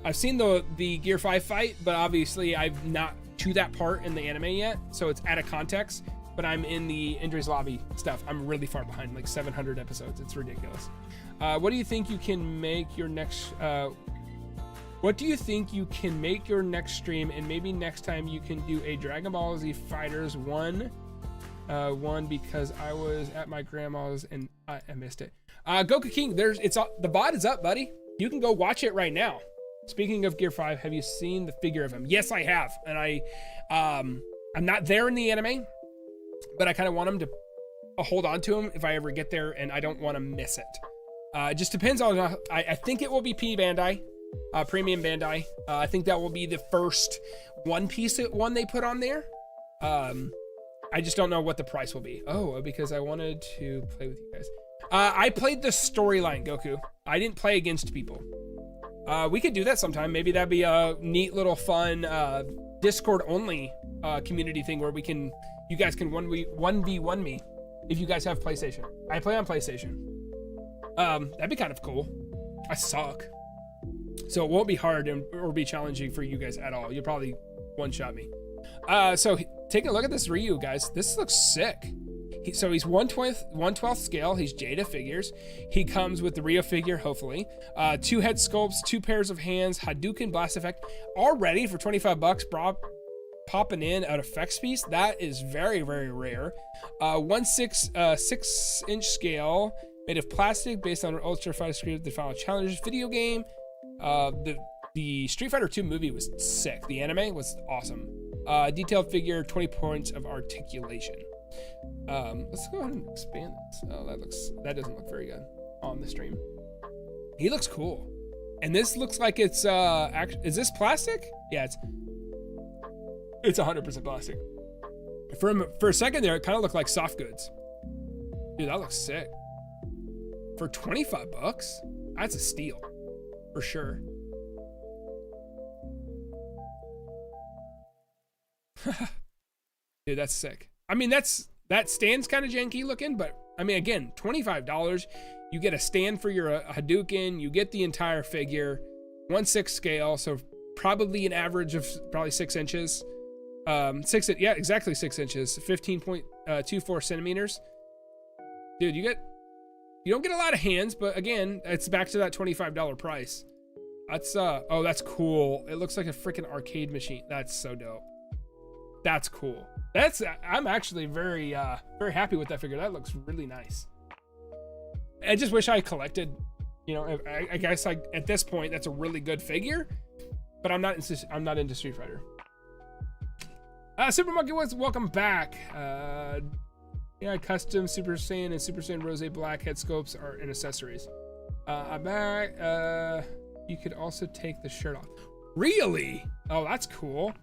I've seen the Gear 5 fight, but obviously I've not to that part in the anime yet, so it's out of context. But I'm in the Indri's Lobby stuff. I'm really far behind, like 700 episodes. It's ridiculous. What do you think you can make your next? What do you think you can make your next stream, and maybe next time you can do a Dragon Ball Z Fighters one because I was at my grandma's and I missed it. Goku King, the bot is up, buddy. You can go watch it right now. Speaking of Gear 5, have you seen the figure of him? Yes, I have, and I'm not there in the anime, but I kind of want him to hold on to him if I ever get there, and I don't want to miss it. It just depends on. I think it will be Bandai. Premium Bandai. I think that will be the first One Piece one they put on there. I just don't know what the price will be. Oh, because I wanted to play with you guys. I played the storyline, Goku. I didn't play against people. We could do that sometime. Maybe that'd be a neat little fun Discord only community thing where you guys can 1v1 me if you guys have PlayStation. I play on PlayStation. That'd be kind of cool. I suck. So it won't be hard or be challenging for you guys at all. You'll probably one-shot me. So taking a look at this Ryu, guys. This looks sick. So he's 1/12 scale. He's Jada figures. He comes with the Ryu figure, hopefully. 2 head sculpts, 2 pairs of hands, Hadouken blast effect. Already for $25, popping in an effects piece. That is very, very rare. 6-inch scale, made of plastic, based on an Ultra Fighter script, the Final Challenge video game. The Street Fighter 2 movie was sick. The anime was awesome. Detailed figure, 20 points of articulation. Let's go ahead and expand this. Oh, that doesn't look very good on the stream. He looks cool. And this looks like it's is this plastic? Yeah, it's 100% plastic. For a second there, it kind of looked like soft goods. Dude, that looks sick. For $25, that's a steal. For sure. Dude, that's sick. I mean, that stand's kind of janky looking, but I mean, again, $25. You get a stand for your Hadouken. You get the entire figure, 1/6 scale, so probably an average of probably 6 inches. Yeah, exactly 6 inches, 15.24 centimeters. Dude, you don't get a lot of hands, but again, it's back to that $25 price. That's oh, that's cool. It looks like a freaking arcade machine. That's so dope. That's cool. I'm actually very happy with that figure. That looks really nice. I just wish I collected, I guess like at this point that's a really good figure, but I'm not into Street Fighter. Super Monkey Woods, welcome back. Yeah, custom Super Saiyan and Super Saiyan Rose Black head sculpts are and accessories. I'm back. You could also take the shirt off. Really? Oh, that's cool.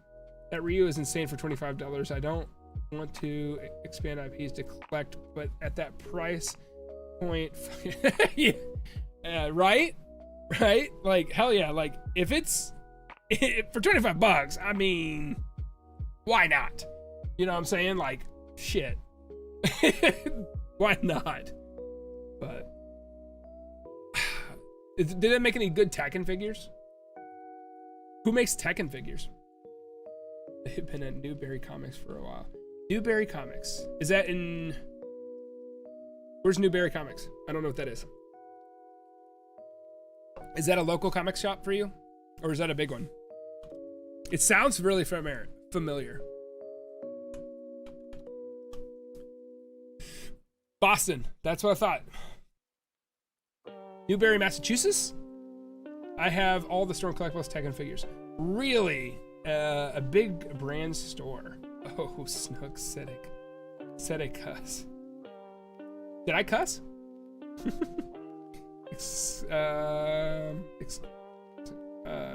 That Ryu is insane for $25. I don't want to expand IPs to collect, but at that price, point. Yeah, right? Right? Like, hell yeah. Like, if it's for $25, I mean, why not? You know what I'm saying? Like, shit. Why not? But did it make any good Tekken figures? Who makes Tekken figures? They've been at Newberry Comics for a while. Newberry Comics. Is that in... Where's Newberry Comics? I don't know what that is. Is that a local comic shop for you? Or is that a big one? It sounds really familiar. Boston. That's what I thought. Newbury, Massachusetts? I have all the Storm Collectibles Tekken figures. Really? A big brand store. Oh, Snook Siddick. Said I cuss. Did I cuss?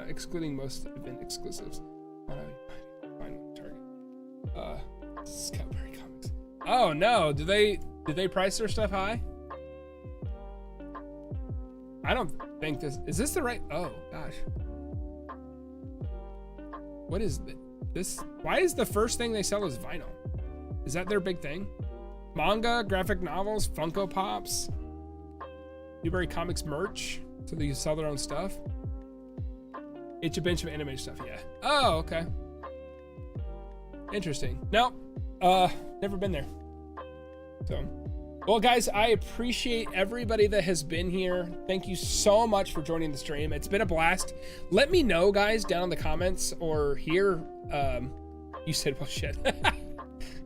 Excluding most event exclusives. Fine Target. Scoutberry Comics. Oh no, did they price their stuff high? I don't think this is this the right. Oh gosh. What is this? Why is the first thing they sell is vinyl? Is that their big thing? Manga, graphic novels, Funko Pops, Newbury Comics merch, so they sell their own stuff. It's a bunch of anime stuff, yeah. Oh, okay. Interesting. No, never been there. So, well, guys, I appreciate everybody that has been here. Thank you so much for joining the stream. It's been a blast. Let me know, guys, down in the comments or here. You said, well, shit.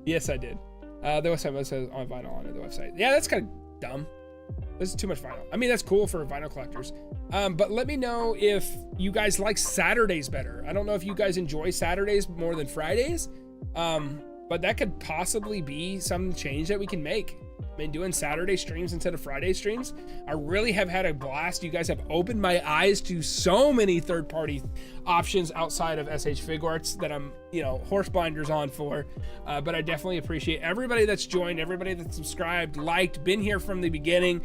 Yes, I did. The website was on vinyl on the website. Yeah, that's kind of dumb. This is too much vinyl. I mean, that's cool for vinyl collectors. But let me know if you guys like Saturdays better. I don't know if you guys enjoy Saturdays more than Fridays. But that could possibly be some change that we can make. I mean, doing Saturday streams instead of Friday streams. I really have had a blast. You guys have opened my eyes to so many third-party options outside of SH Figuarts that I'm, you know, horse blinders on for. But I definitely appreciate everybody that's joined, everybody that's subscribed, liked, been here from the beginning,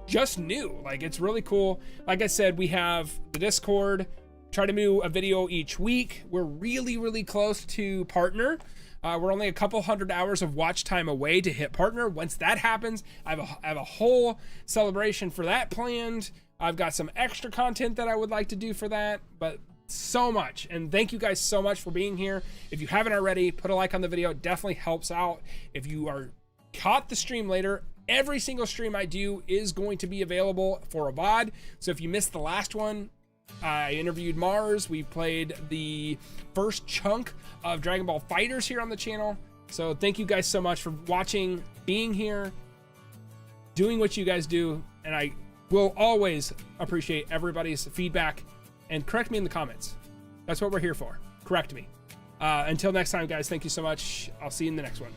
just new. Like, it's really cool. Like I said, we have the Discord. Try to do a video each week. We're really, really close to partner. We're only a couple hundred hours of watch time away to hit partner. Once that happens, I have a whole celebration for that planned. I've got some extra content that I would like to do for that, but so much. And thank you guys so much for being here. If you haven't already, put a like on the video. It definitely helps out. If you are caught the stream later, every single stream I do is going to be available for a VOD. So if you missed the last one, I interviewed Mars. We played the first chunk of Dragon Ball Fighters here on the channel. So thank you guys so much for watching, being here, doing what you guys do. And I will always appreciate everybody's feedback, and correct me in the comments. That's what we're here for. Correct me. Until next time, guys, thank you so much. I'll see you in the next one.